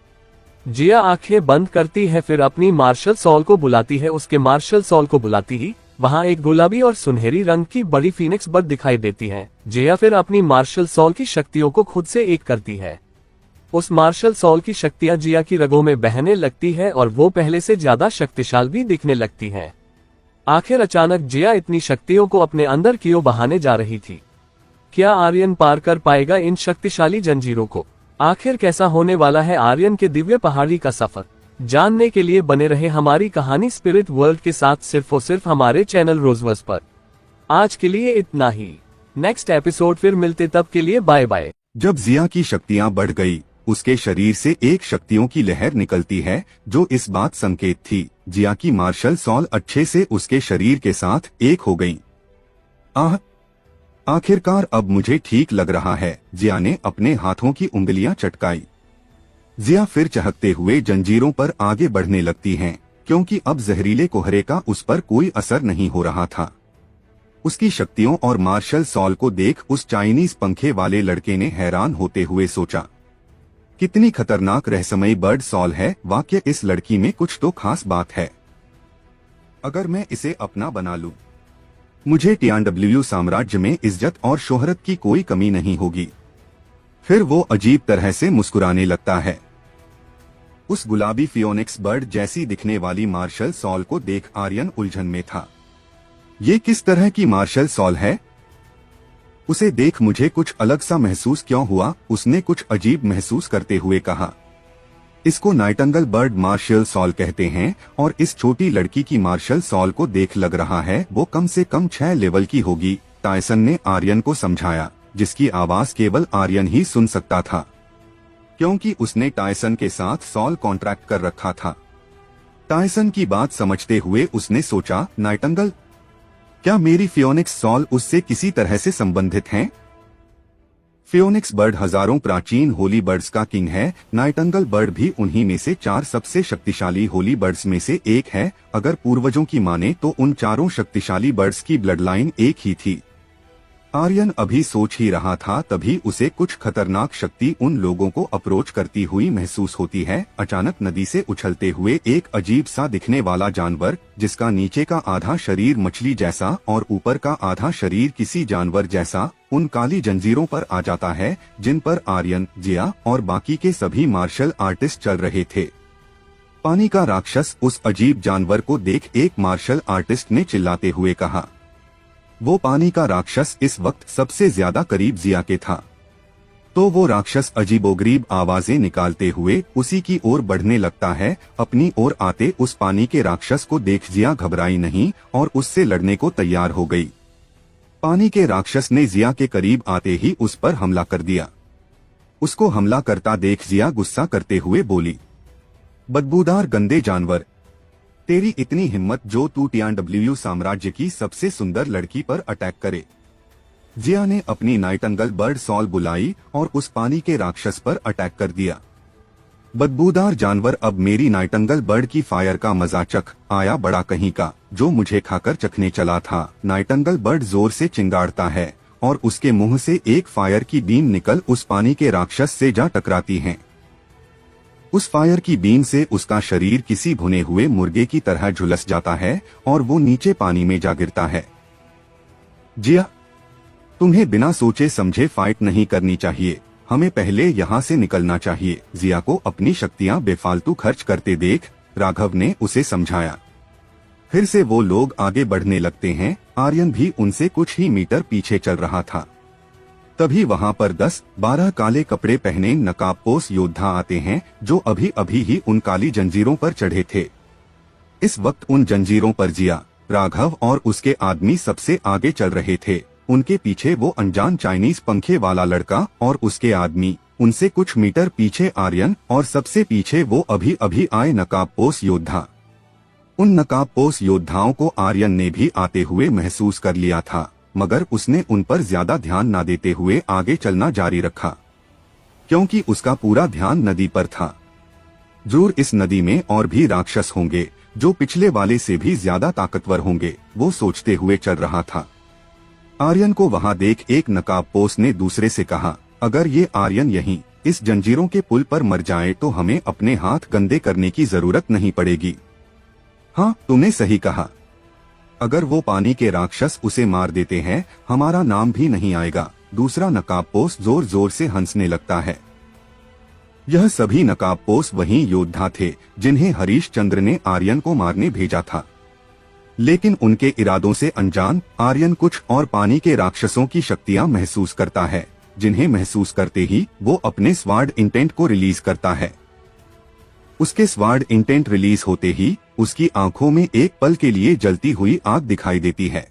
जिया आंखें बंद करती है, फिर अपनी मार्शल सॉल को बुलाती है। उसके मार्शल सॉल को बुलाती ही वहाँ एक गुलाबी और सुनहरी रंग की बड़ी फीनिक्स बर्ड दिखाई देती है। जिया फिर अपनी मार्शल सॉल की शक्तियों को खुद से एक करती है। उस मार्शल सॉल की शक्तियां जिया की रगों में बहने लगती है और वो पहले से ज्यादा शक्तिशाली भी दिखने लगती है। आखिर अचानक जिया इतनी शक्तियों को अपने अंदर क्यों बहाने जा रही थी? क्या आर्यन पार कर पाएगा इन शक्तिशाली जंजीरों को? आखिर कैसा होने वाला है आर्यन के दिव्य पहाड़ी का सफर? जानने के लिए बने रहे हमारी कहानी स्पिरिट वर्ल्ड के साथ, सिर्फ और सिर्फ हमारे चैनल रोजवर्स पर। आज के लिए इतना ही, नेक्स्ट एपिसोड फिर मिलते, तब के लिए बाय बाय। जब जिया की शक्तियां बढ़ गई, उसके शरीर से एक शक्तियों की लहर निकलती है, जो इस बात संकेत थी जिया की मार्शल सॉल अच्छे से उसके शरीर के साथ एक हो गई। आखिरकार अब मुझे ठीक लग रहा है, जिया ने अपने हाथों की उंगलियां चटकाई। जिया फिर चहकते हुए जंजीरों पर आगे बढ़ने लगती हैं, क्योंकि अब जहरीले कोहरे का उस पर कोई असर नहीं हो रहा था। उसकी शक्तियों और मार्शल सॉल को देख उस चाइनीज पंखे वाले लड़के ने हैरान होते हुए सोचा, कितनी खतरनाक रहस्यमयी बर्ड सॉल है। वाक्य इस लड़की में कुछ तो खास बात है। अगर मैं इसे अपना बना लूं, मुझे TNW साम्राज्य में इज्जत और शोहरत की कोई कमी नहीं होगी। फिर वो अजीब तरह से मुस्कुराने लगता है। उस गुलाबी फियोनिक्स बर्ड जैसी दिखने वाली मार्शल सॉल को देख आर्यन उलझन में था। ये किस तरह की मार्शल सॉल है? उसे देख मुझे कुछ अलग सा महसूस क्यों हुआ? उसने कुछ अजीब महसूस करते हुए कहा। इसको नाइटिंगेल बर्ड मार्शल सॉल कहते हैं और इस छोटी लड़की की मार्शल सॉल को देख लग रहा है वो कम से कम 6 लेवल की होगी। टायसन ने आर्यन को समझाया, जिसकी आवाज केवल आर्यन ही सुन सकता था, क्योंकि उसने टायसन के साथ सॉल कॉन्ट्रैक्ट कर रखा था। टायसन की बात समझते हुए उसने सोचा, नाइटिंगेल, क्या मेरी फियोनिक्स सॉल उससे किसी तरह से संबंधित हैं? फियोनिक्स बर्ड हजारों प्राचीन होली बर्ड्स का किंग है। नाइटिंगेल बर्ड भी उन्हीं में से 4 सबसे शक्तिशाली होली बर्ड्स में से एक है। अगर पूर्वजों की माने तो उन चारों शक्तिशाली बर्ड्स की ब्लड लाइन एक ही थी। आर्यन अभी सोच ही रहा था, तभी उसे कुछ खतरनाक शक्ति उन लोगों को अप्रोच करती हुई महसूस होती है। अचानक नदी से उछलते हुए एक अजीब सा दिखने वाला जानवर, जिसका नीचे का आधा शरीर मछली जैसा और ऊपर का आधा शरीर किसी जानवर जैसा, उन काली जंजीरों पर आ जाता है जिन पर आर्यन, जिया और बाकी के सभी मार्शल आर्टिस्ट चल रहे थे। पानी का राक्षस उस अजीब जानवर को देख एक मार्शल आर्टिस्ट ने चिल्लाते हुए कहा। वो पानी का राक्षस इस वक्त सबसे ज्यादा करीब जिया के था, तो वो राक्षस अजीबोगरीब आवाजें निकालते हुए उसी की ओर बढ़ने लगता है। अपनी ओर आते उस पानी के राक्षस को देख जिया घबराई नहीं और उससे लड़ने को तैयार हो गई। पानी के राक्षस ने जिया के करीब आते ही उस पर हमला कर दिया। उसको हमला करता देख जिया गुस्सा करते हुए बोली, बदबूदार गंदे जानवर, तेरी इतनी हिम्मत जो तू TNW साम्राज्य की सबसे सुंदर लड़की पर अटैक करे। जिया ने अपनी नाइटिंगेल बर्ड सॉल बुलाई और उस पानी के राक्षस पर अटैक कर दिया। बदबूदार जानवर, अब मेरी नाइटिंगेल बर्ड की फायर का मजा चख, आया बड़ा कहीं का, जो मुझे खाकर चखने चला था। नाइटिंगेल बर्ड जोर से चिंगाड़ता है और उसके मुंह से एक फायर की बीम निकल उस पानी के राक्षस से जा टकराती है। उस फायर की बीम से उसका शरीर किसी भुने हुए मुर्गे की तरह झुलस जाता है और वो नीचे पानी में जा गिरता है। जिया, तुम्हें बिना सोचे समझे फाइट नहीं करनी चाहिए, हमें पहले यहाँ से निकलना चाहिए। जिया को अपनी शक्तियाँ बेफालतू खर्च करते देख राघव ने उसे समझाया। फिर से वो लोग आगे बढ़ने लगते हैं। आर्यन भी उनसे कुछ ही मीटर पीछे चल रहा था। तभी वहां पर 10-12 काले कपड़े पहने नकाबपोश योद्धा आते हैं, जो अभी अभी ही उन काली जंजीरों पर चढ़े थे। इस वक्त उन जंजीरों पर जिया, राघव और उसके आदमी सबसे आगे चल रहे थे। उनके पीछे वो अनजान चाइनीज पंखे वाला लड़का और उसके आदमी, उनसे कुछ मीटर पीछे आर्यन और सबसे पीछे वो अभी अभी आए नकाबपोश योद्धा। उन नकाबपोश योद्धाओं को आर्यन ने भी आते हुए महसूस कर लिया था, मगर उसने उन पर ज्यादा ध्यान न देते हुए आगे चलना जारी रखा, क्योंकि उसका पूरा ध्यान नदी पर था। जरूर इस नदी में और भी राक्षस होंगे जो पिछले वाले से भी ज्यादा ताकतवर होंगे, वो सोचते हुए चल रहा था। आर्यन को वहां देख एक नकाबपोश ने दूसरे से कहा, अगर ये आर्यन यहीं इस जंजीरों के पुल पर मर जाए तो हमें अपने हाथ गंदे करने की जरूरत नहीं पड़ेगी। हाँ, तुमने सही कहा, अगर वो पानी के राक्षस उसे मार देते हैं हमारा नाम भी नहीं आएगा। दूसरा नकाबपोश जोर जोर से हंसने लगता है। यह सभी नकाबपोश वही योद्धा थे जिन्हें हरीश चंद्र ने आर्यन को मारने भेजा था, लेकिन उनके इरादों से अनजान आर्यन कुछ और पानी के राक्षसों की शक्तियां महसूस करता है, जिन्हें महसूस करते ही वो अपने स्वार्ड इंटेंट को रिलीज करता है। उसके स्वार्ड इंटेंट रिलीज होते ही उसकी आंखों में एक पल के लिए जलती हुई आग दिखाई देती है।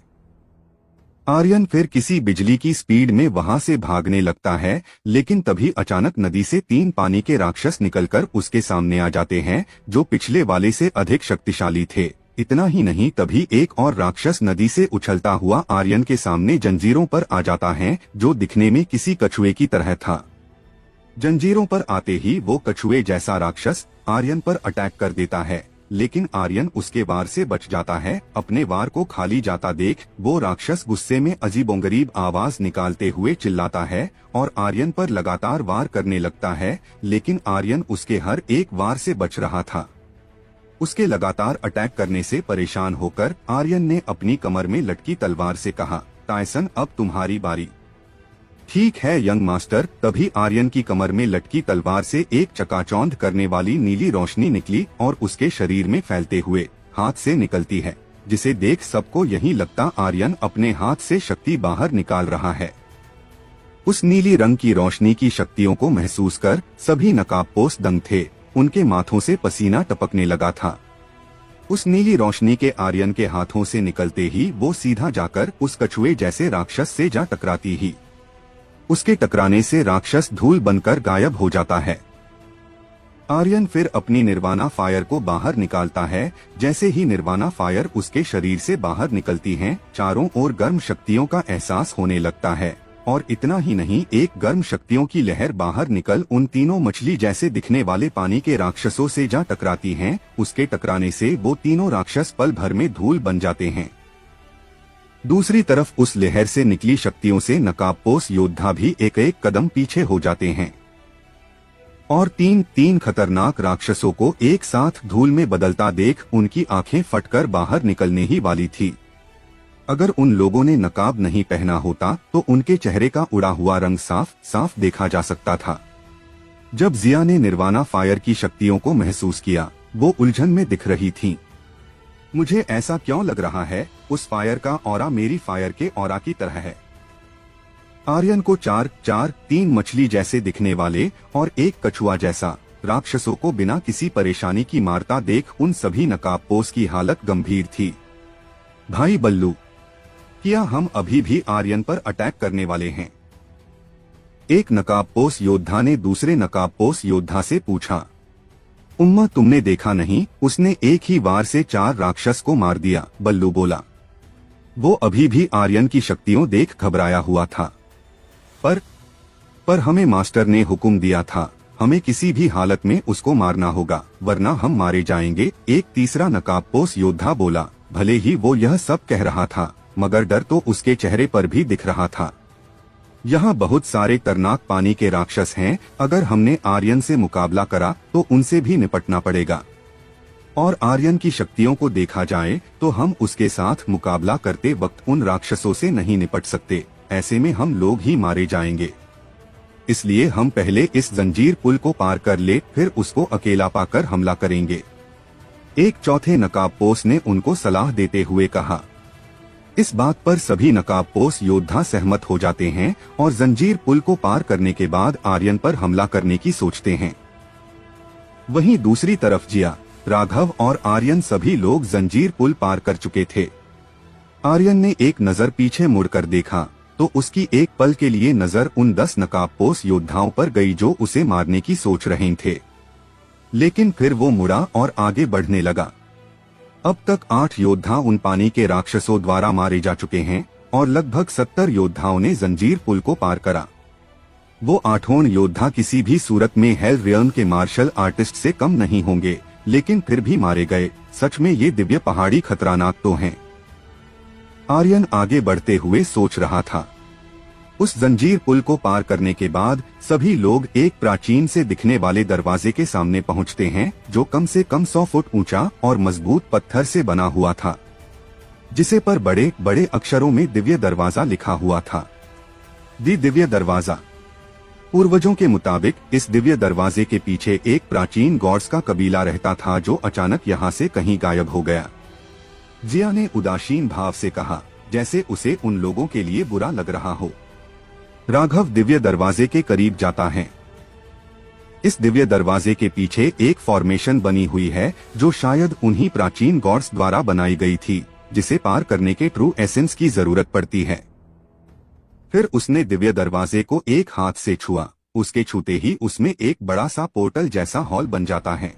आर्यन फिर किसी बिजली की स्पीड में वहां से भागने लगता है, लेकिन तभी अचानक नदी से 3 पानी के राक्षस निकलकर उसके सामने आ जाते हैं, जो पिछले वाले से अधिक शक्तिशाली थे। इतना ही नहीं, तभी एक और राक्षस नदी से उछलता हुआ आर्यन के सामने जंजीरों पर आ जाता है, जो दिखने में किसी कछुए की तरह था। जंजीरों पर आते ही वो कछुए जैसा राक्षस आर्यन पर अटैक कर देता है, लेकिन आर्यन उसके वार से बच जाता है। अपने वार को खाली जाता देख वो राक्षस गुस्से में अजीबोगरीब आवाज निकालते हुए चिल्लाता है और आर्यन पर लगातार वार करने लगता है, लेकिन आर्यन उसके हर एक वार से बच रहा था। उसके लगातार अटैक करने से परेशान होकर आर्यन ने अपनी कमर में लटकी तलवार से कहा, टायसन अब तुम्हारी बारी। ठीक है यंग मास्टर। तभी आर्यन की कमर में लटकी तलवार से एक चकाचौंध करने वाली नीली रोशनी निकली और उसके शरीर में फैलते हुए हाथ से निकलती है, जिसे देख सबको यही लगता आर्यन अपने हाथ से शक्ति बाहर निकाल रहा है। उस नीली रंग की रोशनी की शक्तियों को महसूस कर सभी नकाबपोश दंग थे। उनके माथों से पसीना टपकने लगा था। उस नीली रोशनी के आर्यन के हाथों से निकलते ही वो सीधा जाकर उस कछुए जैसे राक्षस से जा टकराती ही उसके टकराने से राक्षस धूल बनकर गायब हो जाता है। आर्यन फिर अपनी निर्वाणा फायर को बाहर निकालता है। जैसे ही निर्वाणा फायर उसके शरीर से बाहर निकलती है, चारों ओर गर्म शक्तियों का एहसास होने लगता है। और इतना ही नहीं, एक गर्म शक्तियों की लहर बाहर निकल उन तीनों मछली जैसे दिखने वाले पानी के राक्षसों से जा टकराती हैं। उसके टकराने से वो तीनों राक्षस पल भर में धूल बन जाते हैं। दूसरी तरफ उस लहर से निकली शक्तियों से नकाबपोश योद्धा भी एक एक कदम पीछे हो जाते हैं और तीन खतरनाक राक्षसों को एक साथ धूल में बदलता देख उनकी आंखें फटकर बाहर निकलने ही वाली थी। अगर उन लोगों ने नकाब नहीं पहना होता तो उनके चेहरे का उड़ा हुआ रंग साफ साफ देखा जा सकता था। जब जिया ने निर्वाणा फायर की शक्तियों को महसूस किया, वो उलझन में दिख रही थी। मुझे ऐसा क्यों लग रहा है उस फायर का ऑरा मेरी फायर के ऑरा की तरह है। आर्यन को तीन मछली जैसे दिखने वाले और एक कछुआ जैसा राक्षसों को बिना किसी परेशानी की मारता देख उन सभी नकाबपोश की हालत गंभीर थी। भाई बल्लू, क्या हम अभी भी आर्यन पर अटैक करने वाले हैं? एक नकाबपोश योद्धा ने दूसरे नकाबपोश योद्धा से पूछा। उम्मा तुमने देखा नहीं, उसने एक ही वार से 4 राक्षस को मार दिया, बल्लू बोला। वो अभी भी आर्यन की शक्तियों देख घबराया हुआ था। पर हमें मास्टर ने हुक्म दिया था, हमें किसी भी हालत में उसको मारना होगा, वरना हम मारे जाएंगे, एक तीसरा नकाबपोश योद्धा बोला। भले ही वो यह सब कह रहा था, मगर डर तो उसके चेहरे पर भी दिख रहा था। यहाँ बहुत सारे खतरनाक पानी के राक्षस हैं, अगर हमने आर्यन से मुकाबला करा तो उनसे भी निपटना पड़ेगा। और आर्यन की शक्तियों को देखा जाए तो हम उसके साथ मुकाबला करते वक्त उन राक्षसों से नहीं निपट सकते, ऐसे में हम लोग ही मारे जाएंगे। इसलिए हम पहले इस जंजीर पुल को पार कर ले, फिर उसको अकेला पाकर हमला करेंगे। एक चौथे नकाबपोश ने उनको सलाह देते हुए कहा। इस बात पर सभी नकाबपोश योद्धा सहमत हो जाते हैं और जंजीर पुल को पार करने के बाद आर्यन पर हमला करने की सोचते हैं। वहीं दूसरी तरफ जिया, राघव और आर्यन सभी लोग जंजीर पुल पार कर चुके थे। आर्यन ने एक नजर पीछे मुड़कर देखा तो उसकी एक पल के लिए नजर उन 10 नकाबपोश योद्धाओं पर गई जो उसे मारने की सोच रहे थे, लेकिन फिर वो मुड़ा और आगे बढ़ने लगा। अब तक 8 योद्धा उन पानी के राक्षसों द्वारा मारे जा चुके हैं और लगभग 70 योद्धाओं ने जंजीर पुल को पार करा। वो 8 योद्धा किसी भी सूरत में हेल रियल्म के मार्शल आर्टिस्ट से कम नहीं होंगे, लेकिन फिर भी मारे गए। सच में ये दिव्य पहाड़ी खतरनाक तो हैं। आर्यन आगे बढ़ते हुए सोच रहा था। उस जंजीर पुल को पार करने के बाद सभी लोग एक प्राचीन से दिखने वाले दरवाजे के सामने पहुंचते हैं, जो कम से कम 100 फुट ऊंचा और मजबूत पत्थर से बना हुआ था, जिसे पर बड़े बड़े अक्षरों में दिव्य दरवाजा लिखा हुआ था। दिव्य दरवाजा। पूर्वजों के मुताबिक इस दिव्य दरवाजे के पीछे एक प्राचीन गॉड्स का कबीला रहता था, जो अचानक यहाँ से कहीं गायब हो गया। जिया ने उदासीन भाव से कहा, जैसे उसे उन लोगों के लिए बुरा लग रहा हो। राघव दिव्य दरवाजे के करीब जाता है। इस दिव्य दरवाजे के पीछे एक फॉर्मेशन बनी हुई है, जो शायद उन्हीं प्राचीन गॉड्स द्वारा बनाई गई थी, जिसे पार करने के ट्रू एसेंस की जरूरत पड़ती है। फिर उसने दिव्य दरवाजे को एक हाथ से छुआ। उसके छूते ही उसमें एक बड़ा सा पोर्टल जैसा हॉल बन जाता है।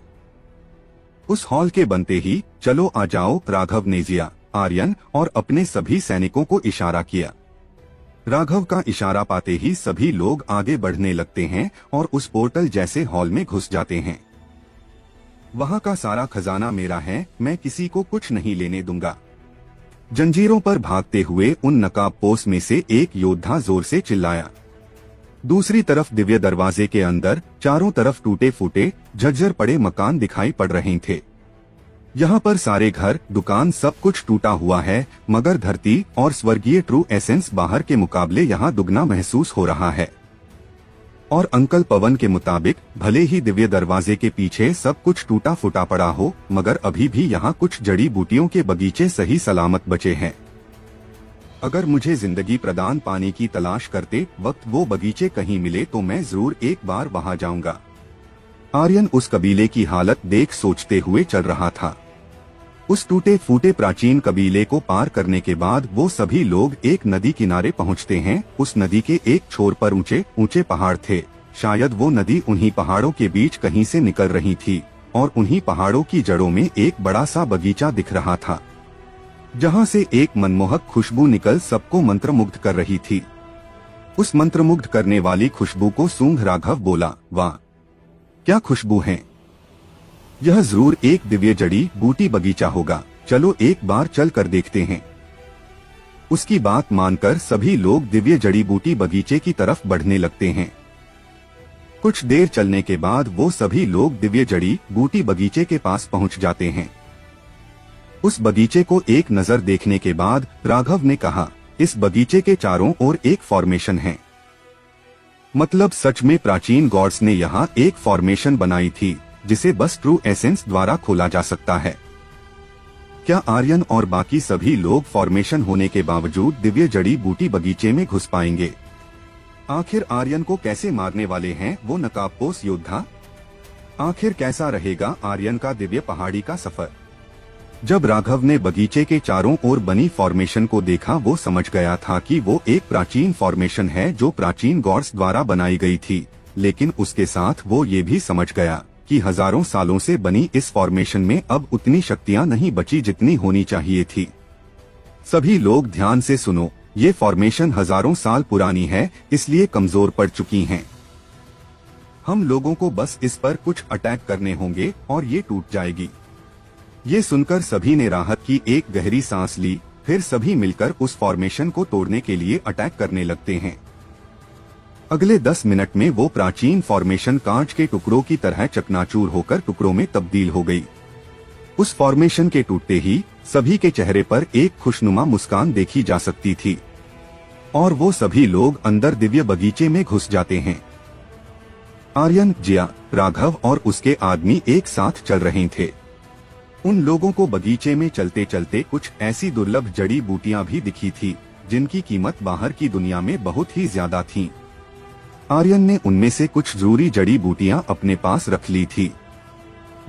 उस हॉल के बनते ही चलो आ जाओ, राघव ने जिया, आर्यन और अपने सभी सैनिकों को इशारा किया। राघव का इशारा पाते ही सभी लोग आगे बढ़ने लगते हैं और उस पोर्टल जैसे हॉल में घुस जाते हैं। वहाँ का सारा खजाना मेरा है, मैं किसी को कुछ नहीं लेने दूंगा। जंजीरों पर भागते हुए उन नकाबपोश में से एक योद्धा जोर से चिल्लाया। दूसरी तरफ दिव्य दरवाजे के अंदर चारों तरफ टूटे फूटे झज्जर पड़े मकान दिखाई पड़ रहे थे। यहाँ पर सारे घर, दुकान, सब कुछ टूटा हुआ है, मगर धरती और स्वर्गीय ट्रू एसेंस बाहर के मुकाबले यहाँ दुगना महसूस हो रहा है। और अंकल पवन के मुताबिक भले ही दिव्य दरवाजे के पीछे सब कुछ टूटा फूटा पड़ा हो, मगर अभी भी यहाँ कुछ जड़ी बूटियों के बगीचे सही सलामत बचे हैं। अगर मुझे जिंदगी प्रदान पाने की तलाश करते वक्त वो बगीचे कहीं मिले तो मैं जरूर एक बार वहां जाऊंगा। आर्यन उस कबीले की हालत देख सोचते हुए चल रहा था। उस टूटे फूटे प्राचीन कबीले को पार करने के बाद वो सभी लोग एक नदी किनारे पहुंचते हैं। उस नदी के एक छोर पर ऊंचे ऊंचे पहाड़ थे। शायद वो नदी उन्हीं पहाड़ों के बीच कहीं से निकल रही थी और उन्हीं पहाड़ों की जड़ों में एक बड़ा सा बगीचा दिख रहा था, जहां से एक मनमोहक खुशबू निकल सबको मंत्रमुग्ध कर रही थी। उस मंत्रमुग्ध करने वाली खुशबू को सूंघ राघव बोला, वाह क्या खुशबू है, यह जरूर एक दिव्य जड़ी बूटी बगीचा होगा, चलो एक बार चल कर देखते हैं। उसकी बात मानकर सभी लोग दिव्य जड़ी बूटी बगीचे की तरफ बढ़ने लगते हैं। कुछ देर चलने के बाद वो सभी लोग दिव्य जड़ी बूटी बगीचे के पास पहुंच जाते हैं। उस बगीचे को एक नजर देखने के बाद राघव ने कहा, इस बगीचे के चारों ओर एक फॉर्मेशन है। मतलब सच में प्राचीन गॉड्स ने यहाँ एक फॉर्मेशन बनाई थी जिसे बस ट्रू एसेंस द्वारा खोला जा सकता है। क्या आर्यन और बाकी सभी लोग फॉर्मेशन होने के बावजूद दिव्य जड़ी बूटी बगीचे में घुस पाएंगे? आखिर आर्यन को कैसे मारने वाले हैं वो नकाबपोश योद्धा? आखिर कैसा रहेगा आर्यन का दिव्य पहाड़ी का सफर? जब राघव ने बगीचे के चारों ओर बनी फॉर्मेशन को देखा, वो समझ गया था कि वो एक प्राचीन फॉर्मेशन है जो प्राचीन गॉड्स द्वारा बनाई गई थी। लेकिन उसके साथ वो ये भी समझ गया कि हजारों सालों से बनी इस फॉर्मेशन में अब उतनी शक्तियां नहीं बची जितनी होनी चाहिए थी। सभी लोग ध्यान से सुनो, ये फॉर्मेशन हजारों साल पुरानी है, इसलिए कमजोर पड़ चुकी हैं। हम लोगों को बस इस पर कुछ अटैक करने होंगे और ये टूट जाएगी। ये सुनकर सभी ने राहत की एक गहरी सांस ली। फिर सभी मिलकर उस फॉर्मेशन को तोड़ने के लिए अटैक करने लगते हैं। अगले 10 मिनट में वो प्राचीन फॉर्मेशन कांच के टुकड़ों की तरह चकनाचूर होकर टुकड़ों में तब्दील हो गई। उस फॉर्मेशन के टूटते ही सभी के चेहरे पर एक खुशनुमा मुस्कान देखी जा सकती थी और वो सभी लोग अंदर दिव्य बगीचे में घुस जाते हैं। आर्यन, जिया, राघव और उसके आदमी एक साथ चल रहे थे। उन लोगों को बगीचे में चलते चलते कुछ ऐसी दुर्लभ जड़ी बूटियां भी दिखी थी जिनकी कीमत बाहर की दुनिया में बहुत ही ज्यादा थी। आर्यन ने उनमें से कुछ जरूरी जड़ी बूटियां अपने पास रख ली थी।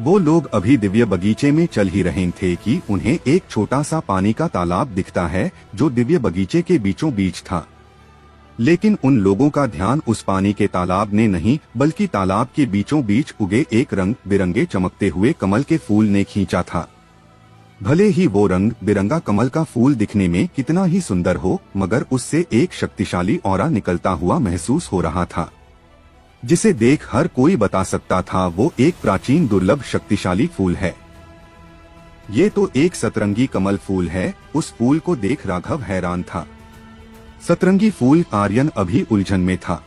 वो लोग अभी दिव्य बगीचे में चल ही रहे थे कि उन्हें एक छोटा सा पानी का तालाब दिखता है जो दिव्य बगीचे के बीचों बीच था। लेकिन उन लोगों का ध्यान उस पानी के तालाब ने नहीं बल्कि तालाब के बीचों बीच उगे एक रंग बिरंगे चमकते हुए कमल के फूल ने खींचा था। भले ही वो रंग बिरंगा कमल का फूल दिखने में कितना ही सुंदर हो, मगर उससे एक शक्तिशाली ऑरा निकलता हुआ महसूस हो रहा था, जिसे देख हर कोई बता सकता था वो एक प्राचीन दुर्लभ शक्तिशाली फूल है। ये तो एक सतरंगी कमल फूल है। उस फूल को देख राघव हैरान था। सतरंगी फूल? आर्यन अभी उलझन में था।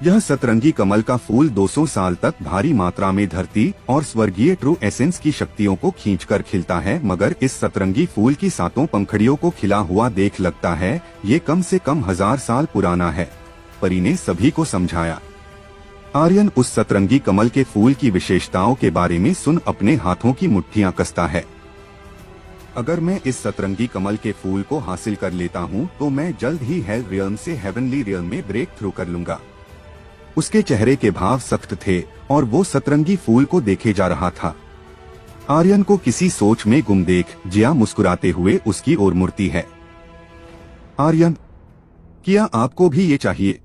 यह सतरंगी कमल का फूल 200 साल तक भारी मात्रा में धरती और स्वर्गीय ट्रू एसेंस की शक्तियों को खींचकर खिलता है, मगर इस सतरंगी फूल की 7 पंखड़ियों को खिला हुआ देख लगता है ये कम से कम 1000 साल पुराना है। परी ने सभी को समझाया। आर्यन उस सतरंगी कमल के फूल की विशेषताओं के बारे में सुन अपने हाथों की मुट्ठियां कसता है। अगर मैं इस सतरंगी कमल के फूल को हासिल कर लेता हूं तो मैं जल्द ही हेल रियल्म से हेवनली रियल्म में ब्रेक थ्रू कर लूंगा। उसके चेहरे के भाव सख्त थे और वो सतरंगी फूल को देखे जा रहा था। आर्यन को किसी सोच में गुम देख जिया मुस्कुराते हुए उसकी ओर मुड़ती है। आर्यन, क्या आपको भी ये चाहिए?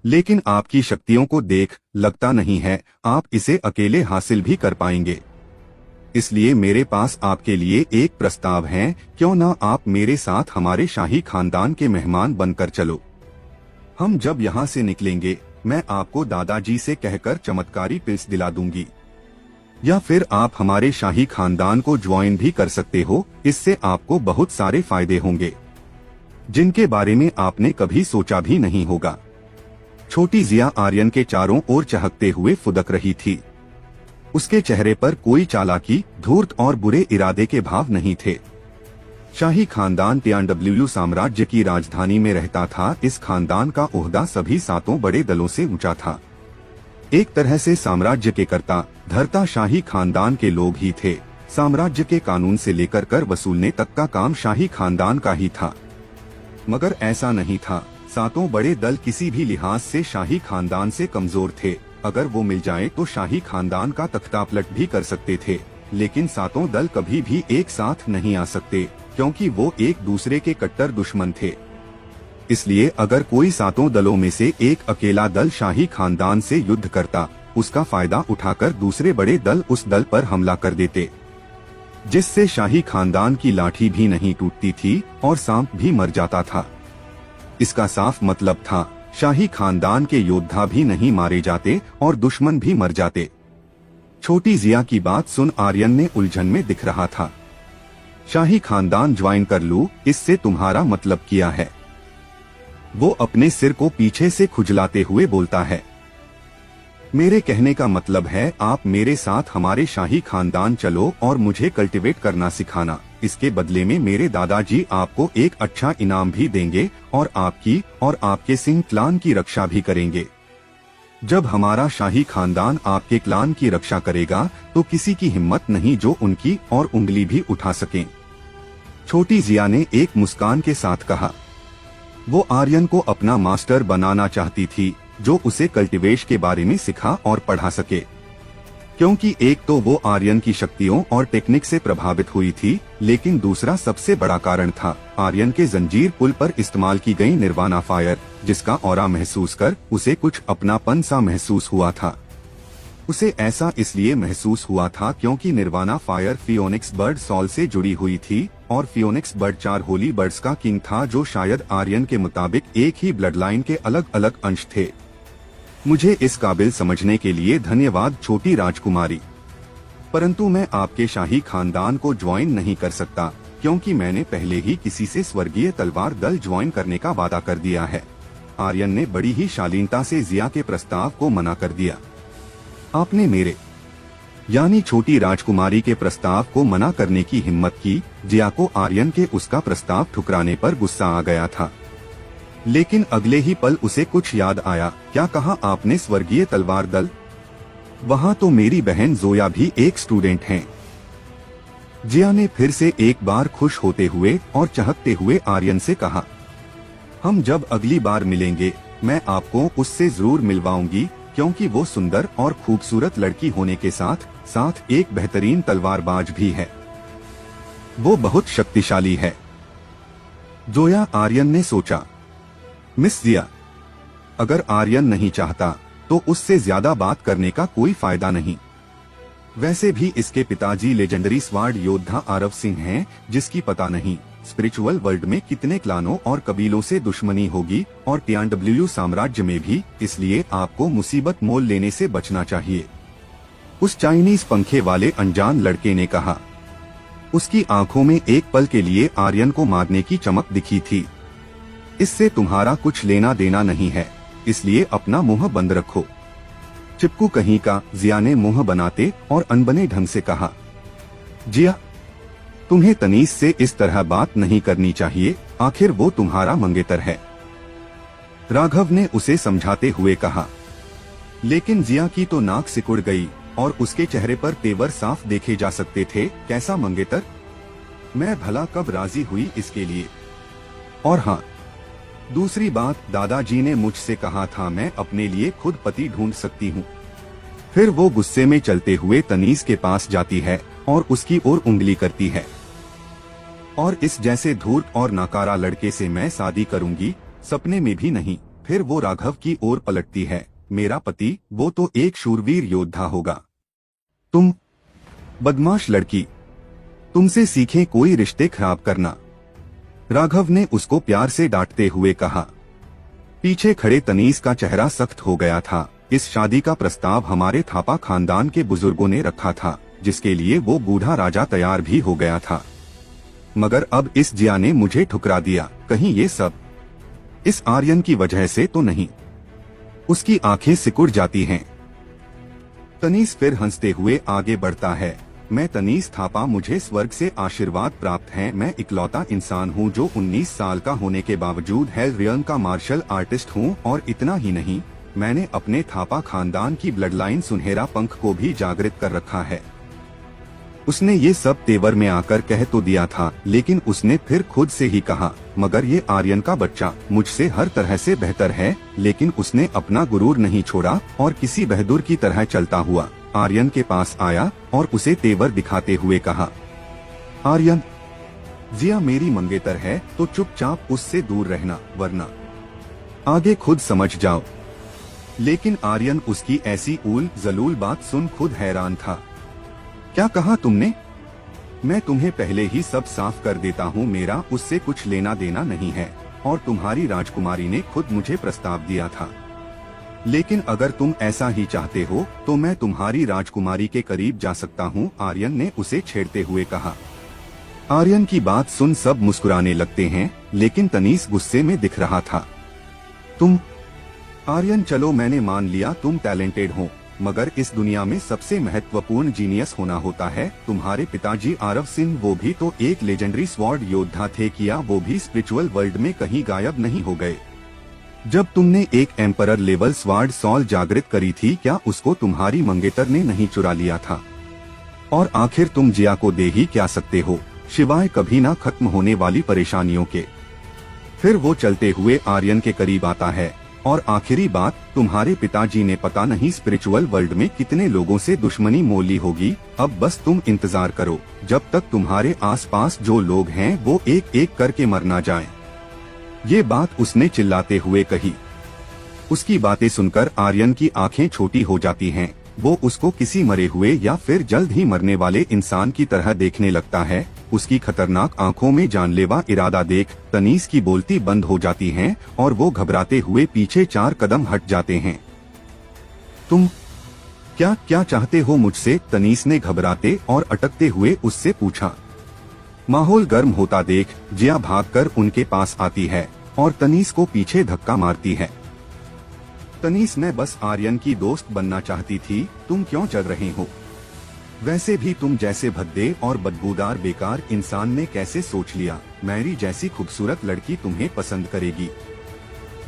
लेकिन आपकी शक्तियों को देख लगता नहीं है आप इसे अकेले हासिल भी कर पाएंगे। इसलिए मेरे पास आपके लिए एक प्रस्ताव है, क्यों ना आप मेरे साथ हमारे शाही खानदान के मेहमान बनकर चलो। हम जब यहाँ से निकलेंगे मैं आपको दादाजी से कहकर चमत्कारी पिल्स दिला दूंगी। या फिर आप हमारे शाही खानदान को ज्वाइन भी कर सकते हो। इससे आपको बहुत सारे फायदे होंगे जिनके बारे में आपने कभी सोचा भी नहीं होगा। छोटी जिया आर्यन के चारों ओर चहकते हुए फुदक रही थी। उसके चेहरे पर कोई चालाकी, धूर्त और बुरे इरादे के भाव नहीं थे। शाही खानदान TNW साम्राज्य की राजधानी में रहता था। इस खानदान का ओहदा सभी सातों बड़े दलों से ऊंचा था। एक तरह से साम्राज्य के कर्ता धर्ता शाही खानदान के लोग ही थे। साम्राज्य के कानून से लेकर कर वसूलने तक का काम शाही खानदान का ही था। मगर ऐसा नहीं था। सातों बड़े दल किसी भी लिहाज से शाही खानदान से कमजोर थे। अगर वो मिल जाए तो शाही खानदान का तख्तापलट भी कर सकते थे, लेकिन सातों दल कभी भी एक साथ नहीं आ सकते, क्योंकि वो एक दूसरे के कट्टर दुश्मन थे। इसलिए अगर कोई सातों दलों में से एक अकेला दल शाही खानदान से युद्ध करता, उसका फायदा उठाकर दूसरे बड़े दल उस दल पर हमला कर देते, जिससे शाही खानदान की लाठी भी नहीं टूटती थी और सांप भी मर जाता था। इसका साफ मतलब था शाही खानदान के योद्धा भी नहीं मारे जाते और दुश्मन भी मर जाते। छोटी जिया की बात सुन आर्यन ने उलझन में दिख रहा था। शाही खानदान ज्वाइन कर लूं, इससे तुम्हारा मतलब क्या है? वो अपने सिर को पीछे से खुजलाते हुए बोलता है। मेरे कहने का मतलब है आप मेरे साथ हमारे शाही खानदान चलो और मुझे कल्टीवेट करना सिखाना। इसके बदले में मेरे दादाजी आपको एक अच्छा इनाम भी देंगे और आपकी और आपके सिंह क्लान की रक्षा भी करेंगे। जब हमारा शाही खानदान आपके क्लान की रक्षा करेगा तो किसी की हिम्मत नहीं जो उनकी और उंगली भी उठा सके। छोटी जिया ने एक मुस्कान के साथ कहा। वो आर्यन को अपना मास्टर बनाना चाहती थी, जो उसे कल्टीवेश के बारे में सिखा और पढ़ा सके, क्योंकि एक तो वो आर्यन की शक्तियों और टेक्निक से प्रभावित हुई थी, लेकिन दूसरा सबसे बड़ा कारण था आर्यन के जंजीर पुल पर इस्तेमाल की गई निर्वाणा फायर, जिसका ऑरा महसूस कर उसे कुछ अपनापन सा महसूस हुआ था। उसे ऐसा इसलिए महसूस हुआ था क्योंकि निर्वाणा फायर फियोनिक्स बर्ड सॉल से जुड़ी हुई थी और फियोनिक्स बर्ड 4 होली बर्ड्स का किंग था, जो शायद आर्यन के मुताबिक एक ही ब्लड लाइन के अलग अलग अंश थे। मुझे इस काबिल समझने के लिए धन्यवाद छोटी राजकुमारी, परंतु मैं आपके शाही खानदान को ज्वाइन नहीं कर सकता, क्योंकि मैंने पहले ही किसी से स्वर्गीय तलवार दल ज्वाइन करने का वादा कर दिया है। आर्यन ने बड़ी ही शालीनता से जिया के प्रस्ताव को मना कर दिया। आपने मेरे यानी छोटी राजकुमारी के प्रस्ताव को मना करने की हिम्मत की। जिया को आर्यन के उसका प्रस्ताव ठुकराने पर गुस्सा आ गया था, लेकिन अगले ही पल उसे कुछ याद आया। क्या कहा आपने? स्वर्गीय तलवार दल? वहाँ तो मेरी बहन जोया भी एक स्टूडेंट हैं। जिया ने फिर से एक बार खुश होते हुए और चहकते हुए आर्यन से कहा, हम जब अगली बार मिलेंगे मैं आपको उससे जरूर मिलवाऊंगी, क्योंकि वो सुंदर और खूबसूरत लड़की होने के साथ साथ एक बेहतरीन तलवारबाज भी है। वो बहुत शक्तिशाली है। जोया आर्यन ने सोचा। मिस जिया, अगर आर्यन नहीं चाहता तो उससे ज्यादा बात करने का कोई फायदा नहीं। वैसे भी इसके पिताजी लेजेंडरी स्वार्ड योद्धा आरव सिंह हैं, जिसकी पता नहीं स्पिरिचुअल वर्ल्ड में कितने क्लानों और कबीलों से दुश्मनी होगी, और TNW साम्राज्य में भी। इसलिए आपको मुसीबत मोल लेने से बचना चाहिए। उस चाइनीज पंखे वाले अनजान लड़के ने कहा। उसकी आंखों में एक पल के लिए आर्यन को मारने की चमक दिखी थी। इससे तुम्हारा कुछ लेना देना नहीं है, इसलिए अपना मुंह बंद रखो। चिपकू कहीं का, जिया ने मुंह बनाते और अनबने ढंग से कहा। जिया, तुम्हें तनीस से इस तरह बात नहीं करनी चाहिए, आखिर वो तुम्हारा मंगेतर है, राघव ने उसे समझाते हुए कहा। लेकिन जिया की तो नाक सिकुड़ गई और उसके चेहरे पर तेवर साफ देखे जा सकते थे। कैसा मंगेतर? मैं भला कब राजी हुई इसके लिए? और हाँ, दूसरी बात, दादाजी ने मुझसे कहा था मैं अपने लिए खुद पति ढूंढ सकती हूँ। फिर वो गुस्से में चलते हुए तनीस के पास जाती है और उसकी ओर उंगली करती है। और इस जैसे धूर्त और नाकारा लड़के से मैं शादी करूंगी? सपने में भी नहीं। फिर वो राघव की ओर पलटती है। मेरा पति? वो तो एक शूरवीर योद्धा होगा। तुम बदमाश लड़की, तुमसे सीखें कोई रिश्ते खराब करना, राघव ने उसको प्यार से डांटते हुए कहा। पीछे खड़े तनीस का चेहरा सख्त हो गया था। इस शादी का प्रस्ताव हमारे थापा खानदान के बुजुर्गों ने रखा था, जिसके लिए वो बूढ़ा राजा तैयार भी हो गया था। मगर अब इस जिया ने मुझे ठुकरा दिया। कहीं ये सब इस आर्यन की वजह से तो नहीं? उसकी आंखें सिकुड़ जाती हैं। तनीस फिर हंसते हुए आगे बढ़ता है। मैं तनीस थापा, मुझे स्वर्ग से आशीर्वाद प्राप्त है। मैं इकलौता इंसान हूँ जो 19 साल का होने के बावजूद हेलरियन का मार्शल आर्टिस्ट हूँ। और इतना ही नहीं, मैंने अपने थापा खानदान की ब्लडलाइन सुनहरा पंख को भी जागृत कर रखा है। उसने ये सब तेवर में आकर कह तो दिया था, लेकिन उसने फिर खुद से ही कहा, मगर ये आर्यन का बच्चा मुझसे हर तरह से बेहतर है। लेकिन उसने अपना गुरूर नहीं छोड़ा और किसी बहादुर की तरह चलता हुआ आर्यन के पास आया और उसे तेवर दिखाते हुए कहा, आर्यन, जिया मेरी मंगेतर है तो चुपचाप उससे दूर रहना, वरना आगे खुद समझ जाओ। लेकिन आर्यन उसकी ऐसी ऊल जलूल बात सुन खुद हैरान था। क्या कहा तुमने? मैं तुम्हें पहले ही सब साफ कर देता हूँ, मेरा उससे कुछ लेना देना नहीं है। और तुम्हारी राजकुमारी ने खुद मुझे प्रस्ताव दिया था। लेकिन अगर तुम ऐसा ही चाहते हो तो मैं तुम्हारी राजकुमारी के करीब जा सकता हूँ, आर्यन ने उसे छेड़ते हुए कहा। आर्यन की बात सुन सब मुस्कुराने लगते हैं, लेकिन तनीस गुस्से में दिख रहा था। तुम आर्यन, चलो मैंने मान लिया तुम टैलेंटेड हो, मगर इस दुनिया में सबसे महत्वपूर्ण जीनियस होना होता है। तुम्हारे पिताजी आरव सिंह, वो भी तो एक लेजेंडरी स्वॉर्ड योद्धा थे, किया वो भी स्पिरिचुअल वर्ल्ड में कहीं गायब नहीं हो गए। जब तुमने एक एम्परर लेवल स्वॉर्ड सॉल जागृत करी थी, क्या उसको तुम्हारी मंगेतर ने नहीं चुरा लिया था? और आखिर तुम जिया को दे ही क्या सकते हो, सिवाय कभी ना खत्म होने वाली परेशानियों के। फिर वो चलते हुए आर्यन के करीब आता है। और आखिरी बात, तुम्हारे पिताजी ने पता नहीं स्पिरिचुअल वर्ल्ड में कितने लोगों से दुश्मनी मोल ली होगी। अब बस तुम इंतजार करो जब तक तुम्हारे आसपास जो लोग हैं वो एक एक करके मर ना जाएं। ये बात उसने चिल्लाते हुए कही। उसकी बातें सुनकर आर्यन की आंखें छोटी हो जाती हैं। वो उसको किसी मरे हुए या फिर जल्द ही मरने वाले इंसान की तरह देखने लगता है। उसकी खतरनाक आंखों में जानलेवा इरादा देख तनीस की बोलती बंद हो जाती है और वो घबराते हुए पीछे 4 कदम हट जाते हैं। तुम क्या चाहते हो मुझसे? तनीस ने घबराते और अटकते हुए उससे पूछा। माहौल गर्म होता देख जिया भागकर उनके पास आती है और तनीस को पीछे धक्का मारती है। तनीस, मैं बस आर्यन की दोस्त बनना चाहती थी, तुम क्यों चल रहे हो? वैसे भी तुम जैसे भद्दे और बदबूदार बेकार इंसान ने कैसे सोच लिया मेरी जैसी खूबसूरत लड़की तुम्हें पसंद करेगी?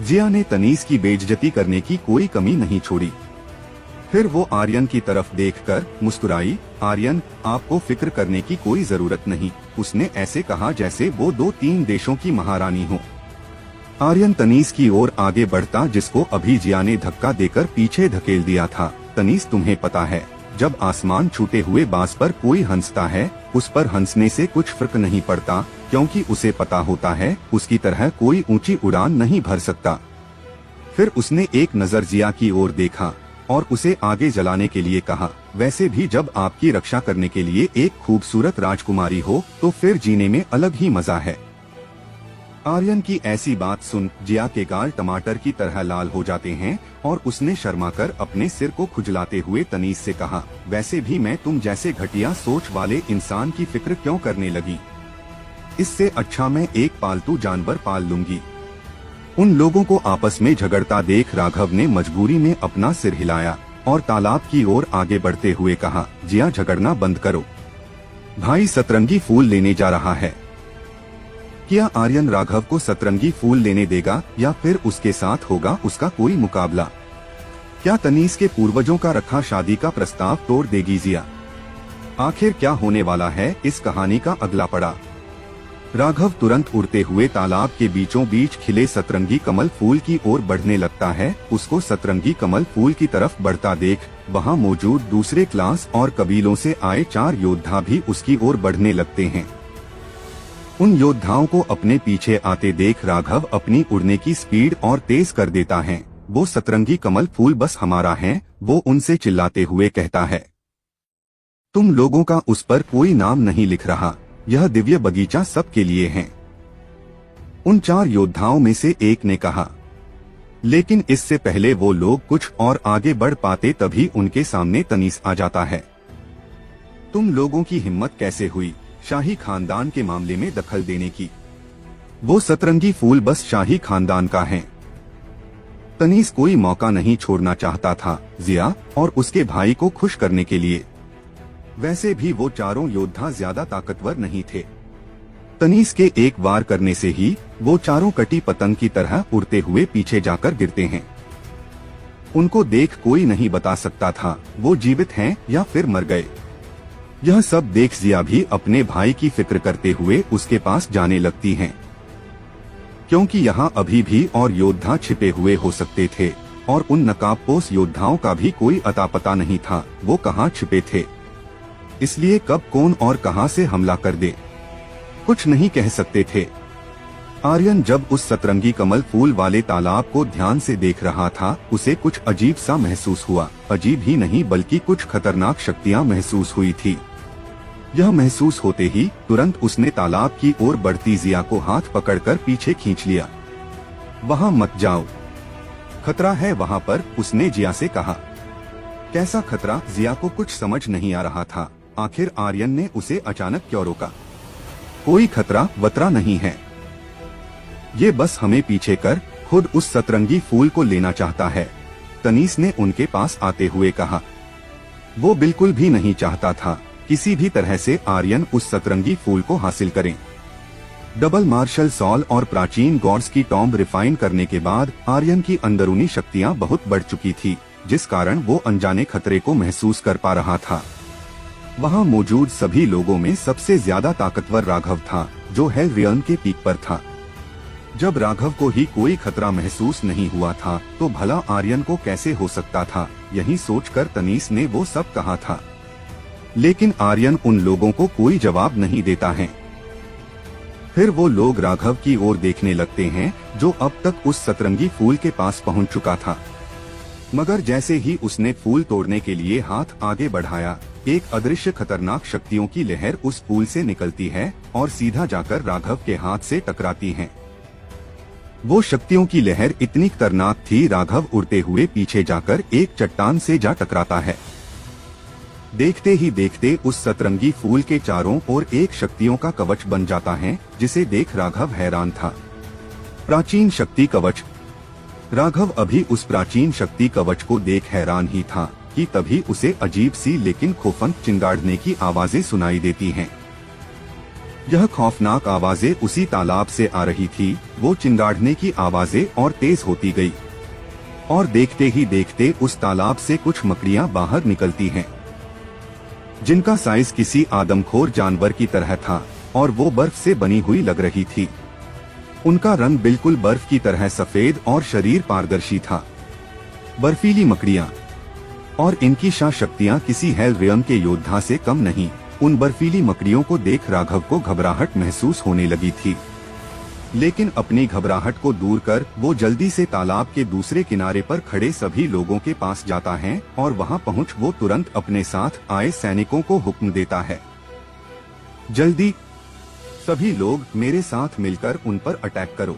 जिया ने तनीस की बेइज्जती करने की कोई कमी नहीं छोड़ी। फिर वो आर्यन की तरफ देखकर मुस्कुराई। आर्यन, आपको फिक्र करने की कोई जरूरत नहीं, उसने ऐसे कहा जैसे वो 2-3 देशों की महारानी हो। आर्यन तनीस की ओर आगे बढ़ता, जिसको अभी जिया ने धक्का देकर पीछे धकेल दिया था। तनीस, तुम्हें पता है, जब आसमान छूटे हुए बांस पर कोई हंसता है, उस पर हंसने से कुछ फर्क नहीं पड़ता, क्योंकि उसे पता होता है उसकी तरह कोई ऊंची उड़ान नहीं भर सकता। फिर उसने एक नजर जिया की ओर देखा और उसे आगे जलाने के लिए कहा, वैसे भी जब आपकी रक्षा करने के लिए एक खूबसूरत राजकुमारी हो तो फिर जीने में अलग ही मजा है। आर्यन की ऐसी बात सुन जिया के गाल टमाटर की तरह लाल हो जाते हैं और उसने शर्माकर अपने सिर को खुजलाते हुए तनीस से कहा, वैसे भी मैं तुम जैसे घटिया सोच वाले इंसान की फिक्र क्यों करने लगी? इससे अच्छा मैं एक पालतू जानवर पाल लूंगी। उन लोगों को आपस में झगड़ता देख राघव ने मजबूरी में अपना सिर हिलाया और तालाब की ओर आगे बढ़ते हुए कहा, जिया, झगड़ना बंद करो, भाई सतरंगी फूल लेने जा रहा है। क्या आर्यन राघव को सतरंगी फूल लेने देगा या फिर उसके साथ होगा उसका कोई मुकाबला? क्या तनीस के पूर्वजों का रखा शादी का प्रस्ताव तोड़ देगी जिया? आखिर क्या होने वाला है इस कहानी का अगला पड़ा? राघव तुरंत उड़ते हुए तालाब के बीचों बीच खिले सतरंगी कमल फूल की ओर बढ़ने लगता है। उसको सतरंगी कमल फूल की तरफ बढ़ता देख वहां मौजूद दूसरे क्लास और कबीलों से आए 4 योद्धा भी उसकी ओर बढ़ने लगते हैं। उन योद्धाओं को अपने पीछे आते देख राघव अपनी उड़ने की स्पीड और तेज कर देता है। वो सतरंगी कमल फूल बस हमारा है, वो उनसे चिल्लाते हुए कहता है। तुम लोगों का उस पर कोई नाम नहीं लिख रहा, यह दिव्य बगीचा सबके लिए है। उन 4 योद्धाओं में से एक ने कहा। लेकिन इससे पहले वो लोग कुछ और आगे बढ़ पाते तभी उनके सामने तनीस आ जाता है। तुम लोगों की हिम्मत कैसे हुई शाही खानदान के मामले में दखल देने की? वो सतरंगी फूल बस शाही खानदान का है। तनीस कोई मौका नहीं छोड़ना चाहता था जिया और उसके भाई को खुश करने के लिए। वैसे भी वो चारों योद्धा ज्यादा ताकतवर नहीं थे। तनीस के एक वार करने से ही वो चारों कटी पतंग की तरह उड़ते हुए पीछे जाकर गिरते हैं। उनको देख कोई नहीं बता सकता था वो जीवित हैं या फिर मर गए। यह सब देख जिया भी अपने भाई की फिक्र करते हुए उसके पास जाने लगती हैं, क्योंकि यहाँ अभी भी और योद्धा छिपे हुए हो सकते थे और उन नकाबपोश योद्धाओं का भी कोई अता पता नहीं था वो कहाँ छिपे थे। इसलिए कब कौन और कहां से हमला कर दे कुछ नहीं कह सकते थे। आर्यन जब उस सतरंगी कमल फूल वाले तालाब को ध्यान से देख रहा था उसे कुछ अजीब सा महसूस हुआ। अजीब ही नहीं बल्कि कुछ खतरनाक शक्तियां महसूस हुई थी। यह महसूस होते ही तुरंत उसने तालाब की ओर बढ़ती जिया को हाथ पकड़कर पीछे खींच लिया। वहां मत जाओ, खतरा है वहां पर, उसने जिया से कहा। कैसा खतरा? जिया को कुछ समझ नहीं आ रहा था। आखिर आर्यन ने उसे अचानक क्यों रोका? कोई खतरा वतरा नहीं है, ये बस हमें पीछे कर खुद उस सतरंगी फूल को लेना चाहता है, तनीस ने उनके पास आते हुए कहा। वो बिल्कुल भी नहीं चाहता था किसी भी तरह से आर्यन उस सतरंगी फूल को हासिल करें। डबल मार्शल सॉल और प्राचीन गॉड्स की टॉम्ब रिफाइन करने के बाद आर्यन की अंदरूनी शक्तियां बहुत बढ़ चुकी थी, जिस कारण वो अनजाने खतरे को महसूस कर पा रहा था। वहां मौजूद सभी लोगों में सबसे ज्यादा ताकतवर राघव था, जो हेल रियल्म के पीक पर था। जब राघव को ही कोई खतरा महसूस नहीं हुआ था तो भला आर्यन को कैसे हो सकता था? यही सोचकर तनीस ने वो सब कहा था। लेकिन आर्यन उन लोगों को कोई जवाब नहीं देता है। फिर वो लोग राघव की ओर देखने लगते हैं, जो अब तक उस सतरंगी फूल के पास पहुंच चुका था। मगर जैसे ही उसने फूल तोड़ने के लिए हाथ आगे बढ़ाया, एक अदृश्य खतरनाक शक्तियों की लहर उस फूल से निकलती है और सीधा जाकर राघव के हाथ से टकराती है। वो शक्तियों की लहर इतनी खतरनाक थी, राघव उड़ते हुए पीछे जाकर एक चट्टान से जा टकराता है। देखते ही देखते उस सतरंगी फूल के चारों ओर एक शक्तियों का कवच बन जाता है, जिसे देख राघव हैरान था। प्राचीन शक्ति कवच। राघव अभी उस प्राचीन शक्ति कवच को देख हैरान ही था कि तभी उसे अजीब सी लेकिन खौफनाक चिंगाड़ने की आवाजें सुनाई देती हैं। यह खौफनाक आवाजें उसी तालाब से आ रही थी। वो चिंगाड़ने की आवाजें और तेज होती गई और देखते ही देखते उस तालाब से कुछ मकड़ियां बाहर निकलती हैं, जिनका साइज किसी आदमखोर जानवर की तरह था और वो बर्फ से बनी हुई लग रही थी। उनका रंग बिल्कुल बर्फ की तरह सफेद और शरीर पारदर्शी था। बर्फीली मकड़ियां और इनकी शक्तियां किसी हेल रियल्म के योद्धा से कम नहीं। उन बर्फीली मकड़ियों को देख राघव को घबराहट महसूस होने लगी थी, लेकिन अपनी घबराहट को दूर कर वो जल्दी से तालाब के दूसरे किनारे पर खड़े सभी लोगों के पास जाता है और वहां पहुंच वो तुरंत अपने साथ आए सैनिकों को हुक्म देता है, जल्दी सभी लोग मेरे साथ मिलकर उन पर अटैक करो।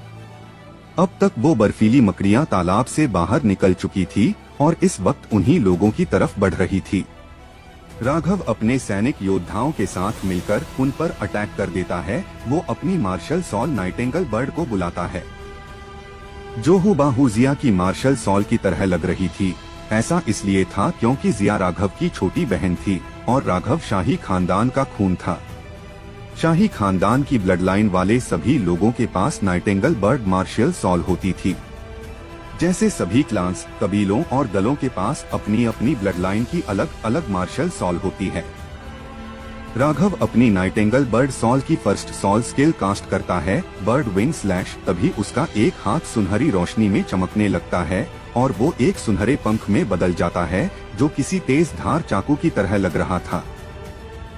अब तक वो बर्फीली मकड़ियां तालाब से बाहर निकल चुकी थी और इस वक्त उन्हीं लोगों की तरफ बढ़ रही थी। राघव अपने सैनिक योद्धाओं के साथ मिलकर उन पर अटैक कर देता है। वो अपनी मार्शल सॉल नाइटिंगेल बर्ड को बुलाता है, जो हूबहू जिया की मार्शल सॉल की तरह लग रही थी। ऐसा इसलिए था क्योंकि जिया राघव की छोटी बहन थी और राघव शाही खानदान का खून था। शाही खानदान की ब्लड लाइन वाले सभी लोगों के पास नाइटिंगेल बर्ड मार्शल सॉल होती थी। जैसे सभी क्लान्स, कबीलों और दलों के पास अपनी अपनी ब्लड लाइन की अलग अलग मार्शल सॉल होती है। राघव अपनी नाइटिंगेल बर्ड सॉल की फर्स्ट सॉल स्किल कास्ट करता है, बर्ड विंग स्लैश। तभी उसका एक हाथ सुनहरी रोशनी में चमकने लगता है और वो एक सुनहरे पंख में बदल जाता है, जो किसी तेज धार चाकू की तरह लग रहा था।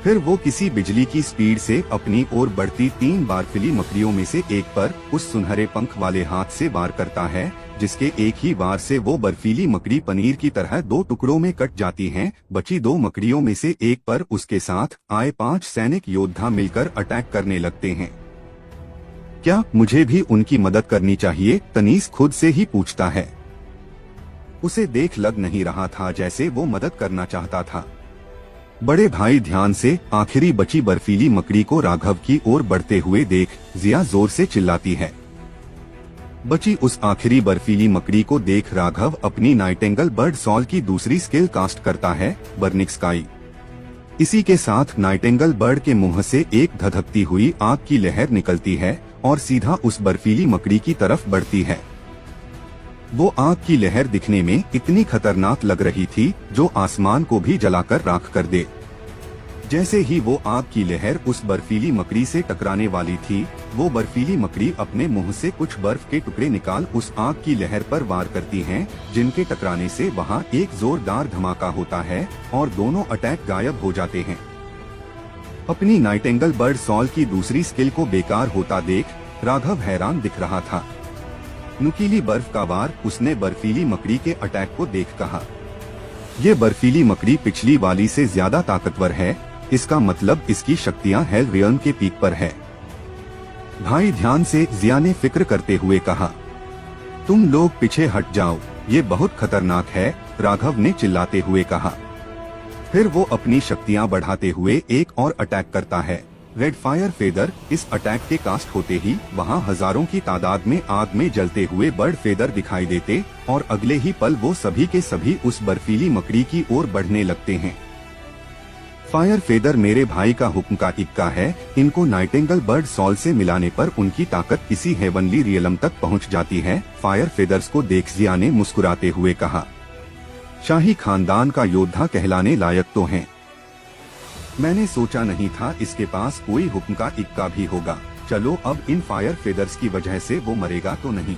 फिर वो किसी बिजली की स्पीड से अपनी ओर बढ़ती 3 बर्फीली मकड़ियों में से एक पर उस सुनहरे पंख वाले हाथ से वार करता है, जिसके एक ही वार से वो बर्फीली मकड़ी पनीर की तरह 2 टुकड़ों में कट जाती हैं। बची 2 मकड़ियों में से एक पर उसके साथ आए 5 सैनिक योद्धा मिलकर अटैक करने लगते हैं। क्या मुझे भी उनकी मदद करनी चाहिए? तनीस खुद से ही पूछता है। उसे देख लग नहीं रहा था जैसे वो मदद करना चाहता था। बड़े भाई ध्यान से आखिरी बची बर्फीली मकड़ी को राघव की ओर बढ़ते हुए देख जिया जोर से चिल्लाती है। बची उस आखिरी बर्फीली मकड़ी को देख राघव अपनी नाइटेंगल बर्ड सॉल की दूसरी स्किल कास्ट करता है, बर्निंग स्काई। इसी के साथ नाइटेंगल बर्ड के मुंह से एक धधकती हुई आग की लहर निकलती है और सीधा उस बर्फीली मकड़ी की तरफ बढ़ती है। वो आग की लहर दिखने में इतनी खतरनाक लग रही थी जो आसमान को भी जलाकर राख कर दे। जैसे ही वो आग की लहर उस बर्फीली मकड़ी से टकराने वाली थी, वो बर्फीली मकड़ी अपने मुंह से कुछ बर्फ के टुकड़े निकाल उस आग की लहर पर वार करती हैं, जिनके टकराने से वहां एक जोरदार धमाका होता है और दोनों अटैक गायब हो जाते हैं। अपनी नाइटेंगल बर्ड सॉल की दूसरी स्किल को बेकार होता देख राघव हैरान दिख रहा था। नुकीली बर्फ का वार उसने बर्फीली मकड़ी के अटैक को देख कहा, ये बर्फीली मकड़ी पिछली वाली से ज्यादा ताकतवर है, इसका मतलब इसकी शक्तियां हेल रियल्म के पीक पर है। भाई ध्यान से जिया ने फिक्र करते हुए कहा, तुम लोग पीछे हट जाओ, ये बहुत खतरनाक है, राघव ने चिल्लाते हुए कहा। फिर वो अपनी शक्तियां बढ़ाते हुए एक और अटैक करता है, रेड फायर फेदर। इस अटैक के कास्ट होते ही वहां हजारों की तादाद में आग में जलते हुए बर्ड फेदर दिखाई देते और अगले ही पल वो सभी के सभी उस बर्फीली मकड़ी की ओर बढ़ने लगते हैं। फायर फेदर मेरे भाई का हुक्म का इक्का है, इनको नाइटेंगल बर्ड सॉल से मिलाने पर उनकी ताकत किसी हेवनली रियलम तक पहुंच जाती है। फायर फेदर्स को देख जिया ने मुस्कुराते हुए कहा, शाही खानदान का योद्धा कहलाने लायक तो हैं। मैंने सोचा नहीं था इसके पास कोई हुक्म का इक्का भी होगा। चलो अब इन फायर फेदर्स की वजह से वो मरेगा तो नहीं।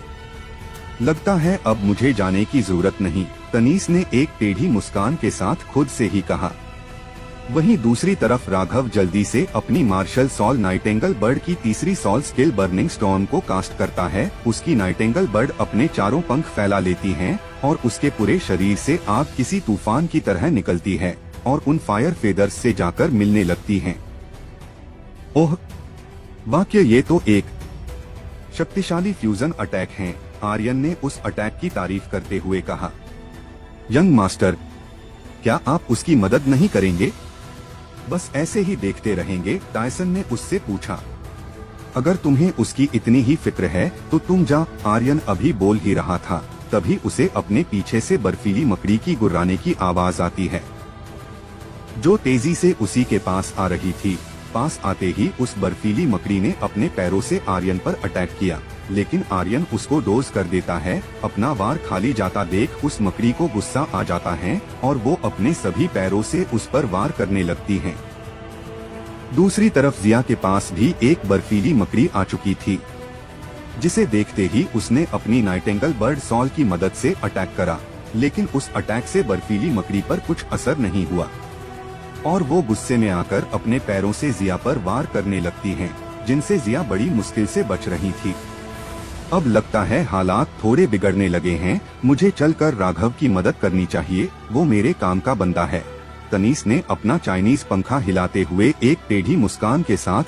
लगता है अब मुझे जाने की जरूरत नहीं, तनीस ने एक टेढ़ी मुस्कान के साथ खुद से ही कहा। वहीं दूसरी तरफ राघव जल्दी से अपनी मार्शल सॉल नाइटेंगल बर्ड की तीसरी सॉल स्किल बर्निंग स्टॉर्म को कास्ट करता है। उसकी नाइटेंगल बर्ड अपने चारों पंख फैला लेती है और उसके पूरे शरीर से आग किसी तूफान की तरह निकलती है और उन फायर फेदर्स से जाकर मिलने लगती हैं। ओह वाक्य, ये तो एक शक्तिशाली फ्यूजन अटैक है, आर्यन ने उस अटैक की तारीफ करते हुए कहा। यंग मास्टर, क्या आप उसकी मदद नहीं करेंगे? बस ऐसे ही देखते रहेंगे? टायसन ने उससे पूछा। अगर तुम्हें उसकी इतनी ही फिक्र है तो तुम जा, आर्यन अभी बोल ही रहा था, तभी उसे अपने पीछे से बर्फीली मकड़ी की गुर्राने की आवाज आती है, जो तेजी से उसी के पास आ रही थी। पास आते ही उस बर्फीली मकड़ी ने अपने पैरों से आर्यन पर अटैक किया, लेकिन आर्यन उसको डोज कर देता है। अपना वार खाली जाता देख उस मकड़ी को गुस्सा आ जाता है और वो अपने सभी पैरों से उस पर वार करने लगती है। दूसरी तरफ जिया के पास भी एक बर्फीली मकड़ी आ चुकी थी, जिसे देखते ही उसने अपनी नाइटेंगल बर्ड सॉल की मदद से अटैक करा, लेकिन उस अटैक से बर्फीली मकड़ी पर कुछ असर नहीं हुआ और वो गुस्से में आकर अपने पैरों से जिया पर वार करने लगती हैं, जिनसे जिया बड़ी मुश्किल से बच रही थी। अब लगता है हालात थोड़े बिगड़ने लगे हैं, मुझे चलकर राघव की मदद करनी चाहिए, वो मेरे काम का बंदा है। तनीस ने अपना चाइनीज पंखा हिलाते हुए एक टेढ़ी मुस्कान के साथ